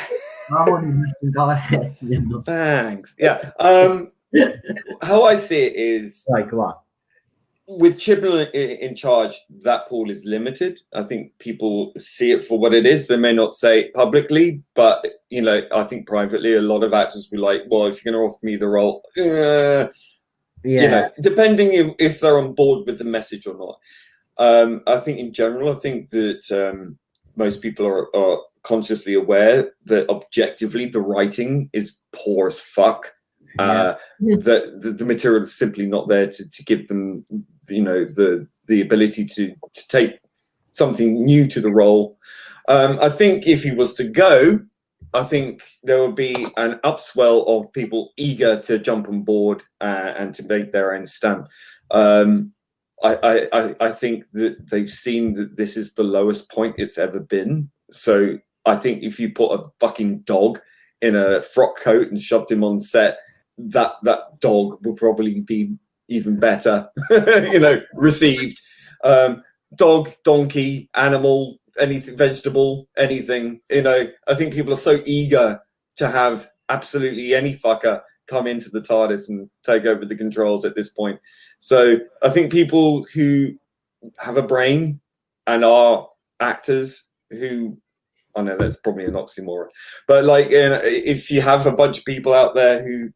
Go ahead. Thanks. Yeah. How I see it is, right, go on. With Chibnall in charge, that pool is limited. I think people see it for what it is. They may not say it publicly, but I think privately, a lot of actors will be like, "Well, if you're going to offer me the role, depending if they're on board with the message or not." I think in general, I think that most people are consciously aware that objectively the writing is poor as fuck. That the material is simply not there to give them the ability to take something new to the role. I think if he was to go, I think there would be an upswell of people eager to jump on board and to make their own stamp. I think that they've seen that this is the lowest point it's ever been. So I think if you put a fucking dog in a frock coat and shoved him on set, that dog will probably be even better, received. Dog, donkey, animal, anything, vegetable, anything. I think people are so eager to have absolutely any fucker come into the TARDIS and take over the controls at this point. So I think people who have a brain and are actors who, I know that's probably an oxymoron, but if you have a bunch of people out there who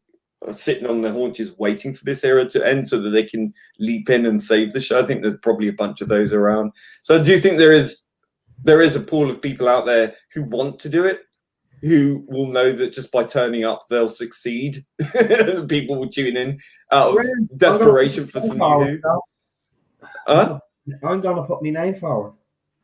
are sitting on their haunches waiting for this era to end so that they can leap in and save the show, I think there's probably a bunch of those around. So I do think there is a pool of people out there who want to do it, who will know that just by turning up they'll succeed. People will tune in out of desperation for some new. I'm gonna put my name forward.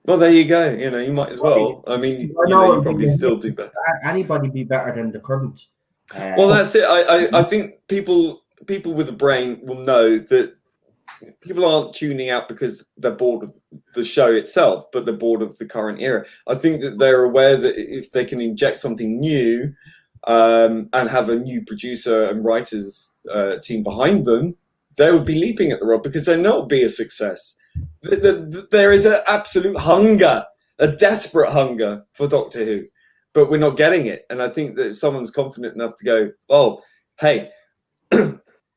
Well, there you go. You know, you might as well. I mean, you probably still do better. Anybody be better than the current? Well, that's it. I think people with a brain will know that people aren't tuning out because they're bored of the show itself, but they're bored of the current era. I think that they're aware that if they can inject something new and have a new producer and writers team behind them, they would be leaping at the role because they know it'll be a success. There is an absolute hunger, a desperate hunger for Doctor Who, but we're not getting it. And I think that if someone's confident enough to go, oh, hey,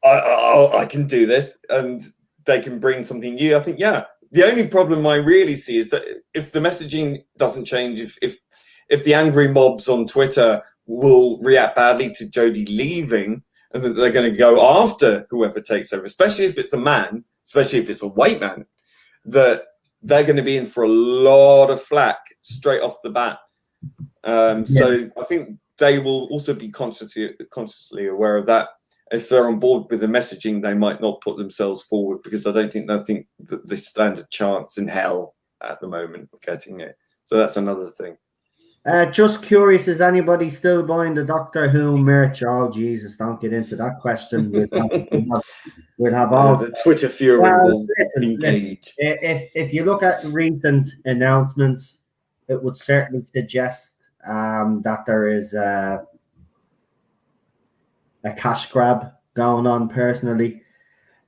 I can do this, and they can bring something new. I think, yeah. The only problem I really see is that if the messaging doesn't change, if the angry mobs on Twitter will react badly to Jodie leaving, and that they're going to go after whoever takes over, especially if it's a man, especially if it's a white man, that they're going to be in for a lot of flack straight off the bat. So I think they will also be consciously aware of that. If they're on board with the messaging, they might not put themselves forward because I don't think that they stand a chance in hell at the moment of getting it. So that's another thing. Just curious, is anybody still buying the Doctor Who merch? Oh, Jesus, don't get into that question. We'll have all the Twitter fury will engage. If you look at recent announcements, it would certainly suggest that there is a cash grab going on personally.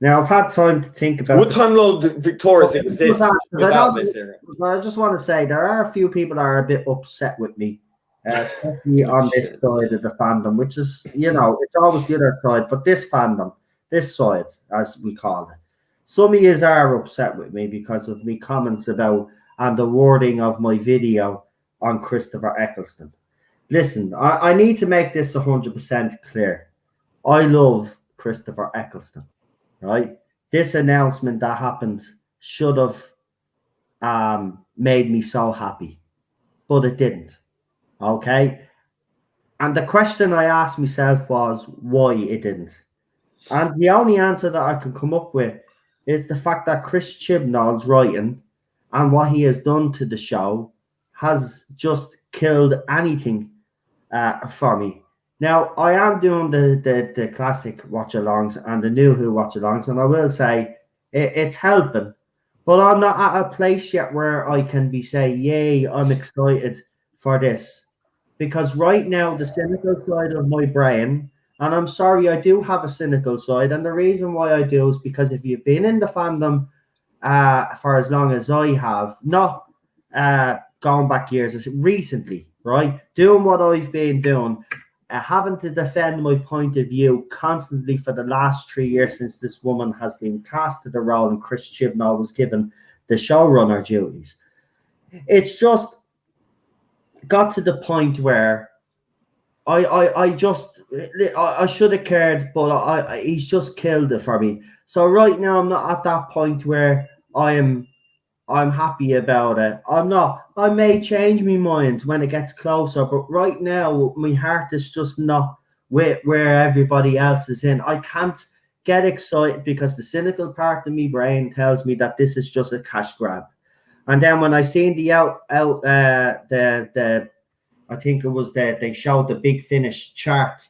Now, I've had time to think about... Would Time Lord Victorious exist without this era? I just want to say there are a few people that are a bit upset with me, especially on this side of the fandom, which is, it's always the other side, but this fandom, this side, as we call it. Some of you are upset with me because of me comments about and the wording of my video on Christopher Eccleston. Listen, I need to make this 100% clear. I love Christopher Eccleston, right? This announcement that happened should have made me so happy, but it didn't, okay? And the question I asked myself was why it didn't. And the only answer that I can come up with is the fact that Chris Chibnall's writing and what he has done to the show has just killed anything for me. Now, I am doing the classic watch-alongs and the new Who watch-alongs, and I will say it's helping. But I'm not at a place yet where I can be saying, yay, I'm excited for this. Because right now, the cynical side of my brain, and I'm sorry, I do have a cynical side, and the reason why I do is because if you've been in the fandom for as long as I have, not going back years, recently, right, doing what I've been doing, having to defend my point of view constantly for the last 3 years since this woman has been cast to the role and Chris Chibnall was given the showrunner duties. It's just got to the point where I should have cared, but he's just killed it for me. So right now I'm not at that point where I'm happy about it. I'm not. I may change my mind when it gets closer, but right now my heart is just not where everybody else is in. I can't get excited because the cynical part of my brain tells me that this is just a cash grab. And then when I seen the I think it was they showed the Big Finish chart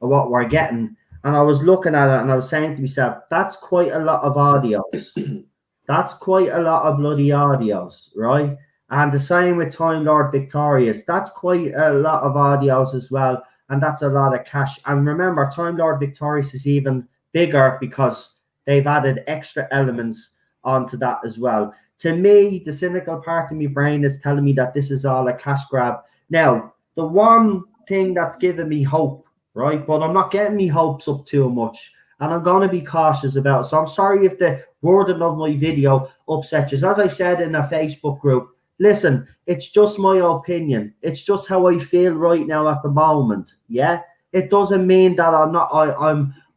of what we're getting, and I was looking at it and I was saying to myself, that's quite a lot of audios. That's quite a lot of bloody audios, right? And the same with Time Lord Victorious. That's quite a lot of audios as well. And that's a lot of cash. And remember, Time Lord Victorious is even bigger because they've added extra elements onto that as well. To me, the cynical part of my brain is telling me that this is all a cash grab. Now, the one thing that's giving me hope, right? But I'm not getting me hopes up too much. And I'm going to be cautious about it. So I'm sorry if the wording of my video upsets you. As I said in a Facebook group, listen, it's just my opinion. It's just how I feel right now at the moment. Yeah, it doesn't mean that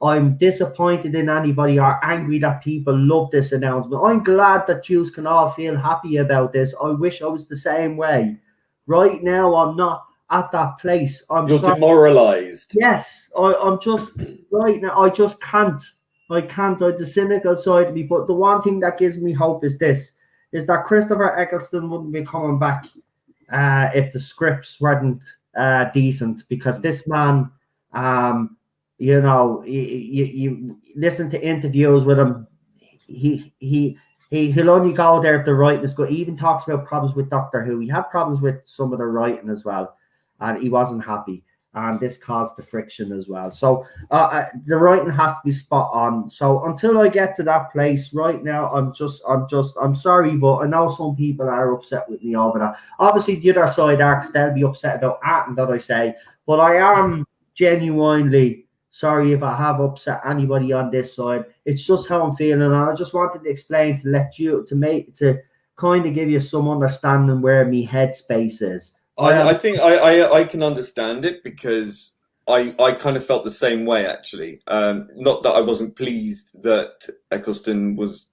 I'm disappointed in anybody or angry that people love this announcement. I'm glad that you can all feel happy about this. I wish I was the same way. Right now, I'm not at that place. You're demoralized. Yes, I'm just right now. I just can't. I can't. The cynical side of me. But the one thing that gives me hope is this: is that Christopher Eccleston wouldn't be coming back if the scripts weren't decent, because this man, you know, you listen to interviews with him, he'll only go there if the writing is good. He even talks about problems with Doctor Who. He had problems with some of the writing as well, and he wasn't happy. And this caused the friction as well. So the writing has to be spot on. So until I get to that place, right now, I'm sorry, but I know some people are upset with me over that. Obviously, the other side are, because they'll be upset about anything that I say. But I am genuinely sorry if I have upset anybody on this side. It's just how I'm feeling. And I just wanted to explain to kind of give you some understanding where my headspace is. I think I can understand it, because I kind of felt the same way, actually. Not that I wasn't pleased that Eccleston was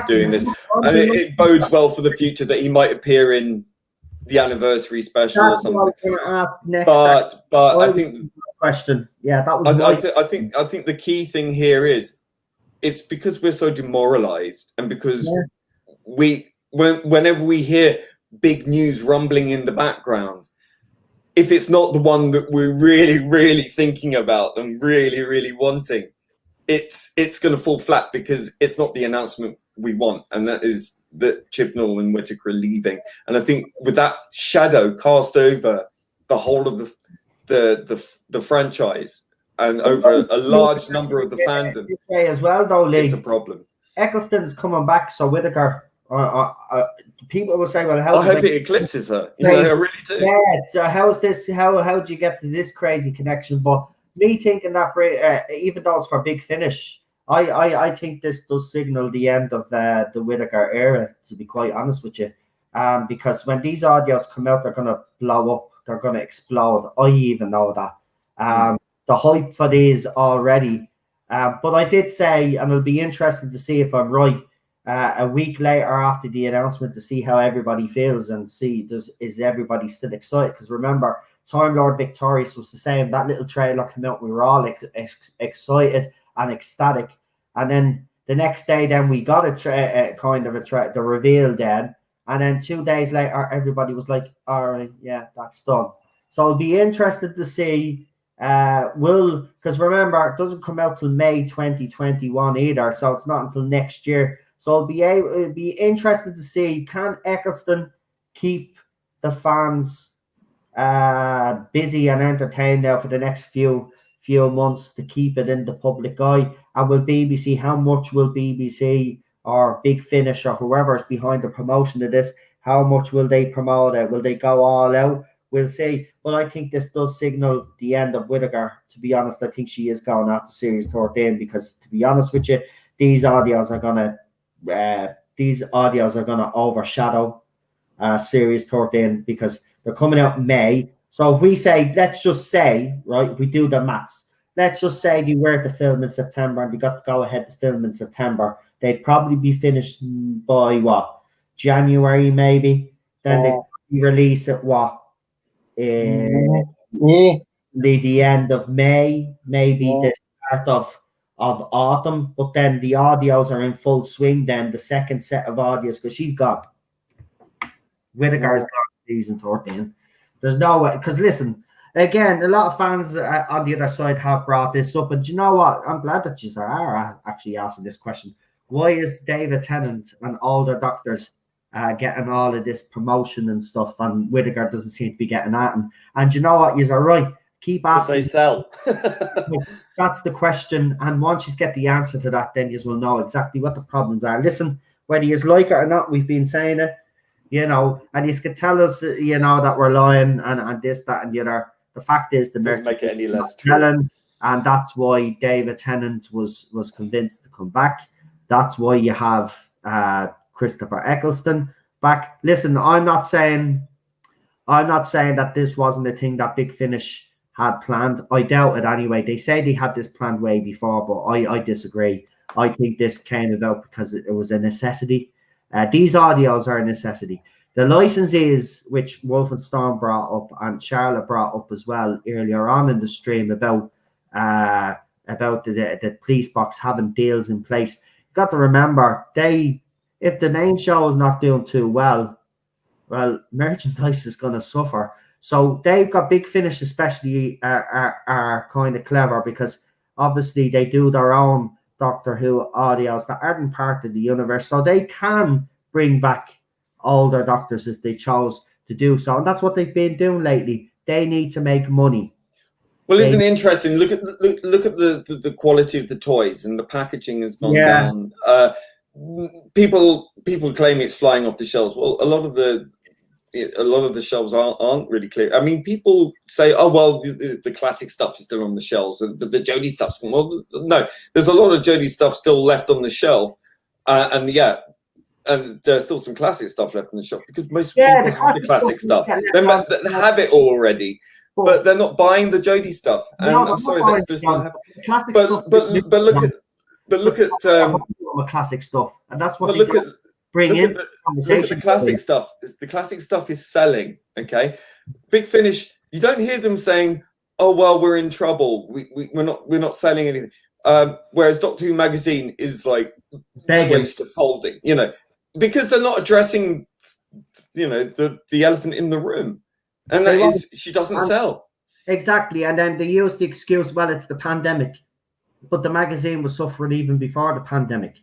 doing this. And it bodes well for the future that he might appear in the anniversary special or something. But I think question. Yeah, that was I think the key thing here is it's because we're so demoralized, and because whenever we hear big news rumbling in the background, if it's not the one that we're really, really thinking about and really, really wanting, it's going to fall flat, because it's not the announcement we want, and that is that Chibnall and Whittaker are leaving. And I think with that shadow cast over the whole of the franchise and over a large number of the fandom, as well, though, Lee, it's a problem. Eccleston's coming back, so Whittaker. People will say, "Well, I hope it eclipses her." You know, I really do. Yeah. So how's this? How do you get to this crazy connection? But me thinking that, even though it's for Big Finish, I think this does signal the end of the Whittaker era. To be quite honest with you, because when these audios come out, they're gonna blow up. They're gonna explode. I even know that. The hype for these already. But I did say, and it'll be interesting to see if I'm right. A week later after the announcement, to see how everybody feels and see is everybody still excited, because remember, Time Lord Victorious was the same. That little trailer came out, we were all excited and ecstatic, and then the next day then we got the reveal then, and then 2 days later everybody was like, all right, yeah, that's done. So I'll be interested to see because remember, it doesn't come out till May 2021 either, so it's not until next year. So it'll be interested to see, can Eccleston keep the fans busy and entertained now for the next few months to keep it in the public eye? And will BBC, how much will BBC or Big Finish or whoever is behind the promotion of this, how much will they promote it? Will they go all out? We'll see. But I think this does signal the end of Whittaker. To be honest, I think she is going out to Series 13, because to be honest with you, these audios are gonna overshadow Series 13, because they're coming out in May. So if we say, let's just say, right, if we do the maths, let's just say they were to film in September and they got to go ahead to film in September, they'd probably be finished by what, January maybe? Then they'd release it the end of May, maybe the start of autumn. But then the audios are in full swing then, the second set of audios, because she's gone. Whittaker's gone season 13. There's no way, because listen, again, a lot of fans on the other side have brought this up, and do you know what? I'm glad that you are actually asking this question. Why is David Tennant and all the doctors getting all of this promotion and stuff, and Whittaker doesn't seem to be getting at him? And you know what? You're right. Keep asking. They sell. That's the question, and once you get the answer to that, then you will know exactly what the problems are. Listen, whether you like it or not, we've been saying it, you know, and you can tell us, you know, that we're lying and this, that, and the other. The fact is, the doesn't make it any less true. And that's why David Tennant was convinced to come back. That's why you have Christopher Eccleston back. Listen, I'm not saying that this wasn't a thing that Big Finish had planned. I doubt it anyway. They say they had this planned way before, but I disagree. I think this came about because it was a necessity. These audios are a necessity. The licenses, which Wolfenstein brought up and Charlotte brought up as well earlier on in the stream about the police box having deals in place. You got to remember, they if the main show is not doing too well, merchandise is going to suffer. So they've got Big Finish, especially, are kind of clever because obviously they do their own Doctor Who audios that aren't part of the universe, so they can bring back older Doctors if they chose to do so, and that's what they've been doing lately. They need to make money. Well, isn't it interesting? Look at the quality of the toys, and the packaging has gone down. People claim it's flying off the shelves. Well, a lot of the shelves aren't really clear. I mean, people say, "Oh, well, the classic stuff is still on the shelves, but the Jodie stuff's gone." Well, no, there's a lot of Jodie stuff still left on the shelf, and there's still some classic stuff left on the shelf because most people have the classic stuff. They have it already. But they're not buying the Jodie stuff, and I'm sorry, that's just not happening. But look at classic stuff, and that's what. But look at the classic stuff. The classic stuff is selling. Okay, Big Finish. You don't hear them saying, "Oh well, we're in trouble. We're not selling anything." Whereas Doctor Who magazine is like close to folding. You know, because they're not addressing, the elephant in the room. And that is, she doesn't sell. Exactly. And then they use the excuse, well, it's the pandemic. But the magazine was suffering even before the pandemic.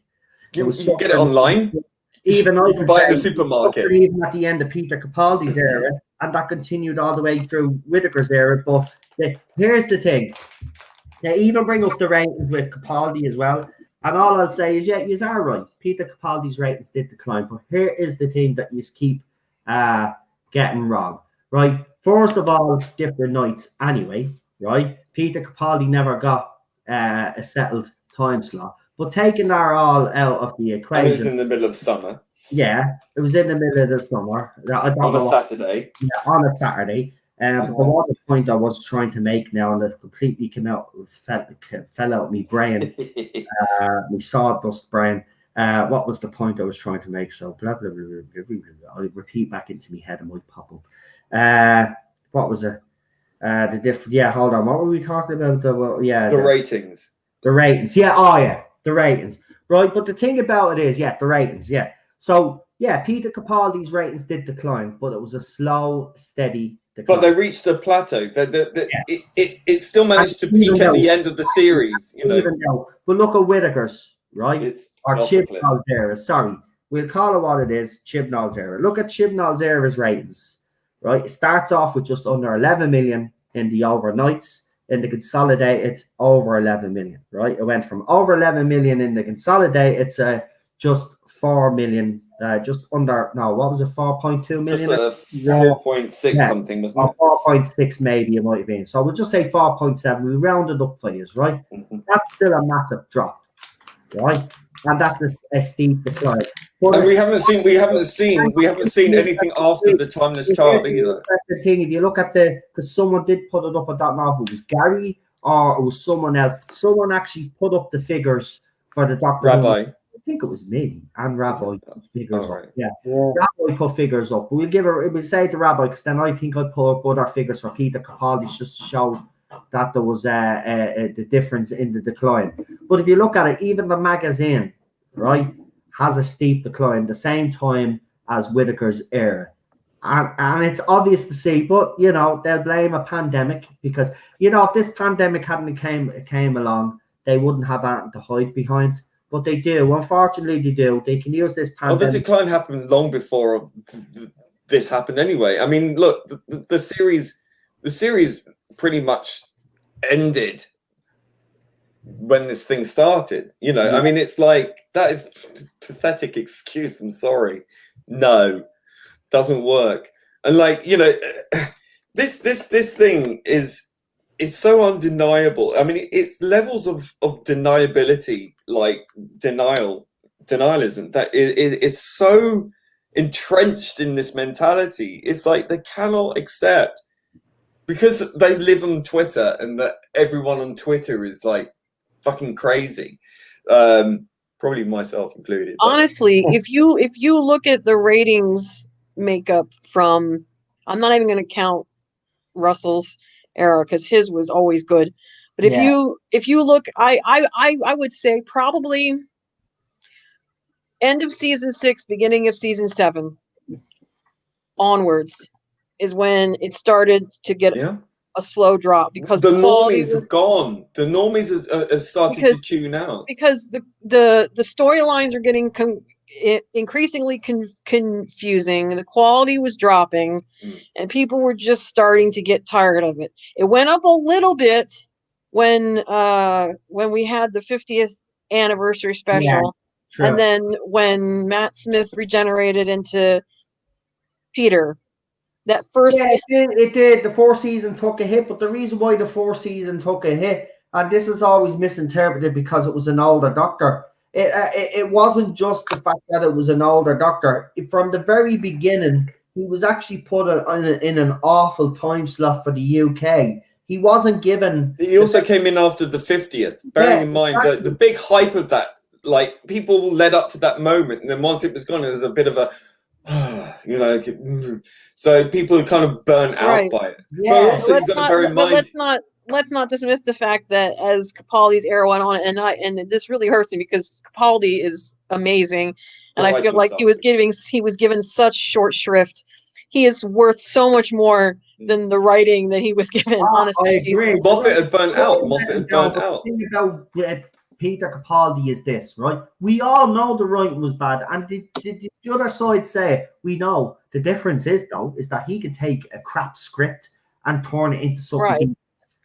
You can get it online. Even you can buy it in the supermarket. Even at the end of Peter Capaldi's era. And that continued all the way through Whittaker's era. But here's the thing. They even bring up the ratings with Capaldi as well. And all I'll say is, you are right. Peter Capaldi's ratings did decline. But here is the thing that you keep getting wrong. Right, first of all, different nights anyway, right? Peter Capaldi never got a settled time slot, but taking that all out of the equation. And it was in the middle of summer. Yeah, it was in the middle of the summer. On a Saturday. Yeah, on a Saturday. But there was a point I was trying to make now, and it completely came out, fell out my brain, my sawdust brain. What was the point I was trying to make? So blah blah blah blah blah blah. I'll repeat back into my head, and might pop up. What was it? The different. Yeah, hold on. What were we talking about? The ratings. The ratings. Yeah. Oh, yeah. The ratings. Right. But the thing about it is, the ratings. Yeah. So Peter Capaldi's ratings did decline, but it was a slow, steady decline. But they reached the plateau. It still managed to peak at the end of the series. But look at Whittaker's. Right. Or Chibnall's era. Sorry, we'll call it what it is. Chibnall's era. Look at Chibnall's era's ratings. Right, it starts off with just under 11 million in the overnights. In the consolidated, over 11 million. Right, it went from over 11 million in the consolidated to just 4 million. Just under. No, what was it? 4.2 million. Just 4.6 something, wasn't it? 4.6 maybe it might have been. So we'll just say 4.7. We rounded up for you, right? Mm-hmm. That's still a massive drop, right? And that's a steep decline. And we haven't seen anything after the Timeless Child either. The thing, if you look at because someone did put it up, I don't know if it was Gary or it was someone else. Someone actually put up the figures for the Doctor. Rabbi. I think it was me and Rabbi put figures right. up. Yeah. Rabbi put figures up. We'll say to Rabbi because then I think I'd put up other figures for Peter Capaldi just to show that there was the difference in the decline. But if you look at it, even the magazine, right, has a steep decline the same time as Whittaker's era. And it's obvious to see, but, they'll blame a pandemic because, if this pandemic hadn't came along, they wouldn't have anything to hide behind. But they do. Unfortunately, they do. They can use this pandemic. Well, the decline happened long before this happened anyway. I mean, look, the series pretty much ended when this thing started. I mean, it's like, that is pathetic excuse. I'm sorry. No, doesn't work. And like, this thing is so undeniable. I mean, it's levels of deniability, like denialism, that it's so entrenched in this mentality. It's like they cannot accept, because they live on Twitter and that everyone on Twitter is like fucking crazy. Probably myself included. Honestly, if you look at the ratings makeup from, I'm not even going to count Russell's era because his was always good, but if you look, I would say probably end of season 6, beginning of season 7 onwards is when it started to get Yeah. a slow drop because The quality normies was have gone. The normies have started Because- to tune out. because the storylines are getting increasingly confusing. The quality was dropping, and people were just starting to get tired of it. It went up a little bit when we had the 50th anniversary special, True. and then when Matt Smith regenerated into Peter. That first, Yeah, it did. The fourth season took a hit, but the reason why the fourth season took a hit, and this is always misinterpreted because it was an older Doctor. It wasn't just the fact that it was an older Doctor. From the very beginning, he was actually put in an awful time slot for the UK. He wasn't given. He also came in after the 50th, bearing in mind that the big hype of that, like people led up to that moment, and then once it was gone, it was a bit of a, so people are kind of burnt out by it. Yeah. But also, you've got to bear in mind. let's not dismiss the fact that as Capaldi's era went on, and this really hurts me because Capaldi is amazing, and I feel like he was given such short shrift. He is worth so much more than the writing that he was given. Honestly, I agree. Moffat had burnt out. The thing about Peter Capaldi is this, right? We all know the writing was bad, and the other side say we know. The difference is that he can take a crap script and turn it into something. Right.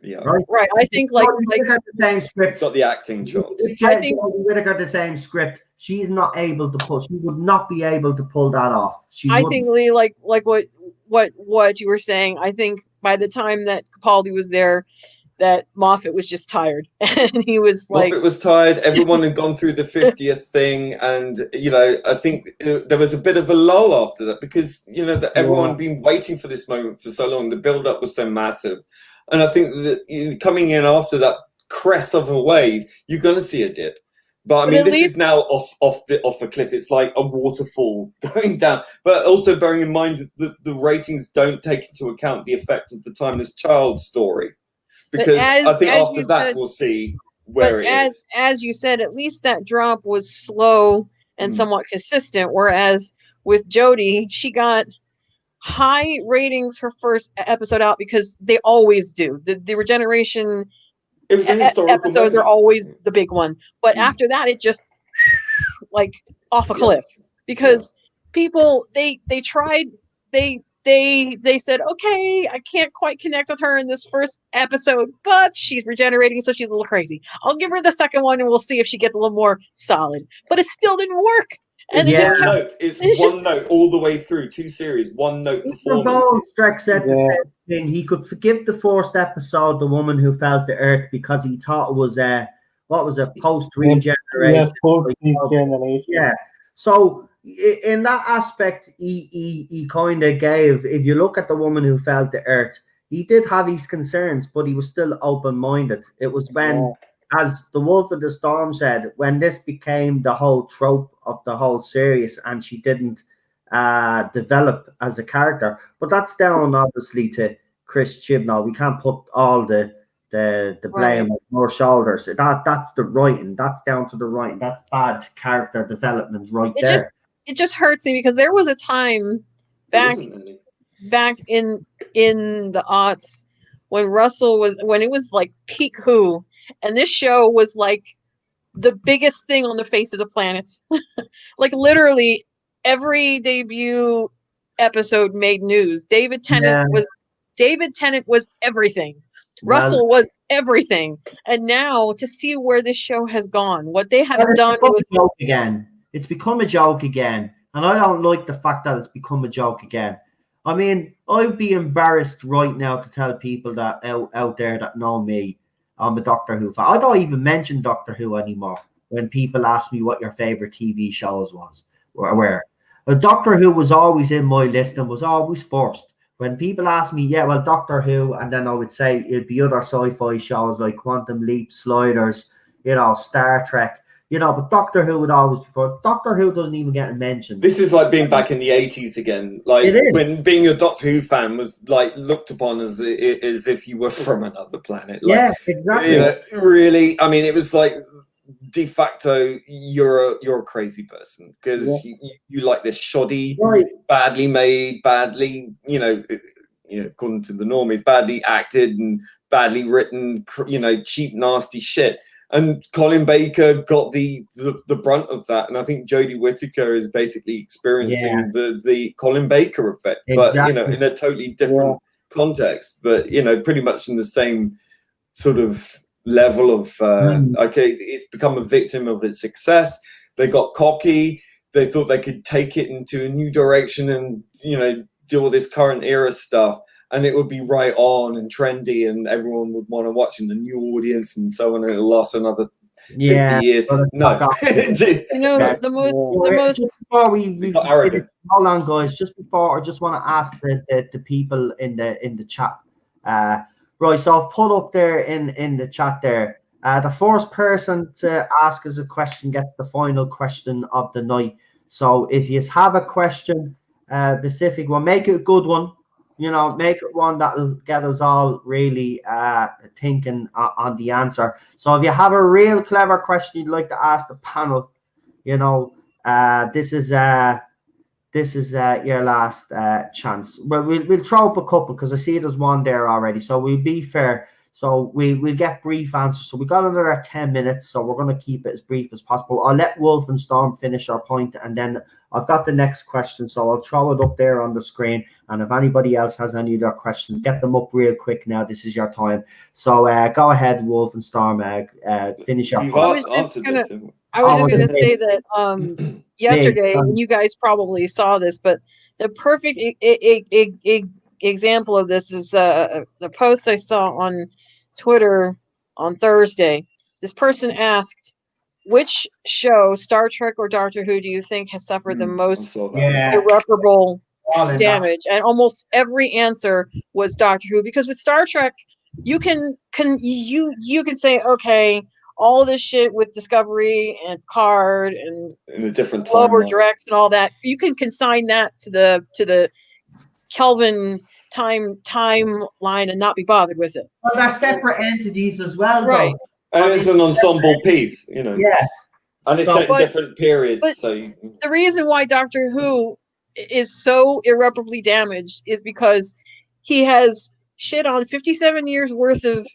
Yeah. Right. I think like the same script. It's got the acting chops. I think Jodie Whittaker the same script. She's not able to pull. She would not be able to pull that off. I think, Lee, like what you were saying. I think by the time that Capaldi was there, that Moffat was just tired, and he was like, Moffat was tired. Everyone had gone through the 50th thing, and I think there was a bit of a lull after that because that everyone had been waiting for this moment for so long. The build-up was so massive, and I think that coming in after that crest of a wave, you're going to see a dip. But I mean, this is now off a cliff. It's like a waterfall going down. But also bearing in mind that the ratings don't take into account the effect of the Timeless Child story. Because I think after that we'll see where it is. As you said, at least that drop was slow and somewhat consistent. Whereas with Jodie, she got high ratings her first episode out because they always do. The regeneration episodes are always the big one. But after that, it just like off a cliff because people they tried they said, okay, I can't quite connect with her in this first episode, but she's regenerating, so she's a little crazy. I'll give her the second one, and we'll see if she gets a little more solid. But it still didn't work. And it's one note all the way through 2 series, one note performance. Streck said the same thing. He could forgive the first episode, the woman who fell to earth, because he thought it was post-regeneration. Yeah. So in that aspect, he kind of gave. If you look at the woman who fell to earth, he did have his concerns, but he was still open-minded. It was when, as the Wolf of the Storm said, when this became the whole trope of the whole series, and she didn't develop as a character. But that's down obviously to Chris Chibnall. We can't put all the blame on more shoulders. That's the writing. That's down to the writing. That's bad character development there. It just hurts me because there was a time back in the aughts when it was like peak Who, and this show was like the biggest thing on the face of the planet. Like literally every debut episode made news. David Tennant was everything. Russell was everything. And now to see where this show has gone, what they have done with it's become a joke again. And I don't like the fact that it's become a joke again. I mean, I'd be embarrassed right now to tell people that out there that know me, I'm a Doctor Who fan. I don't even mention Doctor Who anymore when people ask me what your favorite TV shows was. Where Doctor Who was always in my list and was always first. When people ask me, Doctor Who, and then I would say it'd be other sci-fi shows like Quantum Leap, Sliders, Star Trek, but Doctor Who would always be first. Doctor Who doesn't even get mentioned. This is like being back in the 80s again. Like when being a Doctor Who fan was like looked upon as if you were from another planet. Like, exactly. Really, I mean, it was like de facto you're a crazy person because you like this shoddy, badly made, badly according to the normies, badly acted and badly written, cheap, nasty shit. And Colin Baker got the brunt of that, and I think Jodie Whittaker is basically experiencing the Colin Baker effect, but Exactly. in a totally different context, but pretty much in the same sort of level of okay, it's become a victim of its success. They got cocky. They thought they could take it into a new direction and do all this current era stuff, and it would be right on and trendy, and everyone would want to watch in the new audience and so on. And it'll last another 50 years. No, the most. Just before we hold on, guys. Just before, I just want to ask the people in the chat. Right, so I've put up there in the chat there. The first person to ask us a question gets the final question of the night. So if you have a question, specific one, make it a good one. Make it one that'll get us all really thinking on the answer. So if you have a real clever question you'd like to ask the panel, this is your last chance. Well, we'll throw up a couple because I see there's one there already. So we'll be fair. So we'll get brief answers. So we got another 10 minutes. So we're going to keep it as brief as possible. I'll let Wolf and Storm finish our point, and then I've got the next question. So I'll throw it up there on the screen. And if anybody else has any other questions, get them up real quick now. This is your time. So go ahead, Wolf and Storm. Finish your point. I was just going to say that yesterday, and you guys probably saw this, but the perfect example of this is the post I saw on Twitter on Thursday. This person asked, which show, Star Trek or Doctor Who, do you think has suffered the most irreparable damage? And almost every answer was Doctor Who, because with Star Trek, you can say, okay, all this shit with Discovery and Picard and in a different Lower Drex and all that, you can consign that to the Kelvin timeline and not be bothered with it. Well, they're separate entities as well, right? Though. And it's an ensemble piece, Yeah. And it's set in different periods. But so the reason why Doctor Who is so irreparably damaged is because he has shit on 57 years worth of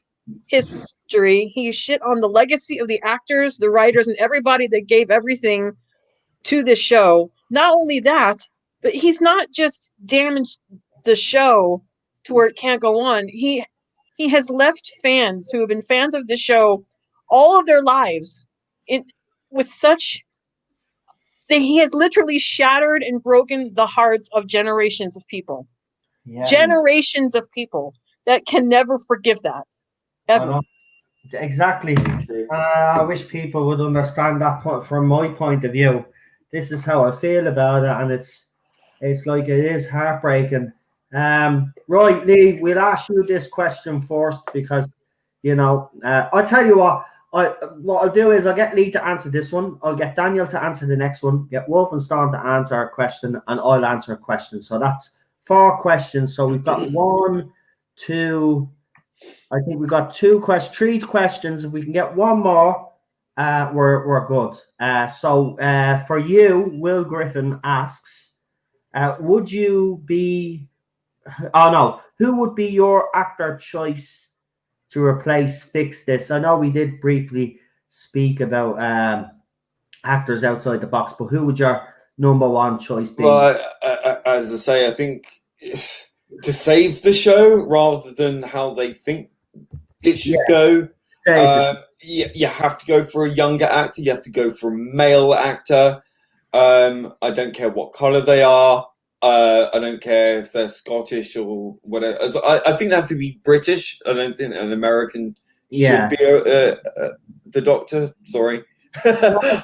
history. He shit on the legacy of the actors, the writers, and everybody that gave everything to this show. Not only that, but he's not just damaged the show to where it can't go on. He has left fans who have been fans of this show all of their lives with such. He has literally shattered and broken the hearts of generations of people. Yeah. Generations of people that can never forgive that. Ever. Exactly. I wish people would understand that from my point of view. This is how I feel about it, and it's like it is heartbreaking. Right, Lee, we'll ask you this question first because I'll tell you what I'll do is I'll get Lee to answer this one, I'll get Daniel to answer the next one, get Wolf and Storm to answer a question, and I'll answer a question. So that's 4 questions. So we've got 1, 2. I think we've got 3 questions. If we can get one more, we're good. So for you, Will Griffin asks, would you be? Oh no, who would be your actor choice to replace Fix This? I know we did briefly speak about actors outside the box, but who would your number 1 choice be? Well, as I say, I think to save the show rather than how they think it should go. You have to go for a younger actor. You have to go for a male actor. I don't care what color they are. I don't care if they're Scottish or whatever. I think they have to be British. I don't think an American should be the Doctor. Sorry. That's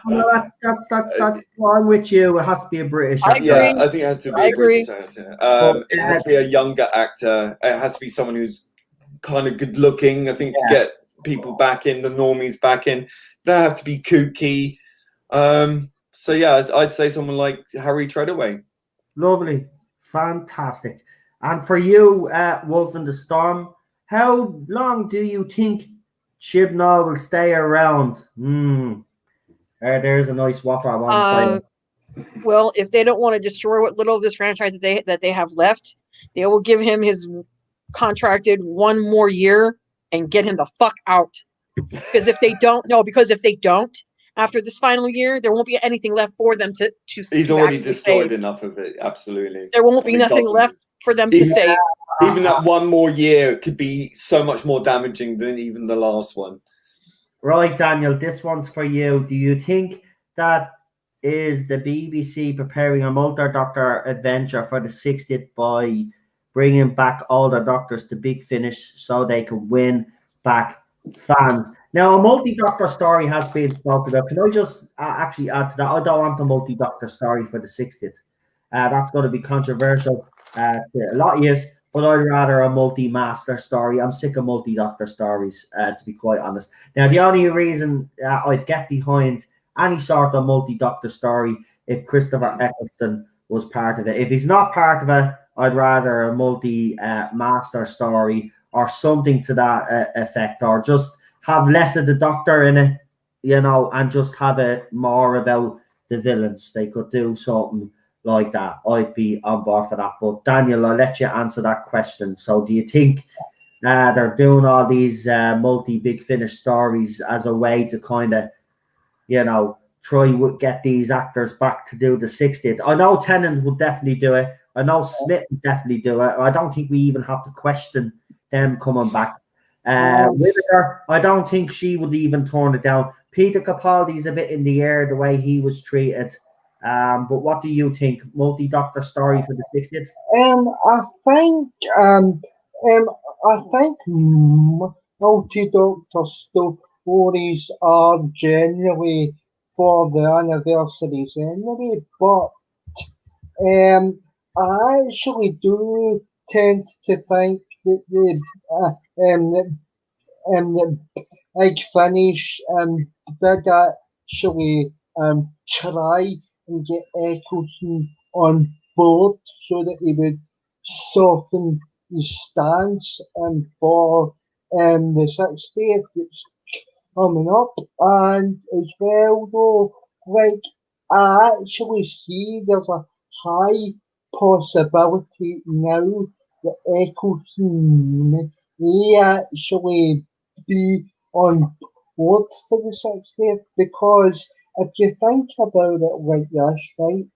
I'm with you. It has to be a British actor. Yeah, I think it has to be a British actor. It has to be a younger actor. It has to be someone who's kind of good looking. I think to get people back in, the normies back in, they have to be kooky. So yeah, I'd say someone like Harry Treadaway. Lovely, fantastic. And for you, Wolf and the Storm, how long do you think Chibnall will stay around? There's a nice whopper one for you. Well, if they don't want to destroy what little of this franchise that they have left, they will give him his contracted one more year and get him the fuck out. Because if they don't, after this final year, there won't be anything left for them to He's already destroyed enough of it. Absolutely, there won't be nothing left for them to say. Even that one more year could be so much more damaging than even the last one. Right, Daniel, this one's for you. Do you think that is the BBC preparing a multi-doctor adventure for the 60th by bringing back all the doctors to Big Finish so they can win back fans? Now, a multi-doctor story has been spoken about. Can I just actually add to that? I don't want a multi-doctor story for the 60th. That's going to be controversial to a lot of years, but I'd rather a multi-master story. I'm sick of multi-doctor stories, to be quite honest. Now, the only reason I'd get behind any sort of multi-doctor story if Christopher Eccleston was part of it. If he's not part of it, I'd rather a multi-master story or something to that effect, or just have less of the Doctor in it, and just have it more about the villains. They could do something like that. I'd be on board for that. But Daniel, I'll let you answer that question. So do you think they're doing all these multi-Big Finish stories as a way to kind of, try to get these actors back to do the 60th? I know Tennant would definitely do it. I know Smith would definitely do it. I don't think we even have to question them coming back. Whittaker, I don't think she would even turn it down. Peter Capaldi's a bit in the air the way he was treated. But what do you think? Multi-doctor story for the 60th? I think multi-doctor stories are generally for the anniversaries anyway, but I actually do tend to think that the Big Finish did actually try and get Eccleston on board so that he would soften his stance for the 60th that's coming up. And as well, though, like, I actually see there's a high possibility now that Eccleston may actually be on board for the 60th, because if you think about it like this, right,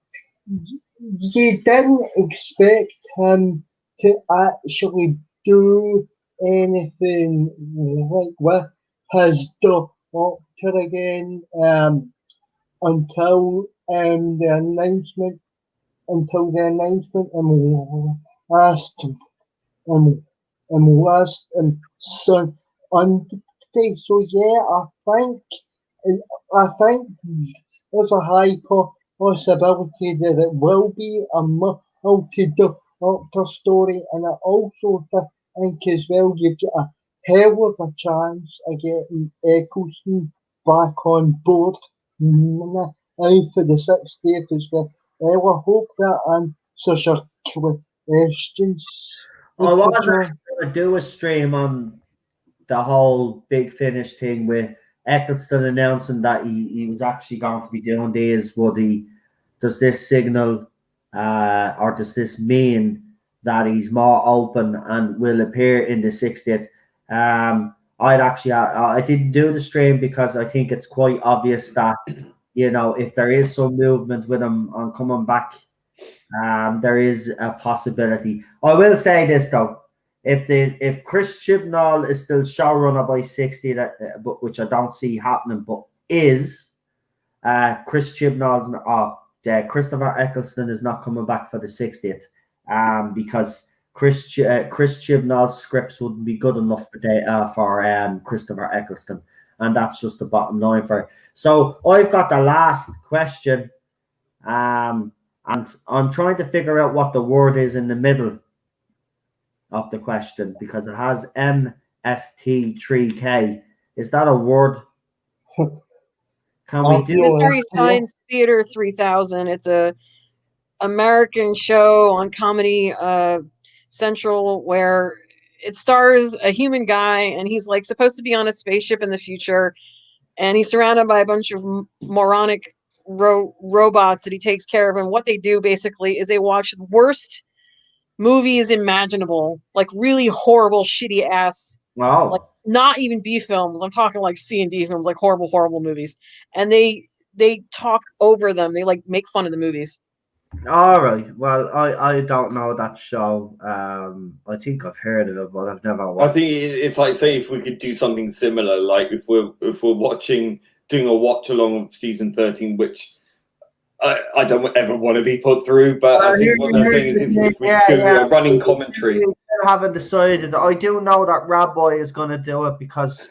you didn't expect him to actually do anything like with his Doctor again until the announcement last Sunday. So yeah, I think there's a high possibility that it will be a multi-doctor story, and I also think as well you've got a hell of a chance of getting Eccleston back on board now for the 60th as well. I hope that answers your questions. I was actually going to do a stream on the whole Big Finish thing with Eccleston announcing that he was actually going to be doing these. Does this signal or does this mean that he's more open and will appear in the 60th? I didn't do the stream because I think it's quite obvious that, if there is some movement with him on coming back, there is a possibility. I will say this though. If Chris Chibnall is still showrunner by 60, but which I don't see happening, but is Chris Chibnall's Christopher Eccleston is not coming back for the 60th, because Chris Chibnall's scripts wouldn't be good enough for Christopher Eccleston, and that's just the bottom line for it. So I've got the last question, and I'm trying to figure out what the word is in the middle of the question, because it has MST3K. Is that a word? Can we do Mystery Science Theater 3000? It's a American show on Comedy Central where it stars a human guy, and he's like supposed to be on a spaceship in the future, and he's surrounded by a bunch of moronic robots that he takes care of. And what they do basically is they watch the worst movies imaginable, like really horrible, shitty ass, Wow. like not even B films. I'm talking like C and D films, like horrible, horrible movies. And they talk over them. They like make fun of the movies. All right. Well, I don't know that show. I think I've heard of it, but I've never I watched. think it's like, say, if we could do something similar, like if we're doing a watch along of season 13, which I don't ever want to be put through, but I think what they're saying is if we do a running commentary. I haven't decided. I do know that Rabbi is going to do it because,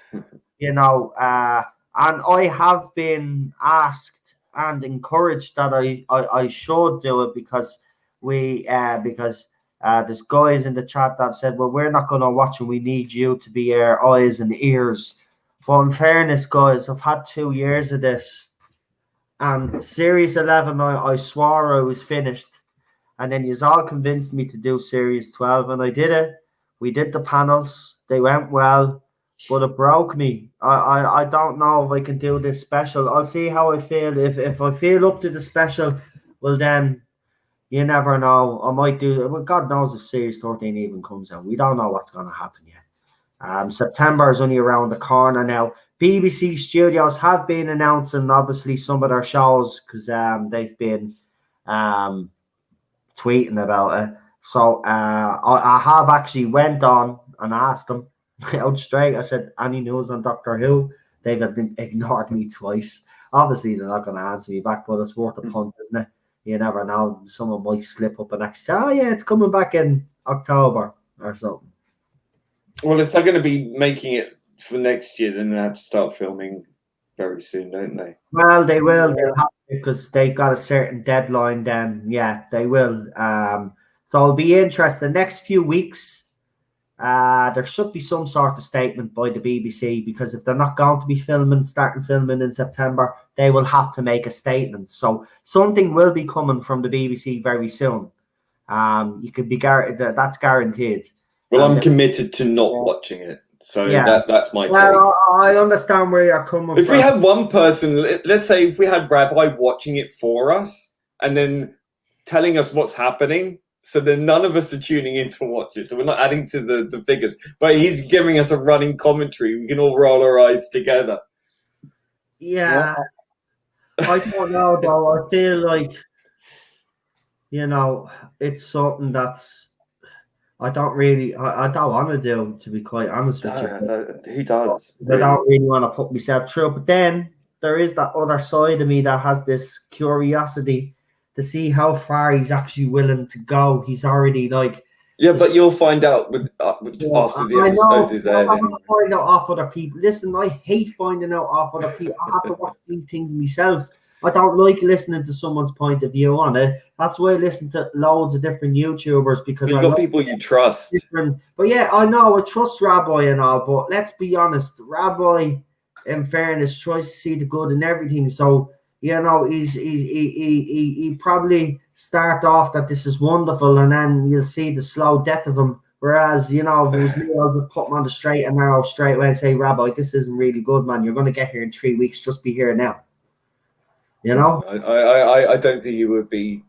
you know, and I have been asked and encouraged that I should do it because there's guys in the chat that have said, well, we're not going to watch and we need you to be our eyes and ears. But in fairness, guys, I've had 2 years of this. And Series 11, I swore I was finished. And then you all convinced me to do Series 12, and I did it. We did the panels. They went well, but it broke me. I don't know if I can do this special. I'll see how I feel. If I feel up to the special, well, then you never know. I might do it. Well, God knows if Series 13 even comes out. We don't know what's going to happen yet. September is only around the corner now. BBC Studios have been announcing, obviously, some of their shows because they've been tweeting about it. So I have actually went on and asked them out straight. I said, any news on Doctor Who? They've ignored me twice. Obviously, they're not going to answer me back, but it's worth a punt, isn't it? You never know. Someone might slip up and actually say, oh, yeah, it's coming back in October or something. Well, if they're going to be making it for next year, then they have to start filming very soon, don't they? Well, they will. They'll have to because they've got a certain deadline. Then, yeah, they will. So it'll be interesting. Next few weeks, there should be some sort of statement by the BBC because if they're not going to be starting filming in September, they will have to make a statement. So something will be coming from the BBC very soon. You could be that's guaranteed. Well, I'm committed to not watching it. So that's my take. I understand where you're coming from. If we had one person, let's say if we had Rabbi watching it for us and then telling us what's happening, so then none of us are tuning in to watch it. So we're not adding to the figures. But he's giving us a running commentary. We can all roll our eyes together. Yeah. I don't know, though. I feel like, you know, it's something that's I don't want to do, to be quite honest with you. Who does? I don't really want to put myself through. But then there is that other side of me that has this curiosity to see how far he's actually willing to go. He's already like... Yeah, but you'll find out after the episode is aired. I'm not finding out off other people. Listen, I hate finding out off other people. I have to watch these things myself. I don't like listening to someone's point of view on it. That's why I listen to loads of different YouTubers because you've got people you trust. But yeah, I know I trust Rabbi and all, but let's be honest, Rabbi, in fairness, tries to see the good in everything. So you know, he probably start off that this is wonderful, and then you'll see the slow death of him. Whereas, you know, if it was me, I would put him on the straight and narrow straight away and say, Rabbi, this isn't really good, man. You're going to get here in 3 weeks. Just be here now. You know, I don't think you would be.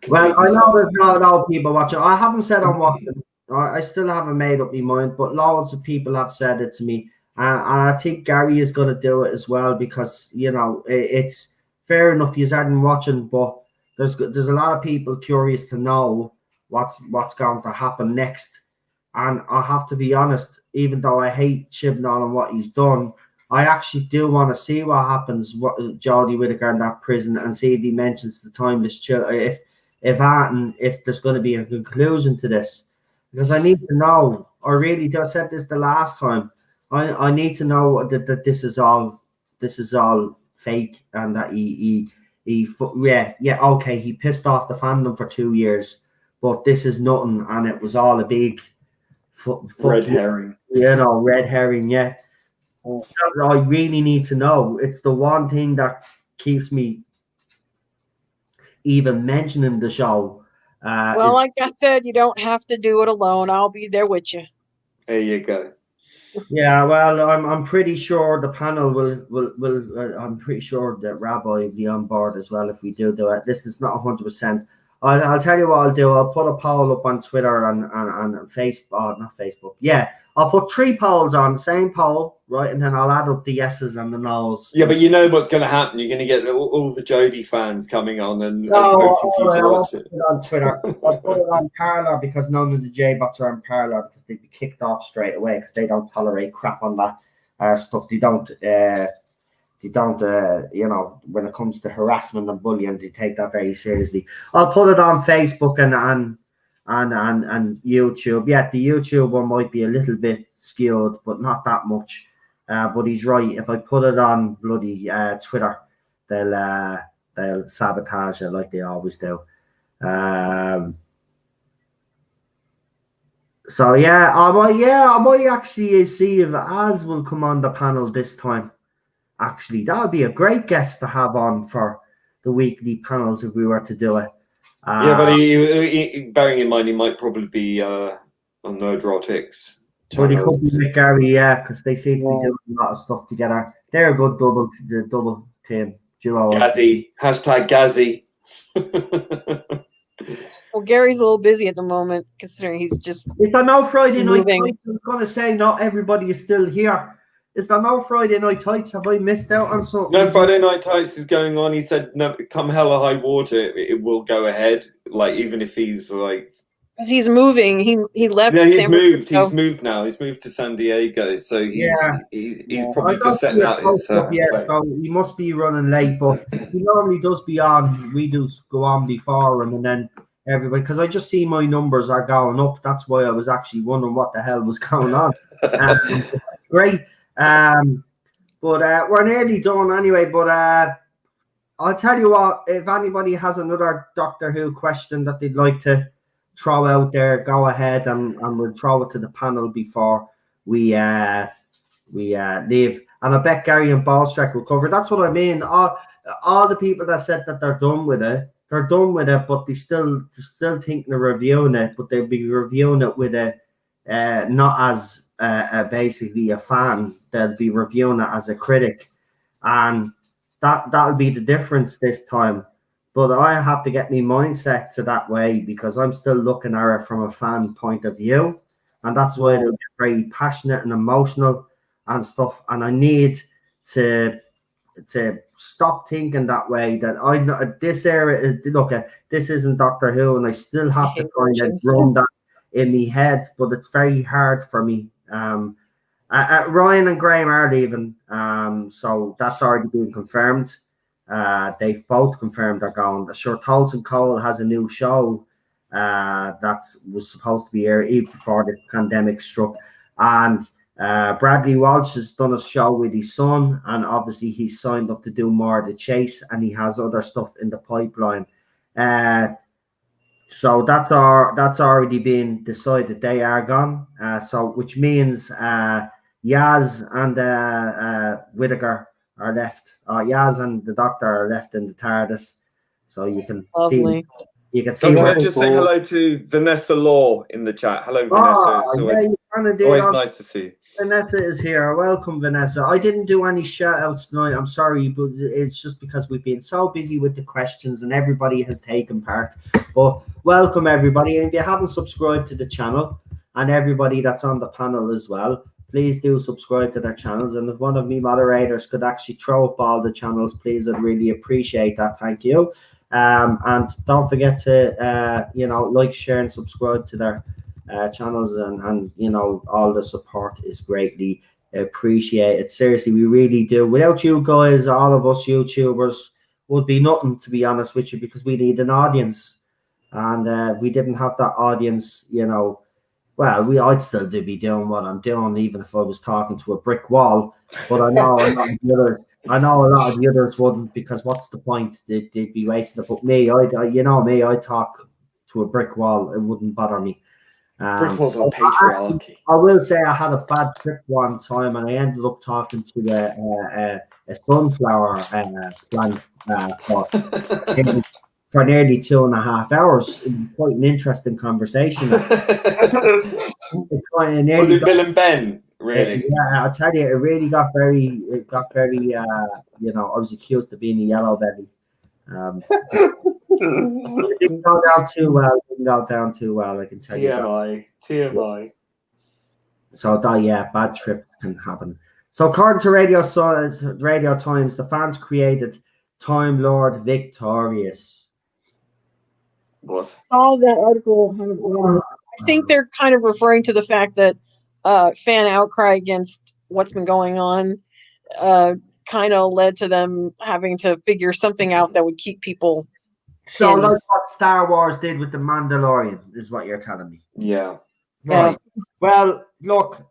Well, I know there's no people watching. I haven't said I'm watching. I still haven't made up my mind, but loads of people have said it to me, and I think Gary is going to do it as well because you know it's fair enough. You aren't watching, but there's a lot of people curious to know what's going to happen next, and I have to be honest. Even though I hate Chibnall and what he's done, I actually do want to see what happens with Jodie Whittaker in that prison and see if he mentions the timeless child. If there's going to be a conclusion to this, because I need to know. I really do. I said this the last time. I need to know that this is all fake and that he okay, he pissed off the fandom for 2 years, but this is nothing and it was all a big red herring. You know, red herring. Yeah. I really need to know. It's the one thing that keeps me even mentioning the show. Well, like I said, you don't have to do it alone. I'll be there with you. There you go. Yeah, well, I'm pretty sure the panel will I'm pretty sure that Rabbi will be on board as well if we do it. This is not 100%. I'll tell you what I'll do. I'll put a poll up on Twitter and Facebook. Oh, not Facebook. Yeah, I'll put 3 polls on, same poll, right, and then I'll add up the yeses and the nos. Yeah, but you know what's going to happen. You're going to get all the Jodie fans coming on and No, voting for you to I'll watch put it. it on Twitter. I'll put it on Parler because none of the J-bots are on Parler because they'd be kicked off straight away because they don't tolerate crap on that stuff. They don't, you know, when it comes to harassment and bullying, they take that very seriously. I'll put it on Facebook and YouTube. Yeah, the YouTube one might be a little bit skewed, but not that much. But he's right. If I put it on bloody Twitter, they'll sabotage it like they always do. So yeah, I might actually see if Az will come on the panel this time. Actually, that would be a great guest to have on for the weekly panels if we were to do it. Yeah, but he, bearing in mind he might probably be on Nerdrotics. But he could be with Gary, yeah, because they seem to be doing a lot of stuff together. They're a good double team duo. Gazzy. #Gazzy. Well, Gary's a little busy at the moment, considering he's just. Is there no Friday night moving. tights? I was going to say not everybody is still here. Is there no Friday night tights? Have I missed out on something? No, Friday Night Tights is going on. He said, no, come hell or high water, it will go ahead. Like, even if he's like... Because he's moving. He left. Yeah, San he's Francisco. moved now. He's moved to San Diego. So he's probably I don't just setting see out a his... post up yet, so he must be running late, but he normally does be on. We do go on before him, and then everybody... Because I just see my numbers are going up. That's why I was actually wondering what the hell was going on. Great. But we're nearly done anyway. But I'll tell you what, if anybody has another Doctor Who question that they'd like to throw out there, go ahead and we'll throw it to the panel before we leave. And I bet Gary and Ballstreck will cover. That's what I mean. All the people that said that they're done with it, but they're still thinking of reviewing it, but they'll be reviewing it with a not as basically a fan. They'll be reviewing it as a critic, and that'll be the difference this time. But I have to get my mindset to that way because I'm still looking at it from a fan point of view, and that's why they're very passionate and emotional and stuff. And I need to stop thinking that way. That this era, look, this isn't Doctor Who, and I still have to kind of run that in my head, but it's very hard for me. Ryan and Graham are leaving, so that's already been confirmed. They've both confirmed they're going. Sure, Tolson Cole has a new show that was supposed to be aired even before the pandemic struck, and Bradley Walsh has done a show with his son, and obviously he's signed up to do more of the Chase, and he has other stuff in the pipeline. So that's already been decided. They are gone. So which means Yaz and Whittaker are left. Yaz and the Doctor are left in the TARDIS. So you can see. You can see. Can I just say hello to Vanessa Law in the chat? Hello, Vanessa. It's always nice to see you. Vanessa is here. Welcome, Vanessa. I didn't do any shout-outs tonight. I'm sorry, but it's just because we've been so busy with the questions and everybody has taken part. But welcome, everybody. And if you haven't subscribed to the channel, and everybody that's on the panel as well, please do subscribe to their channels. And if one of me moderators could actually throw up all the channels, please, I'd really appreciate that. Thank you. And don't forget to, like, share, and subscribe to their channels, and all the support is greatly appreciated. Seriously, we really do. Without you guys, all of us YouTubers would be nothing, to be honest with you, because we need an audience, and if we didn't have that audience, I'd still be doing what I'm doing, even if I was talking to a brick wall. But I know a lot of the others wouldn't, because what's the point? They'd be wasting it. But me, I talk to a brick wall. It wouldn't bother me. Brick walls are patriarchy. I will say I had a bad trip one time, and I ended up talking to a sunflower plant for nearly 2.5 hours. It was quite an interesting conversation. Was it Bill and Ben? really. Yeah, I'll tell you, it really got very, you know, I was accused of being a yellow belly. It didn't go down too well. Didn't go down too well, I can tell you that. TMI. So that, yeah, bad trips can happen. So according to Radio Times, the fans created Time Lord Victorious. What? All that article. I think they're kind of referring to the fact that fan outcry against what's been going on kind of led to them having to figure something out that would keep people. So like what Star Wars did with the Mandalorian is what you're telling me. Yeah. Right. Well, look,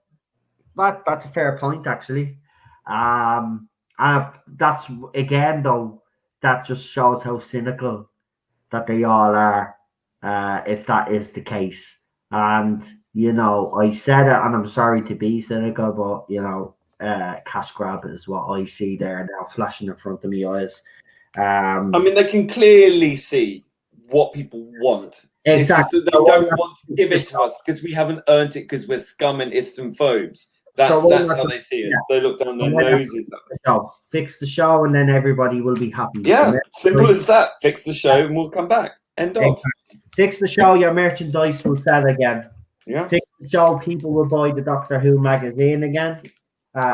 that's a fair point actually. And that's again though, that just shows how cynical that they all are, if that is the case. And you know, I said it, and I'm sorry to be cynical, but you know, cash grab is what I see there now, flashing in front of my eyes. I mean, they can clearly see what people want. Exactly. It's just that they don't want to give it to us because we haven't earned it because we're scum and Islamphobes. That's how they see us. They look down their noses at us. So fix the show, and then everybody will be happy. Yeah, simple as that. Fix the show, and we'll come back. End of. Fix the show, your merchandise will sell again. Yeah. Fix the show, people will buy the Doctor Who magazine again.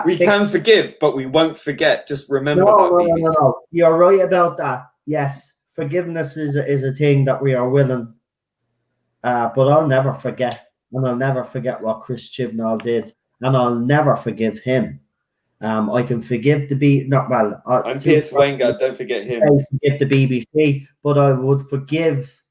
We can forgive, but we won't forget. Just remember that. No. You're right about that. Yes, forgiveness is a thing that we are willing. But I'll never forget, and I'll never forget what Chris Chibnall did, and I'll never forgive him. I can forgive I'm Piers Wenger. Don't forget him. I forgive the BBC, but I would forgive.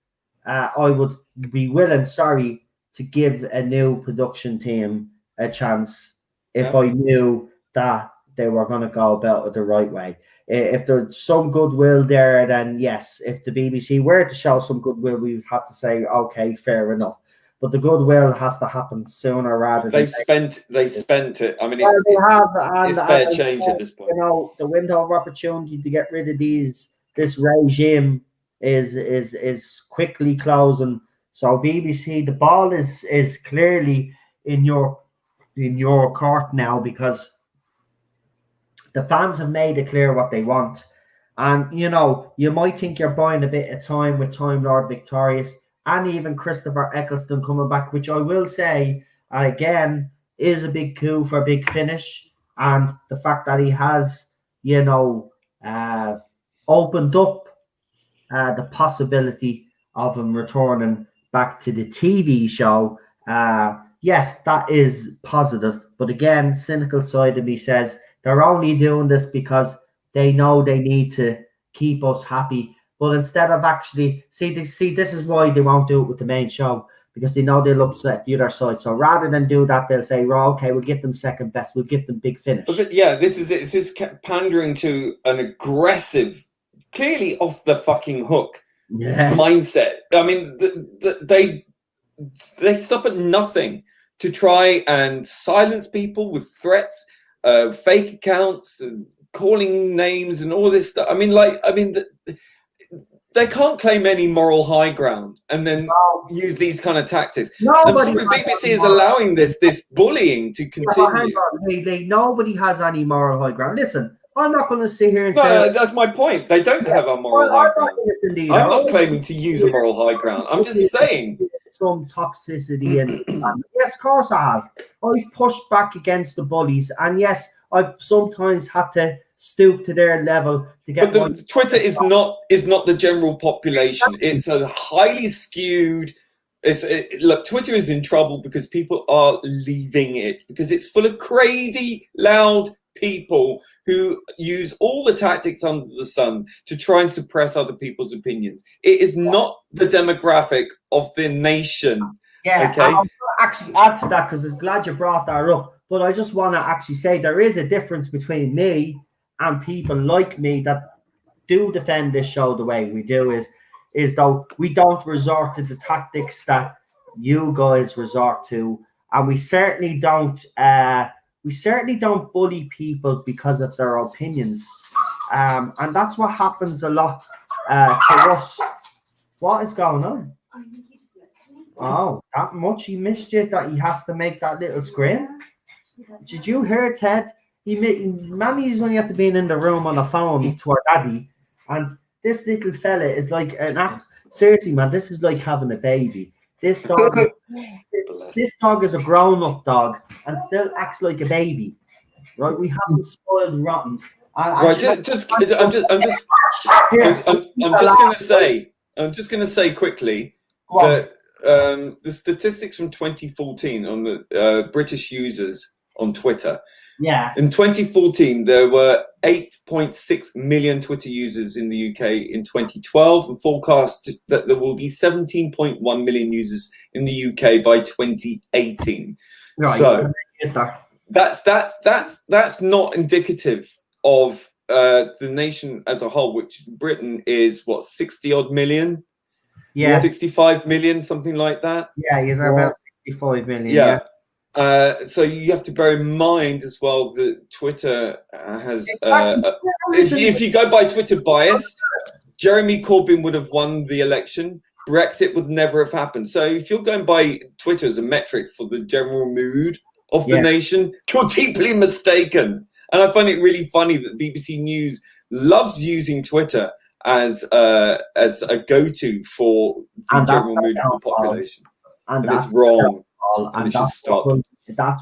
I would be willing, to give a new production team a chance if I knew that they were going to go about it the right way. If there's some goodwill there, then yes. If the BBC were to show some goodwill, we would have to say, okay, fair enough. But the goodwill has to happen sooner rather than they spent it. I mean, it's fair change at this point. You know, the window of opportunity to get rid of this regime is quickly closing. So BBC, the ball is clearly in your court now, because the fans have made it clear what they want. And, you know, you might think you're buying a bit of time with Time Lord Victorious and even Christopher Eccleston coming back, which I will say, again, is a big coup for Big Finish. And the fact that he has, you know, opened up the possibility of him returning back to the TV show. Yes, that is positive. But again, cynical side of me says they're only doing this because they know they need to keep us happy. But instead of actually, see, this is why they won't do it with the main show, because they know they'll upset the other side. So rather than do that, they'll say, well, okay, we'll give them second best. We'll give them Big Finish. But yeah, this is it. It's just pandering to an aggressive, clearly off the fucking hook mindset. I mean, they stop at nothing to try and silence people with threats, fake accounts, and calling names and all this stuff. They can't claim any moral high ground and then use these kind of tactics. BBC is allowing this bullying to continue. Nobody has any moral high ground. Listen, I'm not going to sit here and say... that's my point. They don't have a moral high ground. I'm not claiming to use a moral high ground. I'm just saying... Some toxicity and yes, of course I have. I've pushed back against the bullies, and yes, I've sometimes had to stoop to their level to get. But Twitter is not the general population. It's a highly skewed. Look, Twitter is in trouble because people are leaving it because it's full of crazy, loud people who use all the tactics under the sun to try and suppress other people's opinions. It is not the demographic of the nation. Yeah, okay. I'll actually add to that because I'm glad you brought that up. But I just want to actually say there is a difference between me and people like me that do defend this show the way we do is though we don't resort to the tactics that you guys resort to, and we certainly don't bully people because of their opinions, and that's what happens a lot to us. What is going on? I think you just missed me. Oh, that much he missed you that he has to make that little scream? Did you hear Ted? Mammy's only had to be in the room on the phone to her daddy, and this little fella is like seriously, man. This is like having a baby. This dog, this dog is a grown-up dog and still acts like a baby. Right? We haven't spoiled rotten. Right, I'm just gonna say quickly that the statistics from 2014 on the British users on Twitter. Yeah. In 2014, there were 8.6 million Twitter users in the UK. In 2012, and forecast that there will be 17.1 million users in the UK by 2018. Right. So that's not indicative of the nation as a whole, which Britain is what, 60 odd million? Yeah. 65 million, something like that. Yeah, he's about 65 million. Yeah. So you have to bear in mind as well that Twitter has, if you go by Twitter bias, Jeremy Corbyn would have won the election. Brexit would never have happened. So if you're going by Twitter as a metric for the general mood of the nation, you're deeply mistaken. And I find it really funny that BBC News loves using Twitter as a go-to for the general mood of the population. And it's wrong. And that's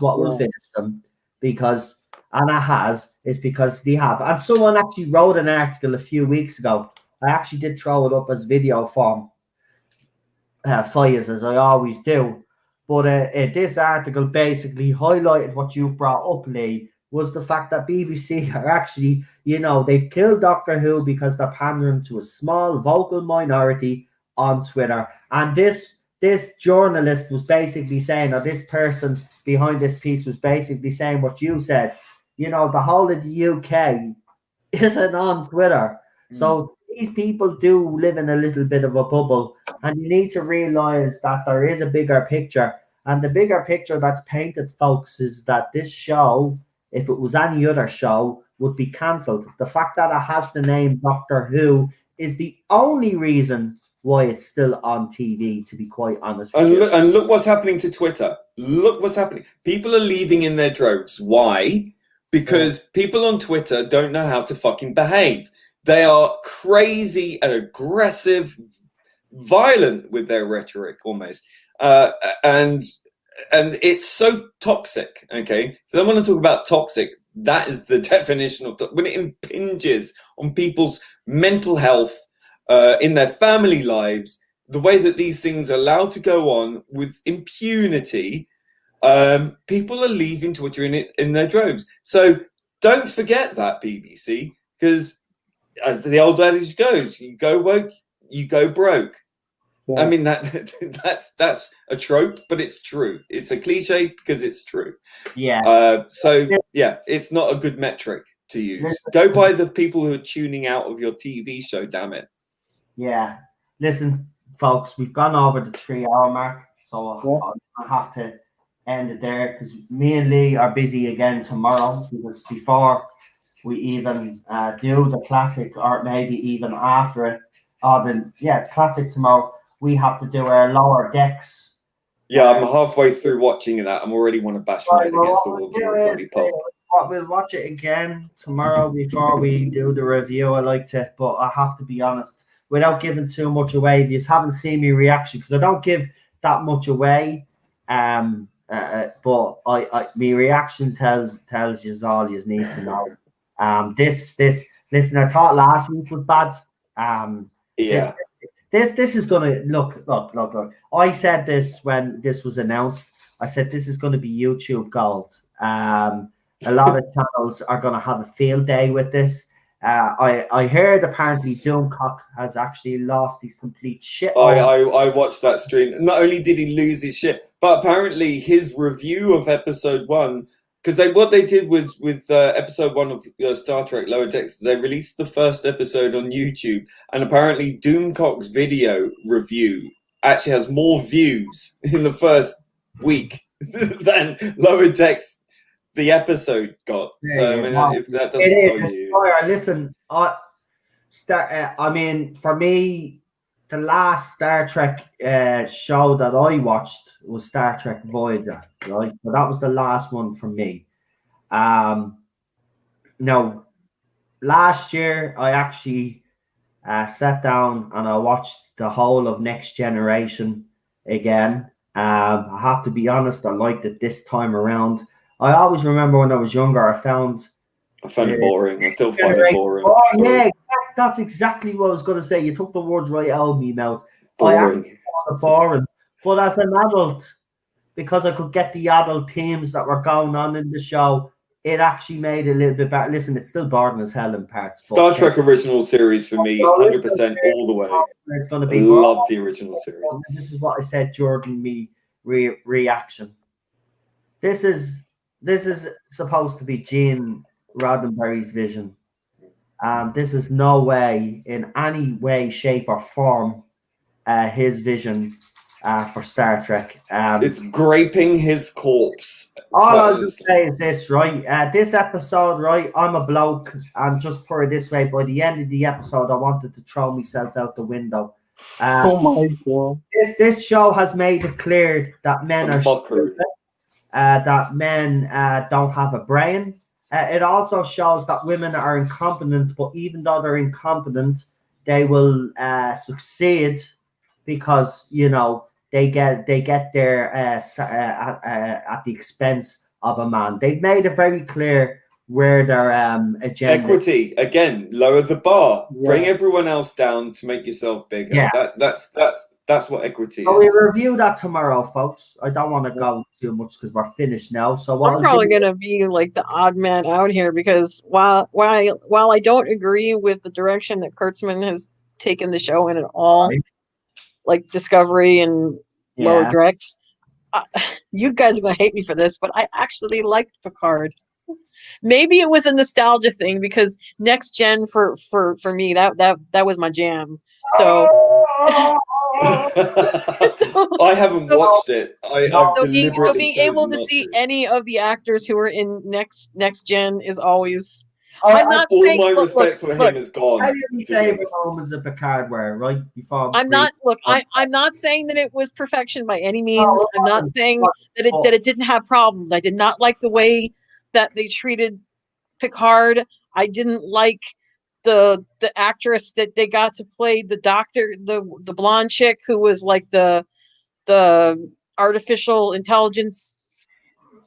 what will finish them, because it's because they have. And someone actually wrote an article a few weeks ago. I actually did throw it up as video form for you, as I always do. But this article basically highlighted what you brought up, Lee, was the fact that BBC are actually, they've killed Doctor Who because they're pandering to a small vocal minority on Twitter. And this journalist was basically saying, or this person behind this piece was basically saying what you said. The whole of the UK isn't on Twitter. So these people do live in a little bit of a bubble, and you need to realize that there is a bigger picture. And the bigger picture that's painted, folks, is that this show, if it was any other show, would be cancelled. The fact that it has the name Doctor Who is the only reason why it's still on TV, to be quite honest with you. And look what's happening to Twitter. Look what's happening. People are leaving in their droves. Why? Because people on Twitter don't know how to fucking behave. They are crazy and aggressive, violent with their rhetoric almost. And it's so toxic, okay? So I want to talk about toxic. That is the definition of when it impinges on people's mental health, in their family lives, the way that these things are allowed to go on with impunity, people are leaving Twitter in their droves. So don't forget that, BBC, because as the old adage goes, you go woke, you go broke. Yeah. I mean, that's a trope, but it's true. It's a cliche because it's true. Yeah. So it's not a good metric to use. Go by the people who are tuning out of your TV show, damn it. Yeah. Listen, folks, we've gone over the 3-hour mark, so I have to end it there, because me and Lee are busy again tomorrow, because before we even do the classic, or maybe even after it, it's classic tomorrow, we have to do our lower decks. Yeah, I'm halfway through watching that. I'm already want to bash my head against the wall to a bloody pulp. We'll watch it again tomorrow before we do the review. I like to, but I have to be honest, without giving too much away, you haven't seen me reaction, because I don't give that much away. But my reaction tells you all you need to know. Listen, I thought last week was bad. This is gonna look. I said this when this was announced. I said this is going to be YouTube gold. A lot of channels are going to have a field day with this. I heard apparently Doomcock has actually lost his complete shit. I watched that stream. Not only did he lose his shit, but apparently his review of episode 1, because what they did with episode 1 of Star Trek Lower Decks, they released the first episode on YouTube, and apparently Doomcock's video review actually has more views in the first week than Lower Decks the episode got. So if that doesn't tell you, listen, I mean, for me, the last Star Trek show that I watched was Star Trek Voyager, right? So that was the last one for me. Now, last year I actually sat down and I watched the whole of Next Generation again. I have to be honest, I liked it this time around. I always remember when I was younger, I found it boring. I still find it boring. Oh, yeah, that's exactly what I was going to say. You took the words right out of me mouth. Boring. I actually found it boring. But as an adult, because I could get the adult themes that were going on in the show, it actually made it a little bit better. Listen, it's still boring as hell in parts. Star Trek original series for me, 100% all the way. It's going to be. I love the original series. This is what I said during me reaction. This is supposed to be Gene Roddenberry's vision. This is no way, in any way, shape, or form, his vision for Star Trek. It's graping his corpse. All I'll just say is this, right? This episode, right? I'm a bloke, and just put it this way: by the end of the episode, I wanted to throw myself out the window. Oh my god! This show has made it clear that men are stupid, that men don't have a brain. It also shows that women are incompetent, but even though they're incompetent, they will succeed because they get there at the expense of a man. They've made it very clear where their agenda. Equity again, lower the bar, bring everyone else down to make yourself bigger. Yeah. That's what equity is. We review that tomorrow, folks. I don't want to go too much because we're finished now. So I'm probably gonna be like the odd man out here because while I don't agree with the direction that Kurtzman has taken the show in at all, like Discovery and Lower Decks, you guys are gonna hate me for this, but I actually liked Picard. Maybe it was a nostalgia thing because Next Gen for me that was my jam. So. I haven't watched it. So being able to see any of the actors who are in next gen is always. I'm not all saying, my respect for him is gone. Tell you my favorite moments of Picard were right before. I'm not saying that it was perfection by any means. I'm not saying that it didn't have problems. I did not like the way that they treated Picard. I didn't like the actress that they got to play the doctor, the blonde chick who was like the artificial intelligence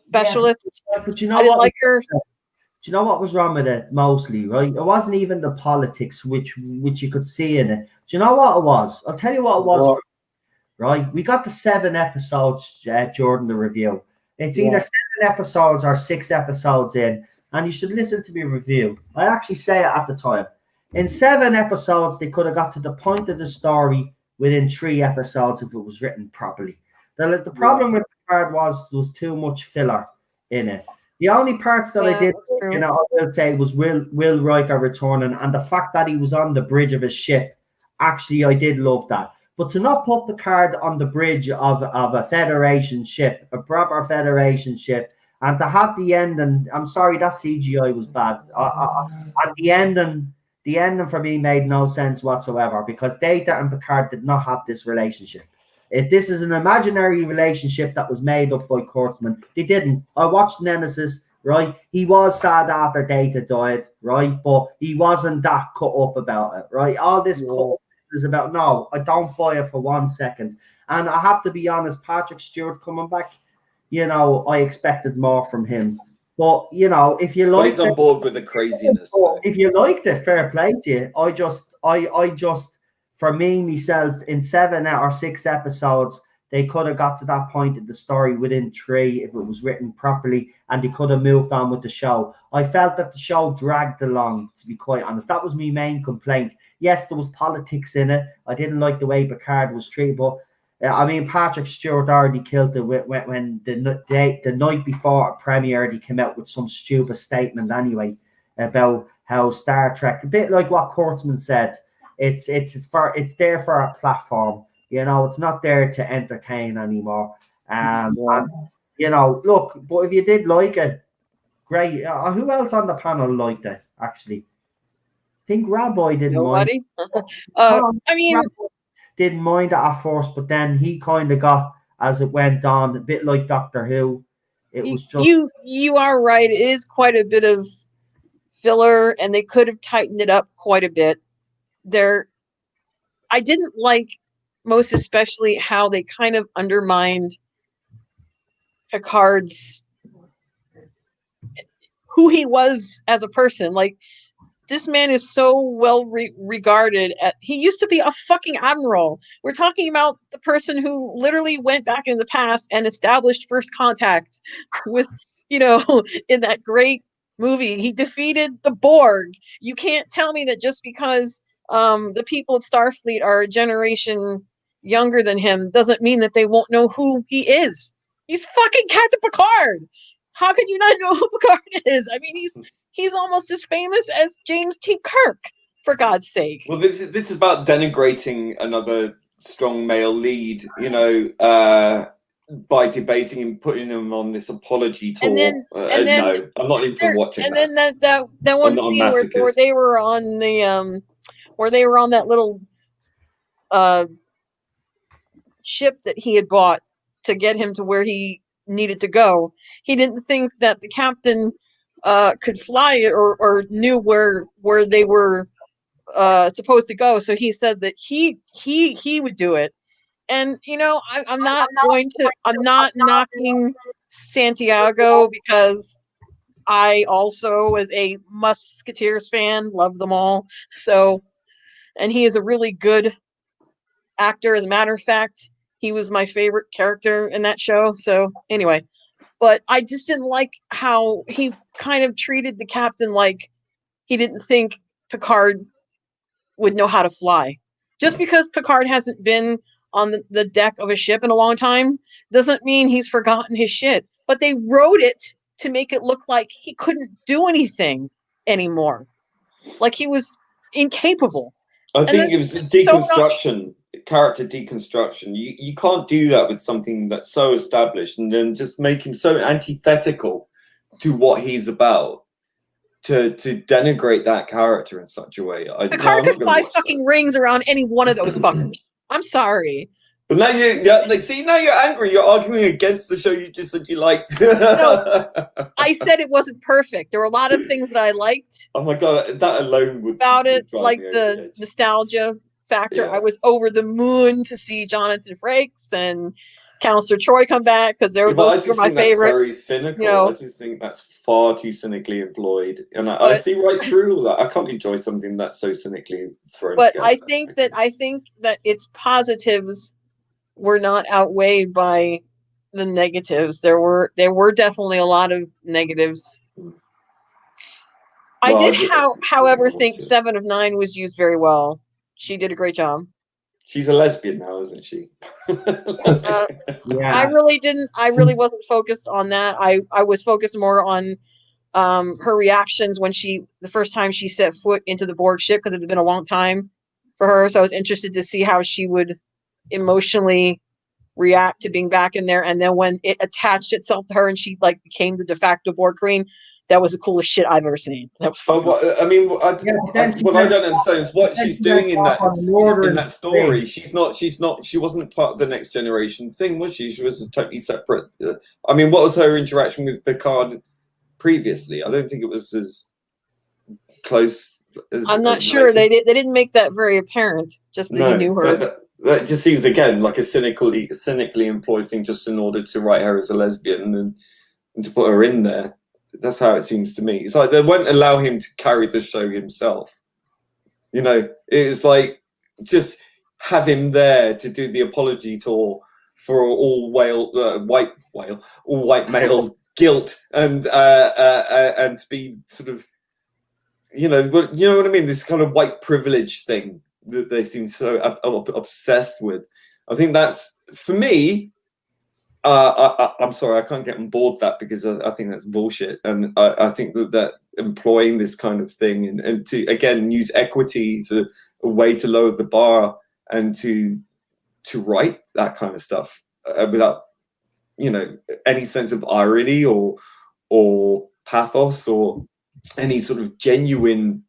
specialist. But I didn't like her. Do you know what was wrong with it mostly, right? It wasn't even the politics which you could see in it. Do you know what it was? I'll tell you what it was. Right? We got the 7 episodes during the review. It's either 7 episodes or 6 episodes in. And you should listen to me review. I actually say it at the time. In 7 episodes, they could have got to the point of the story within 3 episodes if it was written properly. The problem with Picard was there was too much filler in it. The only parts that I did, I will say, was Will Riker returning, and the fact that he was on the bridge of his ship. Actually, I did love that. But to not put Picard on the bridge of a Federation ship, a proper Federation ship, and to have the ending, I'm sorry, that CGI was bad. And the ending for me made no sense whatsoever because Data and Picard did not have this relationship. This is an imaginary relationship that was made up by Kurtzman. They didn't. I watched Nemesis, right? He was sad after Data died, right? But he wasn't that cut up about it, right? All this cut up is about, no, I don't buy it for 1 second. And I have to be honest, Patrick Stewart coming back, I expected more from him. But, if you like, he's on board with the craziness. If you liked it, fair play to you. I just, for me, myself, in 7 or 6 episodes, they could have got to that point of the story within 3 if it was written properly, and they could have moved on with the show. I felt that the show dragged along, to be quite honest. That was my main complaint. Yes, there was politics in it. I didn't like the way Picard was treated, but Patrick Stewart already killed it when the night before a premiere he came out with some stupid statement anyway about how Star Trek, a bit like what Kurtzman said, it's there for a platform. It's not there to entertain anymore. And, look, but if you did like it, great. Who else on the panel liked it? Actually, I think Rabbi didn't. Nobody. didn't mind it at first, but then he kind of got, as it went on, a bit like Doctor Who. It was just you are right. It is quite a bit of filler, and they could have tightened it up quite a bit. I didn't like, most especially, how they kind of undermined Picard's who he was as a person. Like, this man is so well regarded. He used to be a fucking admiral. We're talking about the person who literally went back in the past and established first contact with, in that great movie. He defeated the Borg. You can't tell me that just because the people at Starfleet are a generation younger than him doesn't mean that they won't know who he is. He's fucking Captain Picard. How can you not know who Picard is? I mean, he's almost as famous as James T. Kirk, for God's sake. Well, this is about denigrating another strong male lead, by debating and putting him on this apology tour. And then no, I'm not even for watching that. And then that one scene where they were on the where they were on that little ship that he had bought to get him to where he needed to go. He didn't think that the captain could fly it or knew where they were supposed to go. So he said that he would do it. And I'm not knocking Santiago, because I also, as a Musketeers fan, love them all. So, and he is a really good actor. As a matter of fact, he was my favorite character in that show. So anyway, but I just didn't like how he kind of treated the captain like he didn't think Picard would know how to fly. Just because Picard hasn't been on the deck of a ship in a long time doesn't mean he's forgotten his shit. But they wrote it to make it look like he couldn't do anything anymore. Like he was incapable. I think it was deconstruction, character deconstruction. You can't do that with something that's so established and then just make him so antithetical to what he's about. To denigrate that character in such a way. Picard could fly fucking rings around any one of those fuckers. I'm sorry. But now now you're angry. You're arguing against the show you just said you liked. No, I said it wasn't perfect. There were a lot of things that I liked. Oh my God, that alone would about it, like the nostalgia factor. Yeah. I was over the moon to see Jonathan Frakes and Counselor Troy come back, because those were my favorite. Very cynical. I just think that's far too cynically employed, and I see right through all that. I can't enjoy something that's so cynically thrown. But together. I think that its positives were not outweighed by the negatives. There were definitely a lot of negatives. I did, however, think 7 of 9 was used very well. She did a great job. She's a lesbian now, isn't she? Yeah. I really wasn't focused on that. I was focused more on her reactions when the first time she set foot into the Borg ship, because it had been a long time for her. So I was interested to see how she would emotionally react to being back in there. And then when it attached itself to her and she became the de facto Borg queen, that was the coolest shit I've ever seen. That was fun. What I don't understand is what she's doing in that story. She wasn't part of the Next Generation thing, was she? She was a totally separate. What was her interaction with Picard previously? I don't think it was as close. I'm not sure. They didn't make that very apparent. Just that he knew her. That just seems again like a cynically employed thing, just in order to write her as a lesbian and to put her in there. That's how it seems to me. It's like they won't allow him to carry the show himself. It's like just have him there to do the apology tour for all white male guilt and to be sort of you know what I mean. This kind of white privilege thing that they seem so obsessed with. I think that's for me. I'm sorry, I can't get on board that, because I think that's bullshit, and I think that employing this kind of thing and to again use equity as a way to lower the bar and to write that kind of stuff without any sense of irony or pathos or any sort of genuine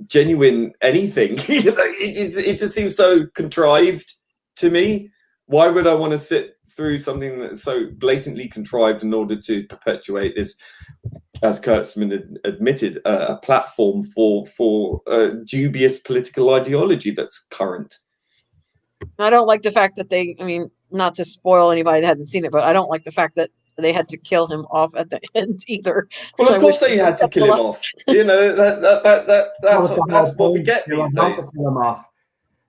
genuine anything. It just seems so contrived to me. Why would I want to sit through something that's so blatantly contrived in order to perpetuate this, as Kurtzman admitted, a platform for dubious political ideology that's current? I don't like the fact that they, I mean, not to spoil anybody that hasn't seen it, but I don't like the fact that they had to kill him off at the end either. Well, I of course wish they had to kill him off. You know, that's what we get these days. Kill him off.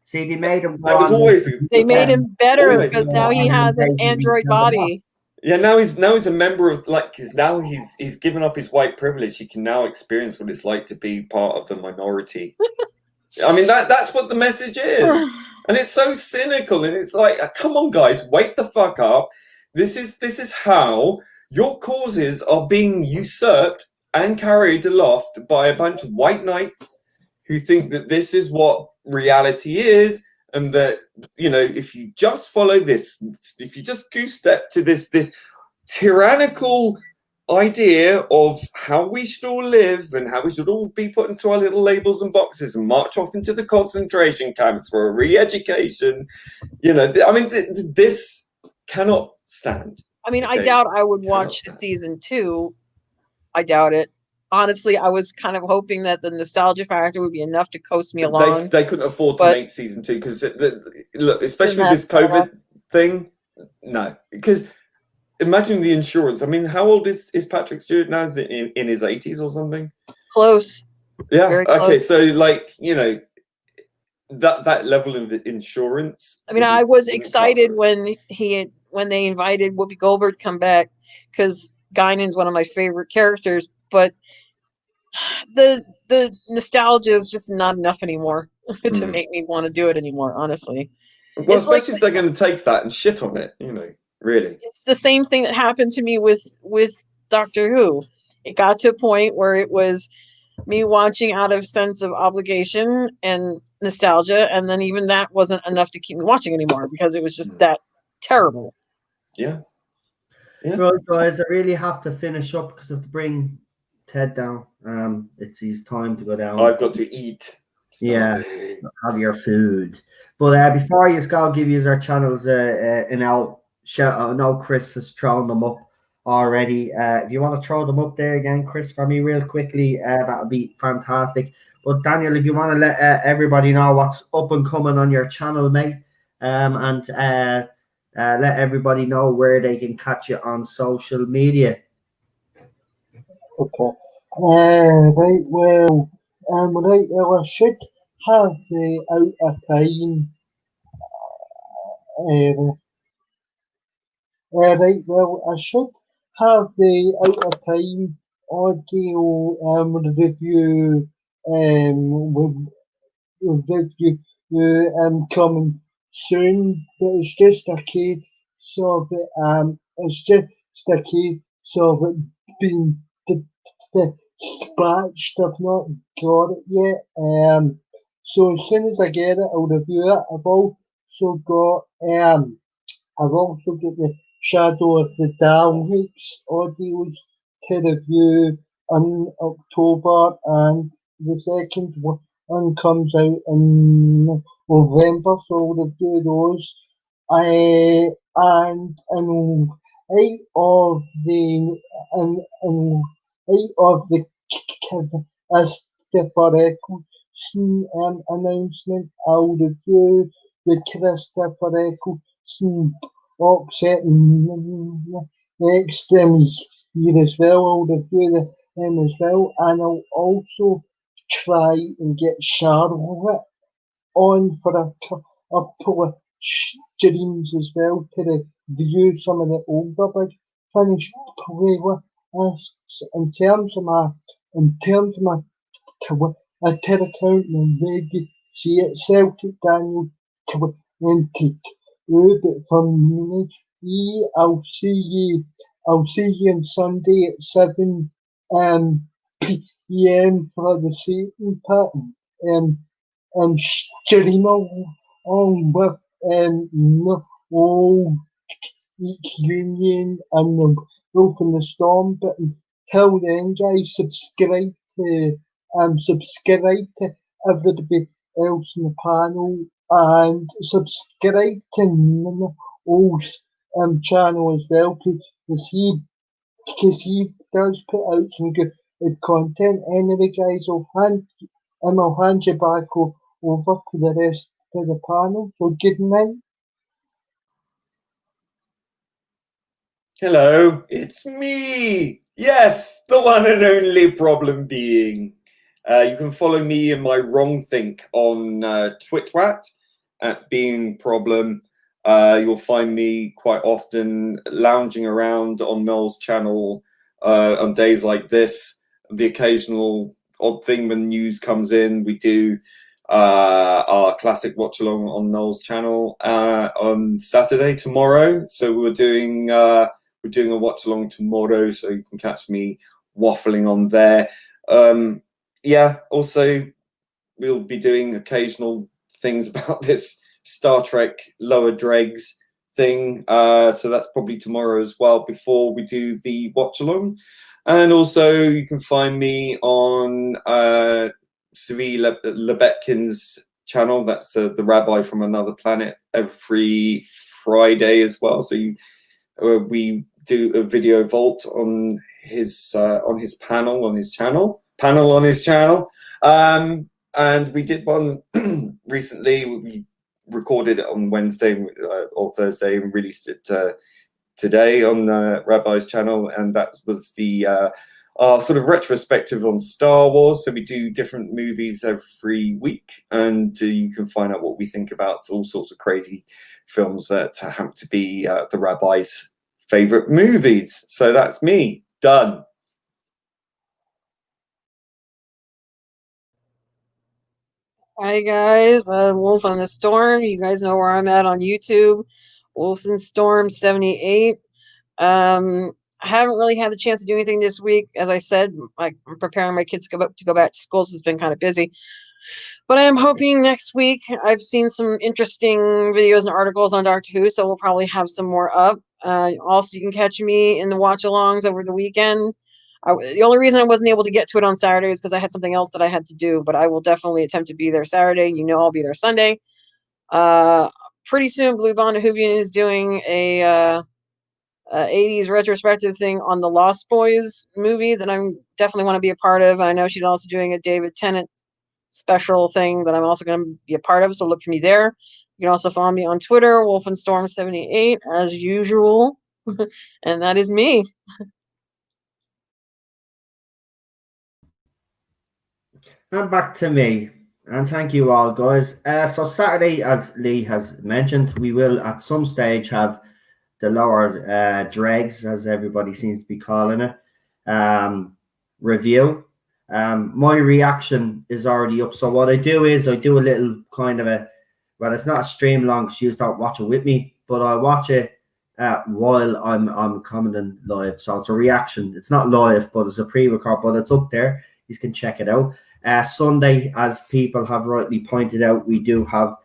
See, they made him. That was always. They made him better Always. because now he has an android body. Yeah, now he's a member of, like, because now he's given up his white privilege. He can now experience what it's like to be part of the minority. I mean, that's what the message is, and it's so cynical. And it's like, come on, guys, wake the fuck up. This is how your causes are being usurped and carried aloft by a bunch of white knights who think that this is what reality is, and that, you know, if you just follow this, if you just goose step to this tyrannical idea of how we should all live and how we should all be put into our little labels and boxes and march off into the concentration camps for a re-education, you know, I mean, this cannot stand. I mean, I doubt I would watch season 2. I doubt it. Honestly, I was kind of hoping that the nostalgia factor would be enough to coast me along. They couldn't afford to make season 2 because, look, especially with this COVID thing, no. Because imagine the insurance. I mean, how old is Patrick Stewart now? Is it in his 80s or something? Close. Yeah. Very close. Okay, so, like, you know, that level of insurance. I mean, I was excited when they invited Whoopi Goldberg to come back, because Guinan's one of my favorite characters, but the nostalgia is just not enough anymore to make me want to do it anymore, honestly. Well, it's especially if they're going to take that and shit on it, you know, really. It's the same thing that happened to me with Doctor Who. It got to a point where it was me watching out of sense of obligation and nostalgia, and then even that wasn't enough to keep me watching anymore because it was just that terrible. Yeah. Right, guys, I really have to finish up because I have to bring Ted down. It's his time to go down. I've got to eat. Yeah, have your food. But before you go, I'll give you our channels an out shout out. I know Chris has thrown them up already. If you want to throw them up there again, Chris, for me real quickly, that'll be fantastic. But Daniel, if you want to let everybody know what's up and coming on your channel, mate, and let everybody know where they can catch you on social media. Okay. Right, well, I should have out of time. Right, well, I should have the out of time audio review coming soon, but it's just a case of being dispatched. I've not got it yet. So as soon as I get it, I'll review it. I've also got the Shadow of the Daleks audios to review in October, and the second one comes out in November, so I'll review those. And eight of the Christopher Eccleston announcement, I'll review the Christopher Eccleston box set next year as well. I'll review them as well, and I'll also try and get Charlotte on for a couple of streams as well to review some of the older big finished playlists. In terms of my Twitter account and legacy itself, Daniel 22. But from me, I'll see you on Sunday at 7 p.m. for the Satan pattern. Stream on with old Union and the Wolf and the Storm. But until then, guys, subscribe to everybody else in the panel and subscribe to Noel's channel as well because he does put out some good content. Anyway, guys, I'll hand you back over to the rest of the panel. So good night. Hello, it's me. Yes, the one and only Problem Being. You can follow me in my wrong think on Twitwat at Being Problem. You'll find me quite often lounging around on Mel's channel on days like this. The occasional odd thing when news comes in, we do our classic watch along on Noel's channel on Saturday tomorrow. So we're doing a watch along tomorrow, so you can catch me waffling on there. Yeah, also we'll be doing occasional things about this Star Trek Lower Dregs thing. So that's probably tomorrow as well before we do the watch along. And also you can find me on Svi Lebetkin's channel. That's the Rabbi from Another Planet every Friday as well. So we do a video vault on his panel on his channel. And we did one recently. We recorded it on Wednesday or Thursday and released it today on Rabbi's channel, and that was the our sort of retrospective on Star Wars. So we do different movies every week, and you can find out what we think about all sorts of crazy films that happen to be the Rabbi's favorite movies. So that's me, done. Hi guys, Wolf on the Storm. You guys know where I'm at on YouTube. Wolf and Storm 78. I haven't really had the chance to do anything this week. As I said, I'm preparing my kids to go back to school, so it's been kind of busy. But I am hoping next week. I've seen some interesting videos and articles on Doctor Who, so we'll probably have some more up. Also, you can catch me in the watch-alongs over the weekend. The only reason I wasn't able to get to it on Saturday is because I had something else that I had to do, but I will definitely attempt to be there Saturday. You know I'll be there Sunday. Pretty soon, Blue Bonnet Hoovian is doing a 80s retrospective thing on the Lost Boys movie that I definitely want to be a part of. And I know she's also doing a David Tennant special thing that I'm also going to be a part of, so look for me there. You can also follow me on Twitter, Wolfenstorm78, as usual. And that is me. And back to me. And thank you all, guys. So Saturday, as Lee has mentioned, we will at some stage have the lower dregs, as everybody seems to be calling it, review. My reaction is already up. So what I do is I do a little kind of well, it's not a stream long because you don't watch it with me, but I watch it while I'm commenting live. So it's a reaction. It's not live, but it's a pre-record, but it's up there. You can check it out. Sunday, as people have rightly pointed out, we do have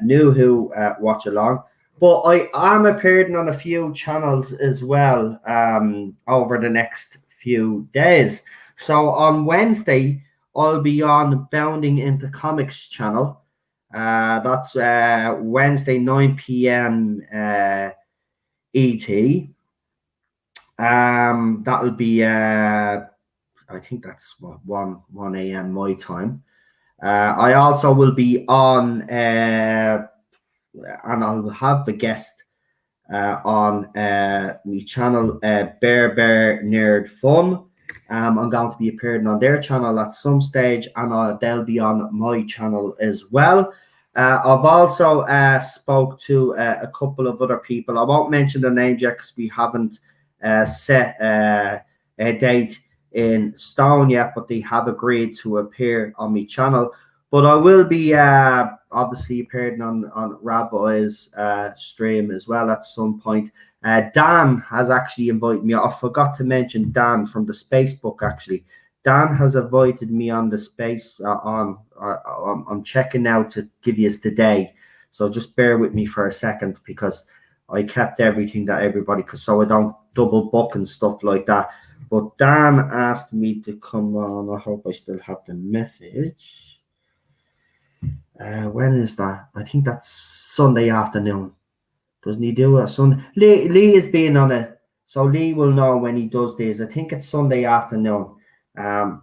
New Who watch along. But I am appearing on a few channels as well over the next few days. So on Wednesday, I'll be on Bounding into Comics channel. That's Wednesday, 9 p.m. ET. That'll be, I think that's what, 1 a.m. my time. I also will be on, and I'll have a guest on my channel, Bear Nerd Fun. I'm going to be appearing on their channel at some stage, and they'll be on my channel as well. I've also spoke to a couple of other people. I won't mention their names yet because we haven't set a date in stone yet, but they have agreed to appear on my channel. But I will be obviously appearing on Rabbi's stream as well at some point. Dan has actually invited me. I forgot to mention Dan from the Space Book, actually. Dan has invited me on the Space I'm checking now to give you today. So just bear with me for a second because I kept everything that everybody, so I don't double book and stuff like that. But Dan asked me to come on. I hope I still have the message. When is that? I think that's Sunday afternoon. Doesn't he do a Sunday? Lee is being on it, so Lee will know when he does this. I think it's Sunday afternoon.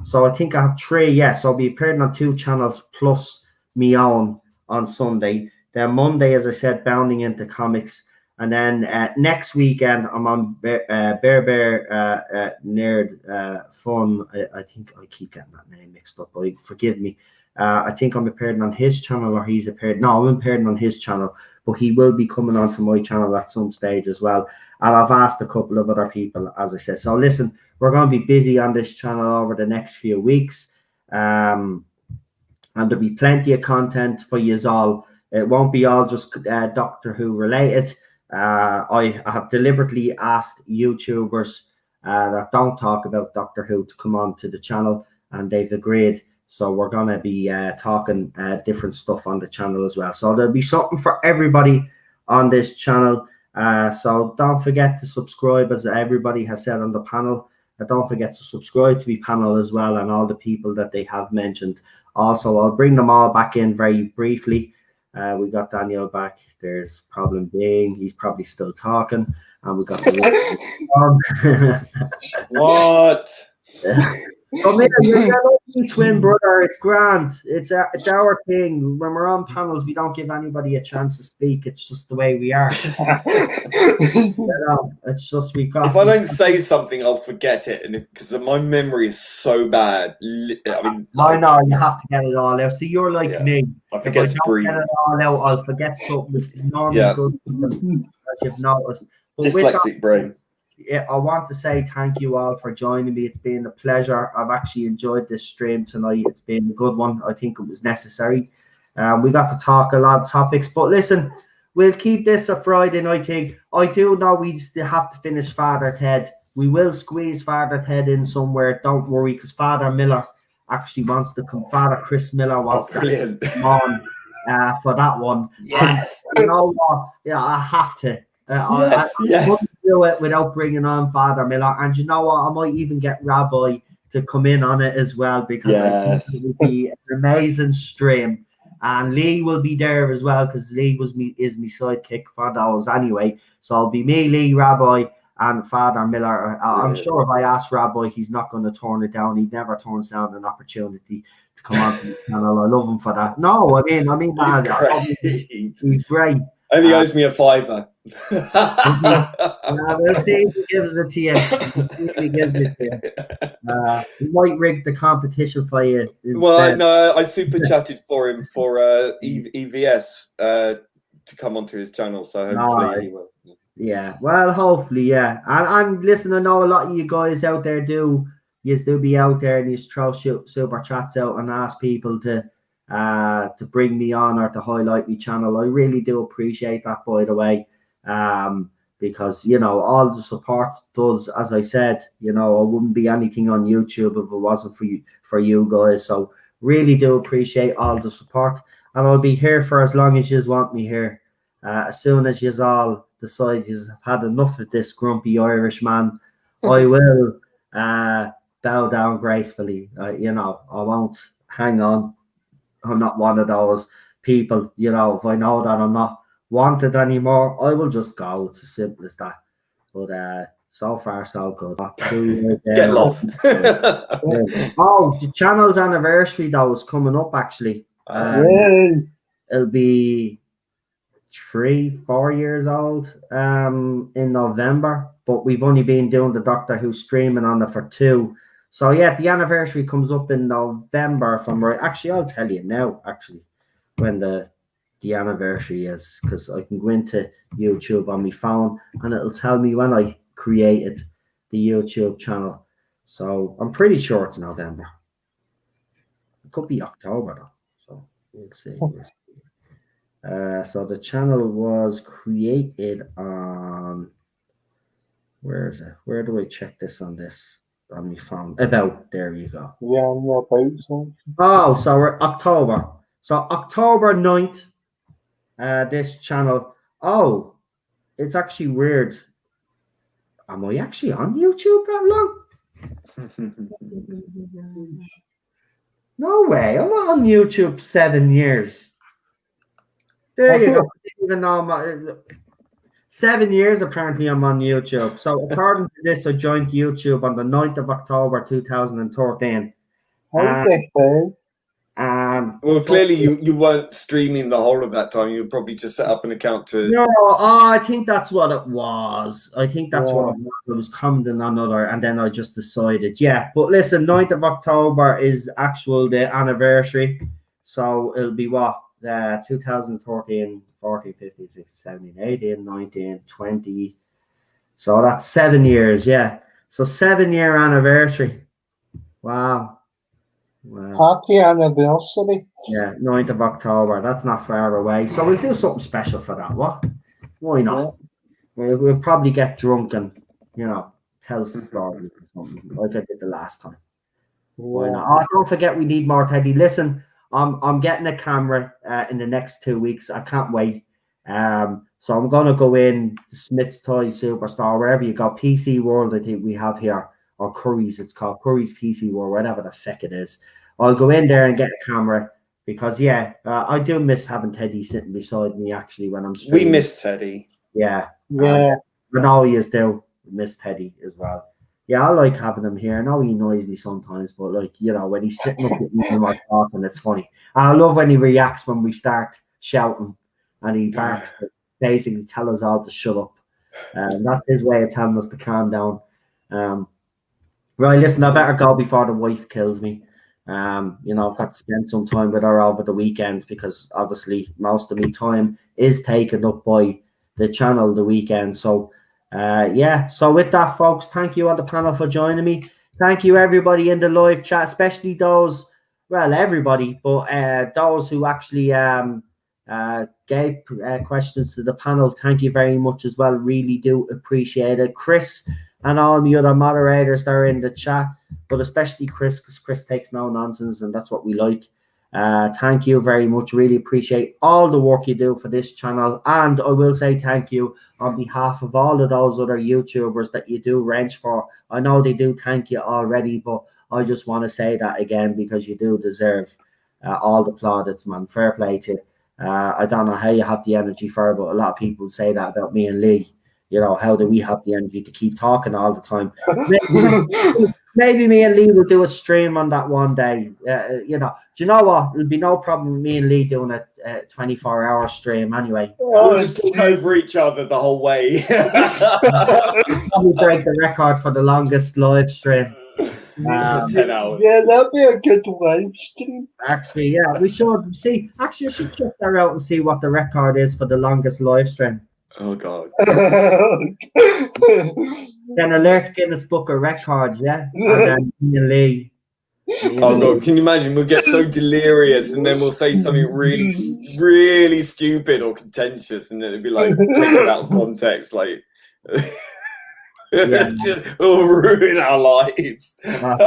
So I think I have 3. Yeah, so I'll be appearing on 2 channels plus me on Sunday. Then Monday, as I said, bounding into comics, and then next weekend I'm on Bear Nerd Fun. I think I keep getting that name mixed up. Forgive me. I think I'm appearing on his channel, or he's appeared. No, I'm appearing on his channel, but he will be coming onto my channel at some stage as well. And I've asked a couple of other people, as I said. So listen, we're going to be busy on this channel over the next few weeks. And there'll be plenty of content for you all. It won't be all just Doctor Who related. I have deliberately asked YouTubers that don't talk about Doctor Who to come on to the channel, and they've agreed. So we're going to be talking different stuff on the channel as well. So there'll be something for everybody on this channel. So don't forget to subscribe, as everybody has said on the panel. Don't forget to subscribe to the panel as well, and all the people that they have mentioned. Also, I'll bring them all back in very briefly. We got Daniel back. There's problem being he's probably still talking, and we got the What? Oh man, you're your twin brother. It's grand. It's our thing. When we're on panels, we don't give anybody a chance to speak. It's just the way we are. It's just we got. If I don't say something, I'll forget it, and because my memory is so bad. I mean, I know you have to get it all out. See, you're like me. I forget to breathe. Get it all out, I'll forget something which is normally good. As you've noticed. But dyslexic brain. Yeah, I want to say thank you all for joining me. It's been a pleasure. I've actually enjoyed this stream tonight. It's been a good one. I think it was necessary. We got to talk a lot of topics, but listen, we'll keep this a Friday night thing. I do know we still have to finish Father Ted. We will squeeze Father Ted in somewhere. Don't worry, because Father Miller actually wants to come. Father Chris Miller wants to come on for that one. Yes. And you know what? Yeah, I have to. I couldn't do it without bringing on Father Miller, and you know what? I might even get Rabbi to come in on it as well, because I think it would be an amazing stream. And Lee will be there as well, because Lee is my sidekick for those anyway. So it'll be me, Lee, Rabbi, and Father Miller. I'm sure if I ask Rabbi, he's not going to turn it down. He never turns down an opportunity to come on to the channel. I love him for that. No, I mean, he's great. Only owes me a $5. We'll see if he gives it to you. He might rig the competition for you. Well, no, I super chatted for him for EVS to come onto his channel, so hopefully he will. Yeah, well, hopefully, yeah. And listen, I know a lot of you guys out there you still be out there and you throw super chats out and ask people to bring me on or to highlight my channel. I really do appreciate that, by the way, because all the support does, as I said, I wouldn't be anything on YouTube if it wasn't for you guys. So really do appreciate all the support, and I'll be here for as long as you want me here. As soon as you all decide you've had enough of this grumpy Irish man, I will bow down gracefully. I won't hang on. I'm not one of those people, if I know that I'm not wanted anymore, I will just go. It's as simple as that. But so far, so good. Get lost. Oh, the channel's anniversary, though, is coming up, actually. It'll be 3-4 years old in November, but we've only been doing the Doctor Who streaming on it for 2. So yeah, the anniversary comes up in November. If I'm right, actually, I'll tell you now. Actually, when the anniversary is, because I can go into YouTube on my phone and it'll tell me when I created the YouTube channel. So I'm pretty sure it's November. It could be October though. So we'll see. So the channel was created on. Where is it? Where do I check this on this? On my phone. About, there you go. Yeah, on your about something. Oh, so we're October. So October 9th, this channel. Oh, it's actually weird. Am I actually on YouTube that long? No way. I'm not on YouTube 7 years. There you go. I didn't even know 7 years apparently I'm on YouTube. So according to this, I joined YouTube on the 9th of October 2013. How the hell? Well, clearly you weren't streaming the whole of that time. You probably just set up an account to. No, I think that's what it was. I think that's what it was. It was commenting on other, and then I just decided, yeah. But listen, 9th of October is the anniversary. So it'll be what? 2013, 14, 15, 16, 17, 18, 19, 20. So that's 7 years, yeah. So 7-year anniversary. Wow. Happy anniversary. Yeah, 9th of October. That's not far away. So we'll do something special for that. What? Why not? Yeah. We'll probably get drunk and, tell stories or something like I did the last time. Why not? Oh, don't forget we need more, Teddy. Listen, I'm getting a camera in the next 2 weeks. I can't wait. So I'm going to go in the Smith's Toy Superstore, wherever you go, PC World, I think we have here, or Curry's, it's called Curry's PC World, whatever the feck it is. I'll go in there and get a camera because, I do miss having Teddy sitting beside me actually when I'm streaming. We miss Teddy. Yeah. Yeah. I know he is still miss Teddy as well. Yeah, I like having him here. I know he annoys me sometimes, but when he's sitting up with me and we're talking, it's funny. I love when he reacts when we start shouting and he barks to basically tell us all to shut up. That's his way of telling us to calm down. Right, listen, I better go before the wife kills me. I've got to spend some time with her over the weekend because obviously most of my time is taken up by the channel the weekend. So so with that, folks, thank you on the panel for joining me. Thank you everybody in the live chat, especially those, everybody, but those who actually gave questions to the panel. Thank you very much as well. Really do appreciate it. Chris and all the other moderators that are in the chat, but especially Chris, because Chris takes no nonsense and that's what we like. Thank you very much. Really appreciate all the work you do for this channel. And I will say thank you on behalf of all of those other YouTubers that you do wrench for. I know they do thank you already, but I just want to say that again because you do deserve all the plaudits, man. Fair play to you. I don't know how you have the energy for it, but a lot of people say that about me and Lee. How do we have the energy to keep talking all the time? Maybe me and Lee will do a stream on that one day. Do you know what? It'll be no problem with me and Lee doing a 24-hour stream anyway. We'll just talk over each other the whole way. Probably break the record for the longest live stream. 10 hours. Yeah, that'd be a good live stream. Actually, yeah, we should see. Actually, I should check that out and see what the record is for the longest live stream. Oh God. Then alert Guinness Book of Records, yeah? And then me and Lee. Oh God, can you imagine? We'll get so delirious and then we'll say something really, really stupid or contentious and then it'd be like taken out of context, like it'll ruin our lives. Well,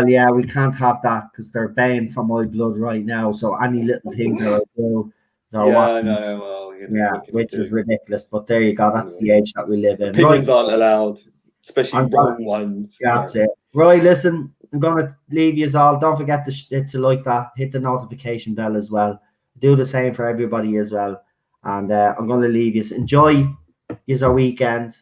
yeah, we can't have that because they're baying for my blood right now. So any little thing that I do, I know. Well, which is ridiculous. But there you go. That's the age that we live in. Opinions aren't allowed, especially wrong ones. That's it. Right, listen, I'm going to leave you all. Don't forget to like that. Hit the notification bell as well. Do the same for everybody as well. And I'm going to leave you. Enjoy your weekend.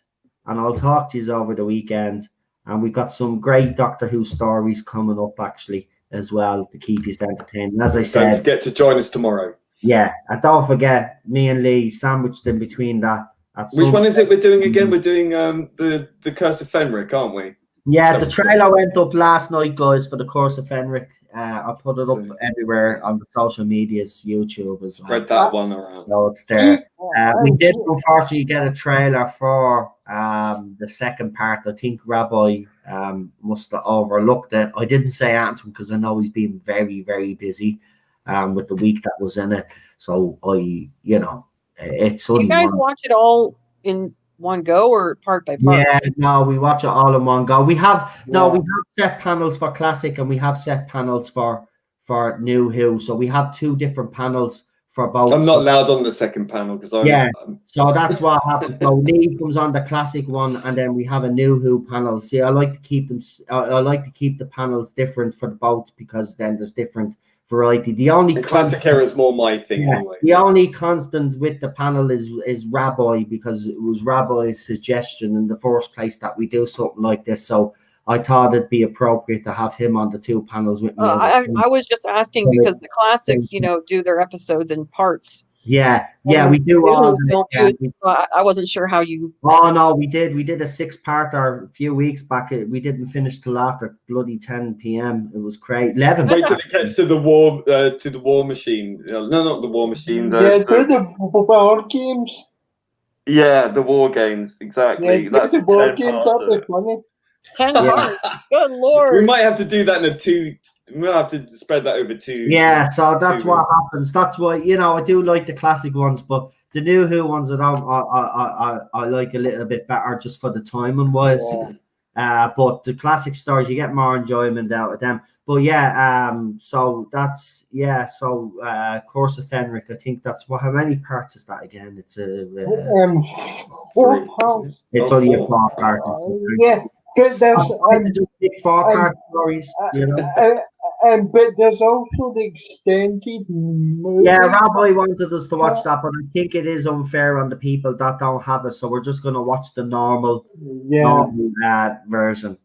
And I'll talk to you over the weekend. And we've got some great Doctor Who stories coming up, actually, as well, to keep you entertained. And as I said... Don't forget to join us tomorrow. Yeah, and don't forget, me and Lee sandwiched in between that. Which one is it we're doing again? We're doing the Curse of Fenric, aren't we? Yeah, the trailer went up last night, guys, for the Curse of Fenric. I put it up everywhere on the social medias, YouTube as well. Spread that one around. So it's there. We did unfortunately get a trailer for the second part. I think Rabbi must have overlooked it. I didn't say anything to him because I know he's been very, very busy. With the week that was in it, so it's. You guys watch it all in one go or part by part? Yeah, no, we watch it all in one go. We have we have set panels for classic and we have set panels for New Who. So we have two different panels for both. I'm not allowed on the second panel because so that's what happens. So Lee comes on the classic one, and then we have a New Who panel. See, I like to keep them. I like to keep the panels different for both because then there's different variety. The only classic era is more my thing anyway. The only constant with the panel is Rabbi, because it was Rabbi's suggestion in the first place that we do something like this. So I thought it'd be appropriate to have him on the two panels with me. I was just asking because the classics, do their episodes in parts. Yeah, we do all. I wasn't sure how you. Oh no, we did a 6-parter a few weeks back. We didn't finish till after bloody 10 p.m. It was great. 11. Wait till it gets to the war machine. No, not the war machine. The war games. Yeah, the war games. Exactly. Yeah, that's the war games. That'd be funny. 10 parts. Good Lord. We might have to do that in a 2. We'll have to spread that over 2. Yeah, so that's what happens. That's why I do like the classic ones, but the New Who ones I like a little bit better just for the timing wise. Yeah. But the classic stories, you get more enjoyment out of them. But so that's Course of Fenric. I think that's how many parts is that again? It's 4 parts. It's only a 4-part. Yeah. There's 4-part stories, but there's also the extended movie. Yeah, Rabbi wanted us to watch that, but I think it is unfair on the people that don't have it, so we're just going to watch the normal version.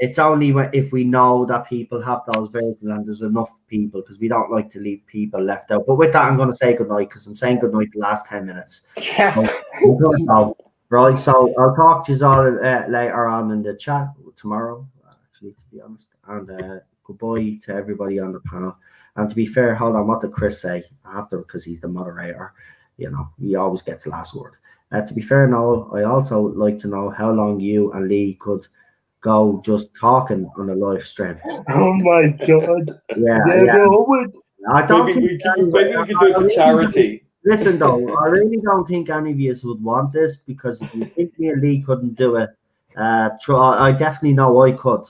It's only if we know that people have those versions and there's enough people, because we don't like to leave people left out. But with that, I'm going to say goodnight, because I'm saying goodnight the last 10 minutes. So, right, so I'll talk to you all later on in the chat tomorrow, actually, to be honest. And goodbye to everybody on the panel. And to be fair, hold on, what did Chris say after? Because he's the moderator, he always gets the last word. To be fair, Noel, I also like to know how long you and Lee could go just talking on a live stream. Oh my God! Yeah. I don't maybe we could do it for charity. Listen, though, I really don't think any of you would want this, because if you think me and Lee couldn't do it, I definitely know I could.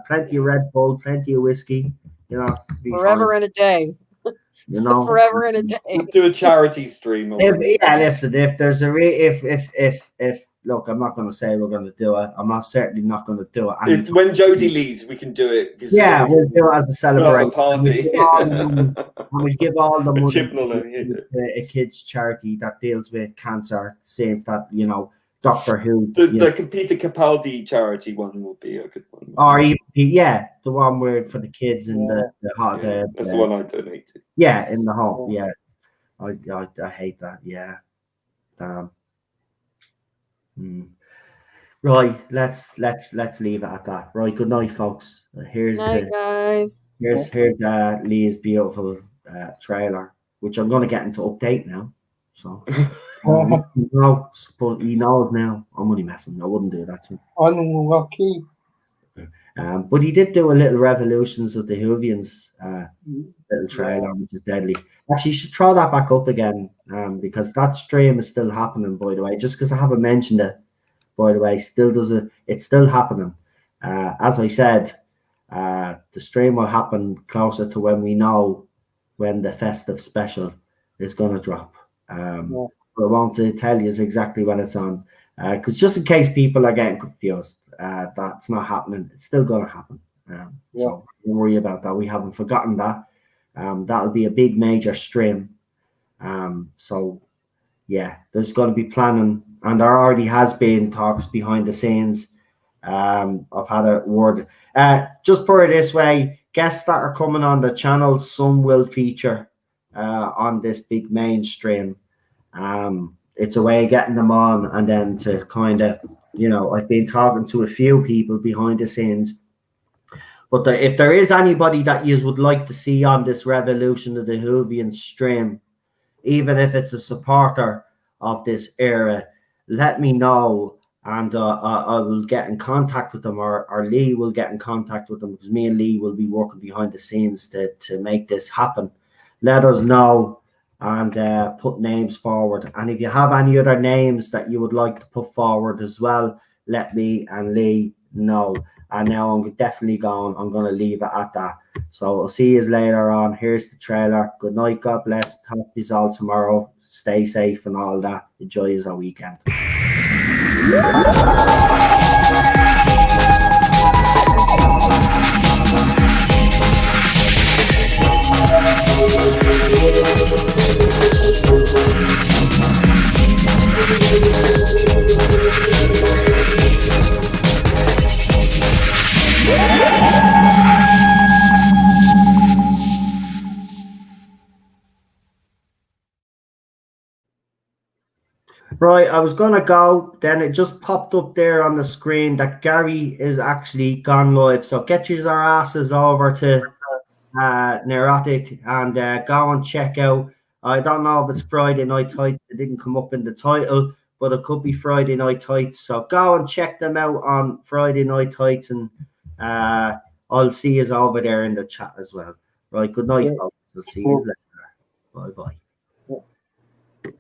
Plenty of Red Bull, plenty of whiskey, forever and a day. Forever and a day. Do a charity stream. Listen, if there's if look, I'm not going to say we're going to do it. I'm certainly not going to do it. When Jodie leaves, we can do it. Yeah, we'll do it as a celebration. Party. And we give all the money to a kids' charity that deals with cancer, since that, Doctor Who. The Peter Capaldi charity one will be a good one. Or the one where for the kids in that's the one I donated. Yeah, in the home. Yeah, I hate that. Yeah, damn. Right, let's leave it at that. Right, good night, folks. Here's guys. Here's Lee's beautiful trailer, which I'm going to get into update now. So, but he knows now. I'm only messing. I wouldn't do that to him. Unlucky. But he did do a little Revolutions of the Whovians little trailer, which is deadly. Actually, you should throw that back up again, because that stream is still happening, by the way. Just because I haven't mentioned it, by the way, it's still happening. As I said, the stream will happen closer to when we know when the festive special is going to drop. I won't tell you exactly when it's on, because just in case people are getting confused, that's not happening. It's still going to happen. So don't worry about that. We haven't forgotten that. That'll be a big major stream. So yeah, there's going to be planning, and there already has been talks behind the scenes. I've had a word. Just put it this way: guests that are coming on the channel, some will feature on this big mainstream. It's a way of getting them on, and then to kind of, I've been talking to a few people behind the scenes. But if there is anybody that you would like to see on this Revolution of the Whovian stream, even if it's a supporter of this era, let me know, and I will get in contact with them, or Lee will get in contact with them, because me and Lee will be working behind the scenes to make this happen. Let us know and put names forward. And if you have any other names that you would like to put forward as well, let me and Lee know. And now I'm definitely going. I'm going to leave it at that. So I'll see you later on. Here's the trailer. Good night. God bless. Talk to you all tomorrow. Stay safe and all that. Enjoy your weekend. Right, I was gonna go, then it just popped up there on the screen that Gary is actually gone live. So get your asses over to Neurotic and go and check out. I don't know if it's Friday Night Tights. It didn't come up in the title, but it could be Friday Night Tights. So go and check them out on Friday Night Tights, and I'll see you over there in the chat as well. Right, good night, Yeah. folks. We'll see you later. Bye bye.